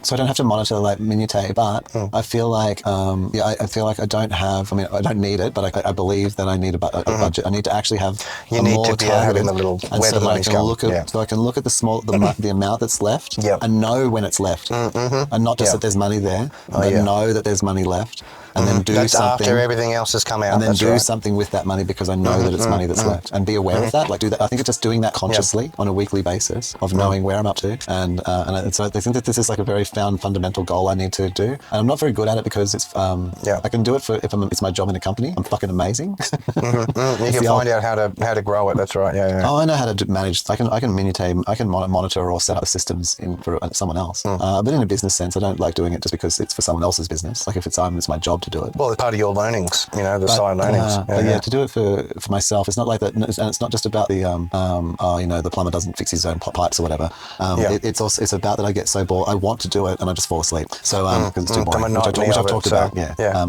so I don't have to monitor like minutiae, but I feel like I feel like I don't have. I mean, I don't need it, but I believe that I need a budget. I need to actually have. You need to be having the little where the money's going. So I can look at the amount that's left and know when it's left, and not just that there's money there, but know that there's money left. And then do that's something after everything else has come out. And then do something with that money because I know that it's money that's left. And be aware of that. Like do that. I think it's just doing that consciously on a weekly basis of knowing where I'm up to. And so I think that this is like a very fundamental goal I need to do. And I'm not very good at it because it's I can do it if it's my job in a company. I'm fucking amazing. You can find out how to grow it. That's right. Yeah. Oh, I know how to manage. I can monitor or set up systems for someone else. But in a business sense, I don't like doing it just because it's for someone else's business. Like if it's my job to do it. Well, it's part of your learnings, side learnings. To do it for myself, it's not like that, and it's not just about the the plumber doesn't fix his own pipes or whatever. It's about that I get so bored, I want to do it, and I just fall asleep. So because it's too boring, which I've talked about.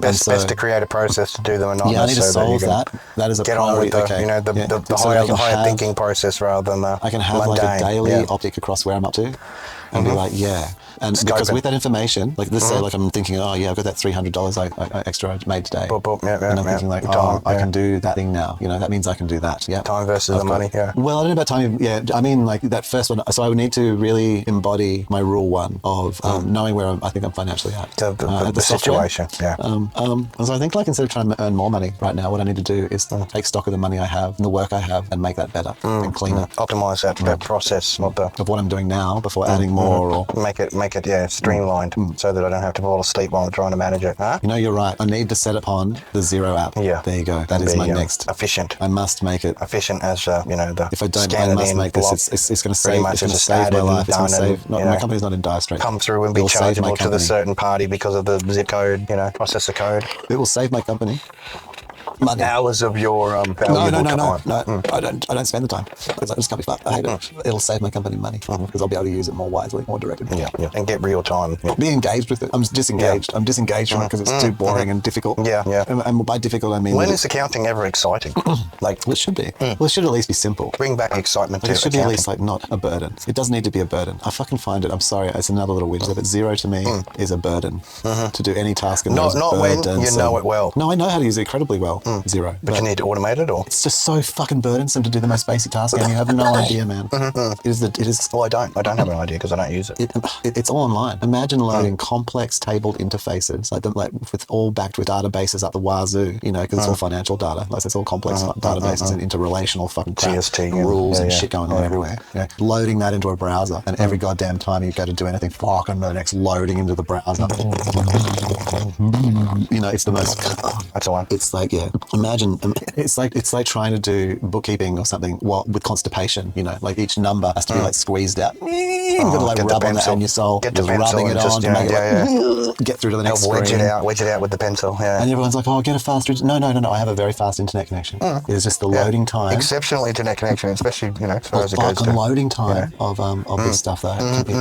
Best to create a process to do the monotony. Yeah, I need to solve that. That is a get on with the higher thinking process rather than the I can have mundane. like a daily optic across where I'm up to, and be like, and because with that information, like let's say, like I'm thinking, I've got that $300 extra I made today, and I'm thinking like, I can do that thing now. That means I can do that. Yeah, time versus the money. Yeah. Well, I don't know about time. Yeah, I mean like that first one. So I would need to really embody my rule one of knowing where I think I'm financially at. The situation. Yeah. And so I think like instead of trying to earn more money right now, what I need to do is take stock of the money I have and the work I have and make that better and cleaner. Optimize that process of what I'm doing now before adding more or make it streamlined so that I don't have to fall asleep while I'm trying to manage it. Huh? You're right. I need to set upon the Zero app. Yeah. There you go. That is my next. Efficient. I must make it efficient as the. If I don't, I must make this. It's going to save. It's going to save my life. It's going to save. My company's not in dire straits. Come through and be chargeable to the certain party because of the zip code. Processor code. It will save my company money. Hours of your valuable time. No. I don't spend the time because I just can't be fucked. I hate it. It'll save my company money because I'll be able to use it more wisely, more directed. Yeah, and get real time. Yeah. Be engaged with it. I'm disengaged. I'm disengaged from it because it's too boring and difficult. Yeah. And by difficult, I mean when is accounting ever exciting? Well, it should be. Well, it should at least be simple. Bring back excitement to it. Should accounting. be at least like not a burden. It doesn't need to be a burden. I fucking find it. I'm sorry. It's another little widget, but Zero to me is a burden to do any task. Not when you know it well. No, I know how to use it incredibly well. Zero. But you need to automate it, or it's just so fucking burdensome to do the most basic task, and you have no idea, man. It is. Well, I don't have an idea because I don't use it. It's all online. Imagine loading complex tabled interfaces, like with all backed with databases up the wazoo, because it's all financial data. Like it's all complex databases and interrelational fucking crap, GST and rules and shit going on everywhere. Loading that into a browser, and every goddamn time you go to do anything, fucking the next loading into the browser. It's the most. That's the one. It's like imagine. It's like trying to do bookkeeping or something with constipation. Like each number has to be like squeezed out. You've got to like rub on that on your soul. Get the pencil rubbing it on to make it get through to the next screen. Wedge it out with the pencil. Yeah. And everyone's like, get a faster. No. I have a very fast internet connection. It's just the loading time. Exceptional internet connection, especially as far as it goes. The loading time of this stuff though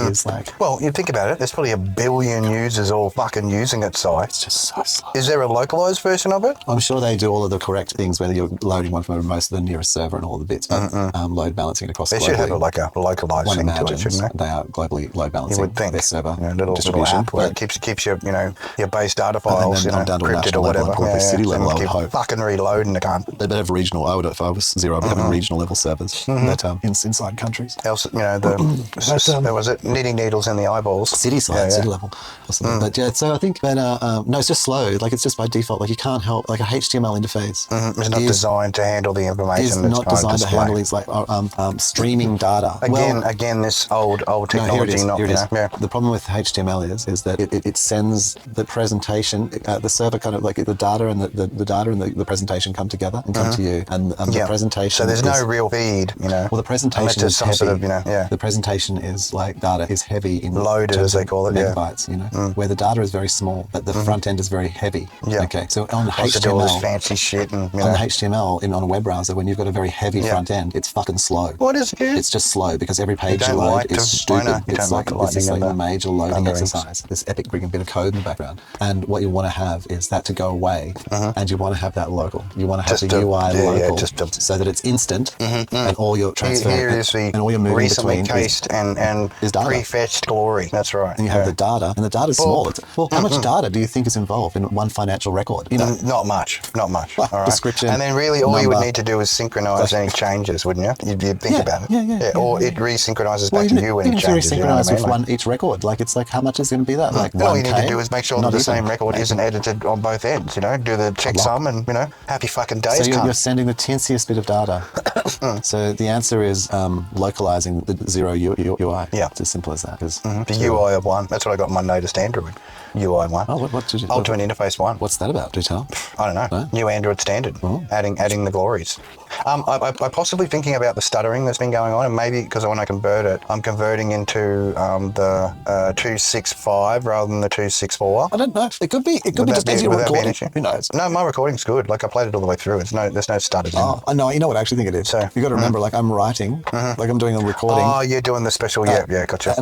is like. Well, you think about it. There's probably 1 billion users all fucking using it. So it's just so slow. Is there a localized version of it? I'm sure they do all of the correct things, whether you're loading one from most of the nearest server and all the bits, but load balancing across globally. They should have like a localized thing to it, shouldn't they? They are globally load balancing. You would think. Their server little app where it keeps your your base data files encrypted or whatever. City level, I would hope. Fucking reloading the gun. They better have regional. I would, if I was Zero, I'd be having regional level servers that inside countries. Else, there was it knitting needles in the eyeballs. City level, possibly. But so I think that no, it's just slow. Like it's just by default. Like you can't help, like a HTML interface, It's not designed to handle the information. is that's not trying designed to display. handle these like streaming data. Again, this old technology. No, here it is. Not, Here it is. you know, yeah. The problem with HTML is that it sends the presentation, the server kind of like the data and the data and the presentation come together and come to you, and the presentation. So there's no real feed, you know. Well, the presentation there's is some heavy. sort of, you know, yeah. The presentation is like data is heavy in Loaded, terms as they of call it, yeah. megabytes, you know, where the data is very small, but the front end is very heavy. Yeah. Okay. So on Also do all this HTML, fancy shit and, you on know. HTML on a web browser, when you've got a very heavy front end, it's fucking slow. What is it? It's just slow because every page you don't load like is to- stupid. I know, you It's don't like the this is like lightning a and the major loading thunderings. exercise. This epic freaking bit of code in the background. And what you want to have is that to go away, and you want to have that local. You want to have Just the to- UI yeah, yeah, local, just to- so that it's instant, and all your transfer Here is the and all your moving recently between cased and is data. pre-fetched glory. That's right. and you have the data, and the data's small. Well, how Mm-hmm. much data do you think is involved in one financial record? You know, Not much. All right. Description, And then really all you would number. need to do is synchronize any changes, wouldn't you? You'd think about it. Yeah. Or it resynchronizes back to you when even it if you're changes. You know what synchronized I mean? with each record, like it's like how much is going to be that? Like All you need to 1K? do is make sure that Not the even. same record isn't edited on both ends, you know? Do the checksum and, you know, happy fucking days, So you're cunt. sending the teensiest bit of data. So the answer is localizing the zero UI. Yeah. It's as simple as that. The UI of 1. That's what I got on my latest Android. UI 1. Oh, what did you? Ultimate Interface 1. What's that about? Do tell. I don't know. No? New Android standard. Adding the glories. I'm possibly thinking about the stuttering that's been going on, and maybe because when I convert it, I'm converting into the 265 rather than the 264. I don't know. It could be. It could be just as you're would that be an recording. issue? Who knows? No, my recording's good. Like I played it all the way through. There's no stutters in it. Oh, I know. You know what I actually think it is. So, you got to remember, like I'm writing, like I'm doing a recording. Oh, you're doing the special. Yeah, gotcha.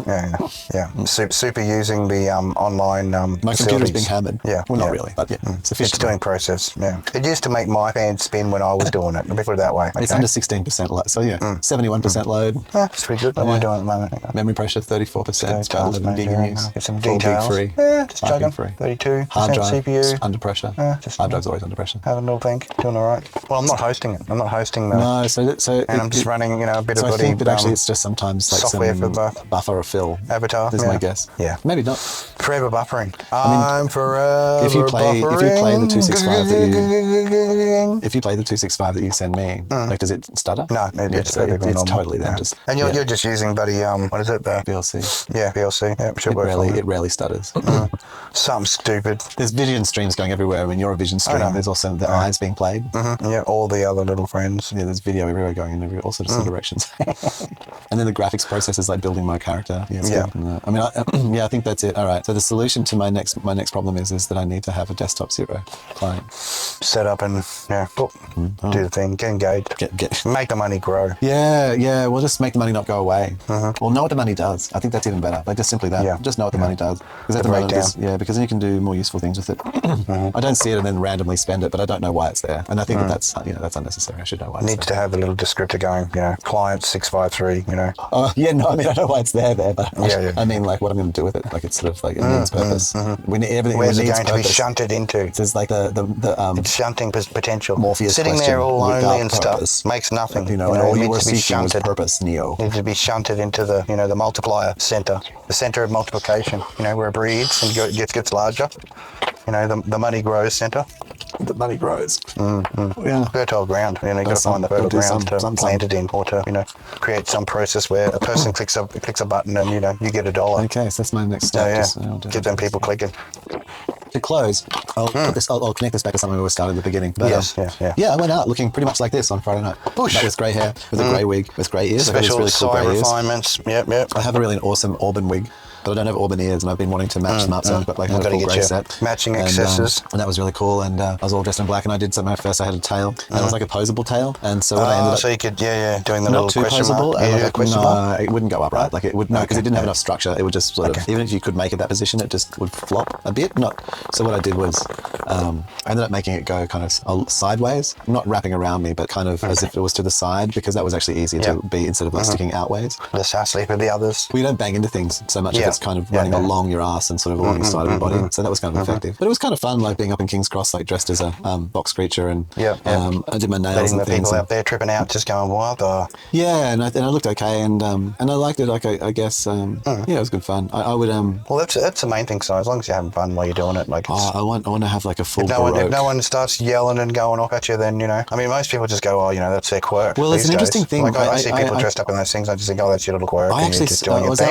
Yeah. Super using the online. My computer's being hammered. Yeah. Well, not yeah. really, but yeah, It's sufficient. doing process. Yeah. It used to make my fan spin when I was doing it. Let me put it that way. It's okay? under 16% load. So yeah, 71% load. Yeah, it's pretty good. What am I doing at the moment? Memory pressure 34%. It's about 11 gig in use. Get some Full details. gig free. Yeah, just Piping chugging. free. 32% Hard drive CPU. under pressure. just- Hard drive's always under pressure. Having a little think. Doing all right. Well, I'm not hosting it. I'm not hosting the. No, And I'm just running, a bit So of I think that actually it's just sometimes like software some for buffer or fill. Avatar. Is yeah. my guess. Yeah. Maybe not. Forever buffering. I'm forever if you play the 265 that buffering. If you play the 265 that you send me, like does it stutter? No, it's perfectly it's normal. totally then Yeah. just. And you're just using bloody what is it? The VLC. yeah, VLC. Yeah, should work fine. It rarely stutters. Something stupid. There's vision streams going everywhere. When you're a vision stream, know. there's also the eyes being played. Yeah, all the other little friends. Yeah, there's video everywhere going in all sorts of directions. And then the graphics process is like building my character. Yeah. Yeah. I mean, I think that's it. All right. So the solution to my next problem is that I need to have a desktop zero client. Set up and do the thing. Get engaged. Get. Make the money grow. Yeah. We'll just make the money not go away. Well, know what the money does. I think that's even better. Like just simply that. Yeah. Just know what the money does. Because at The the moment, breakdown. because then you can do more useful things with it. I don't see it and then randomly spend it, but I don't know why it's there. And I think that's unnecessary. I should know why it's Needs to have a little descriptor going. Client 653. I mean, I know why it's there, but Yeah. I mean, like, what I'm going to do with it. Like, it's sort of like, it needs purpose. We need everything. Where's it needs going to be purpose. shunted into? It's like It's shunting potential. Morpheus Sitting question there all without lonely and purpose. stuff makes nothing. and all it you were needs to be seeking was shunted. purpose, Neo. Needs to be shunted into the the multiplier center, the center of multiplication. Where it breeds and gets larger. The money grows center. The money grows. Yeah. Fertile ground. You've got to find the fertile ground to some. plant it in, or to create some process where a person clicks a button and you get $1. Okay, so that's my next step. Yeah. Get them people clicking. To close, I'll put this. I'll connect this back to something we were starting at the beginning. But, Yes, yeah. Yeah, I went out looking pretty much like this on Friday night. Bush. With grey hair, with a grey wig, with grey ears. I got this Special really cool side grey ears. refinements. Yep. I have a really awesome auburn wig, but I don't have auburn ears, and I've been wanting to match them up, so I've got like a Gotta full get grey you set. matching And, accessories. and that was really cool, and I was all dressed in black, and I did something. First I had a tail, and it was like a posable tail, and so what I ended up... So you could, doing the Not little too question posable, mark. and Yeah, like, question mark. no, it wouldn't go up right. Like it would, no, because it didn't have yeah. enough structure. It would just sort of, even if you could make it that position, it just would flop a bit. So what I did was, I ended up making it go kind of sideways, not wrapping around me, but kind of as if it was to the side, because that was actually easier to be instead of like sticking outways. The sass sleep of the others. We don't bang into things so much if that's kind of running along your ass and sort of along your side of your body. So that was kind of effective. But it was kind of fun, like being up in King's Cross, like dressed as a box creature, and I did my nails and the things. People out there tripping out, just going wild. Yeah, and I looked okay, and I liked it. Like I guess, yeah, it was good fun. I would Well, that's the main thing. So as long as you're having fun while you're doing it, like I want to have like a full. If no one starts yelling and going off at you, then I mean, most people just go, that's their quirk. Well, it's an interesting thing. Like I see people dressed up in those things. I just think, that's your little quirk. I actually, I was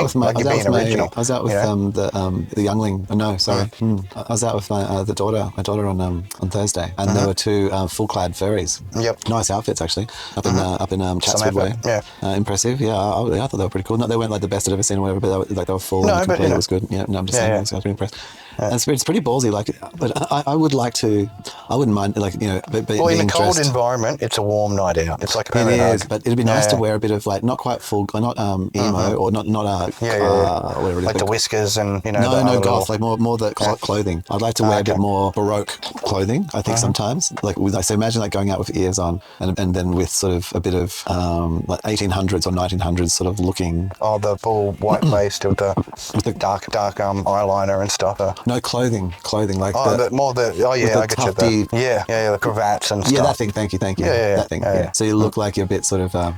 out with the youngling. No, sorry, I was out with my daughter on Thursday, and there were two full clad furries. Yep, nice outfits actually. Up in Chatswood Way. Yeah, impressive. Yeah, I thought they were pretty cool. No, they weren't like the best I'd ever seen or whatever, but they were full. No, and complete. It was good. Yeah, no, I'm just saying, I was pretty impressed. And it's pretty ballsy, like, but I would like to. I wouldn't mind, like, well, in a cold environment, it's a warm night out. It's like a it is, but it'd be nice to wear a bit of like not quite full, not emo or not whatever it is, like the whiskers and no goth, like more the clothing. I'd like to wear a bit more Baroque clothing. I think sometimes, like, so imagine like going out with ears on and then with sort of a bit of like 1800s or 1900s sort of looking. Oh, the full white face with the dark eyeliner and stuff. No clothing like I get you. The cravats and stuff. Yeah, that thing. Thank you. That thing. Yeah. So you look like you're a bit sort of.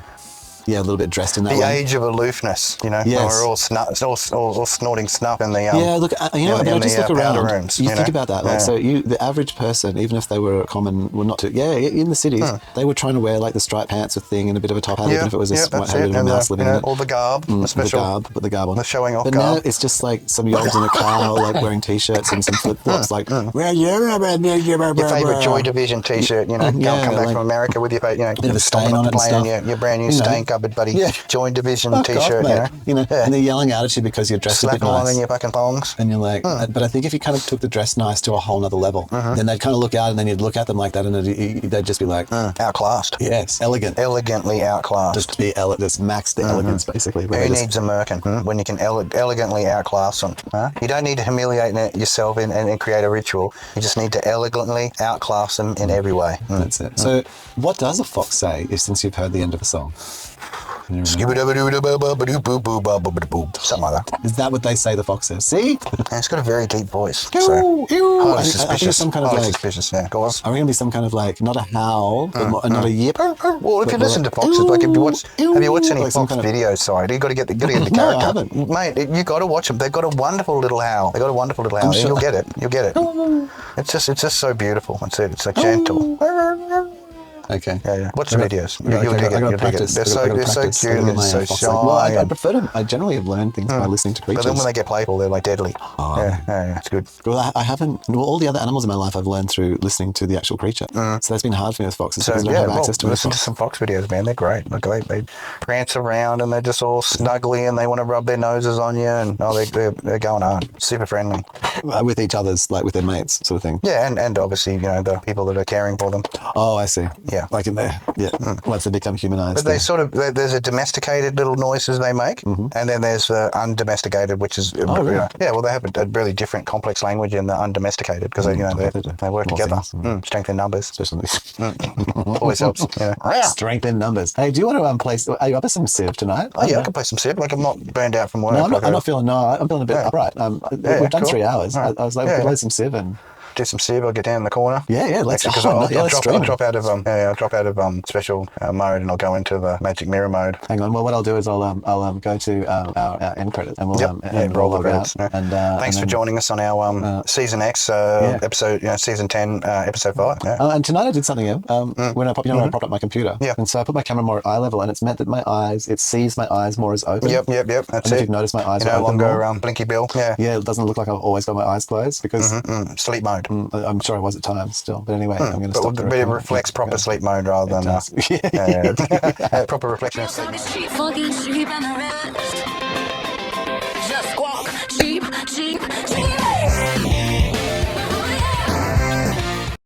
A little bit dressed in that way. The age of aloofness, Yes. We're all snorting snuff in the look, I just look around. Rooms, you think about that, like, so the average person, even if they were common, well, not to, in the cities, they were trying to wear like the striped pants with thing and a bit of a top hat, even if it was a mouse living in it. Or the garb, put the garb on. The showing off but garb. Now it's just like some yobs in a car, like wearing t-shirts and some flip-flops, like, your favourite Joy Division t-shirt, come back from America with your, bit of a stain on it and stuff. Your brand new stain cupboard, buddy. Joy Division t-shirt, and they're yelling out at you because you're dressed a bit nice. Slapping along in your fucking thongs. And you're like, but I think if you kind of took the dress nice to a whole nother level, then they'd kind of look out and then you'd look at them like that and they'd just be like... outclassed. Yes, elegant. Elegantly outclassed. Just be just max the elegance, basically. Who needs a merkin when you can elegantly outclass them? You don't need to humiliate yourself and create a ritual. You just need to elegantly outclass them in every way. That's it. So what does a fox say since you've heard the end of a song? Something like that. Is that what they say the fox says? See? It's got a very deep voice. I think it's some kind of like... suspicious, yeah. Go on. Are we going to be some kind of like, not a howl, but not a yip? Well, if you listen to foxes, like have you watched any like fox videos? Sorry, you got to get the character. No, I haven't. Mate, you got to watch them. They've got a wonderful little howl. Sure. You'll get it. It's just so beautiful. It's so gentle. Okay. Yeah. Watch the videos. You'll dig it. They're so cute and so shy. Well, I prefer to. I generally have learned things by listening to creatures. But then when they get playful, they're like deadly. Yeah, it's good. Well, I haven't. Well, all the other animals in my life I've learned through listening to the actual creature. So that's been hard for me with foxes because I don't have access to listen to some fox videos, man. They're great. Like they prance around and they're just all snuggly and they want to rub their noses on you and they're going hard. Super friendly. With each other's, like with their mates, sort of thing. Yeah, and obviously the people that are caring for them. Oh, I see. Yeah. Like in there. Yeah. Once they become humanized. But they there's a domesticated little noises they make, and then there's the undomesticated, which is really? Well, they have a really different complex language in the undomesticated because they work together. Strength in numbers, especially. Always helps. Strength in numbers. Hey, do you want to play? Are you up for some Civ tonight? I can play some Civ. Like I'm not burned out from work. No, I'm not feeling. No, I'm feeling a bit upright. We've done 3 hours. I was like, we could play some Civ and. Do some Civ. I'll get down in the corner. Yeah. Let's. I'll drop out of special mode and I'll go into the magic mirror mode. Hang on. Well, what I'll do is I'll go to our end credits and we'll roll the credits. Out. And thanks for joining us on our season X episode. Season 10, episode 5. Yeah. And tonight I did something. When I propped up my computer. Yeah. And so I put my camera more at eye level, and it's meant that it sees my eyes more as open. Yep. That's it. If you've noticed, my eyes are no longer blinky bill. Yeah. Yeah. It doesn't look like I've always got my eyes closed because sleep mode. I'm sure I was at times still, but anyway, I'm going to stop. But it reflects proper sleep mode rather than proper reflection of sleep mode.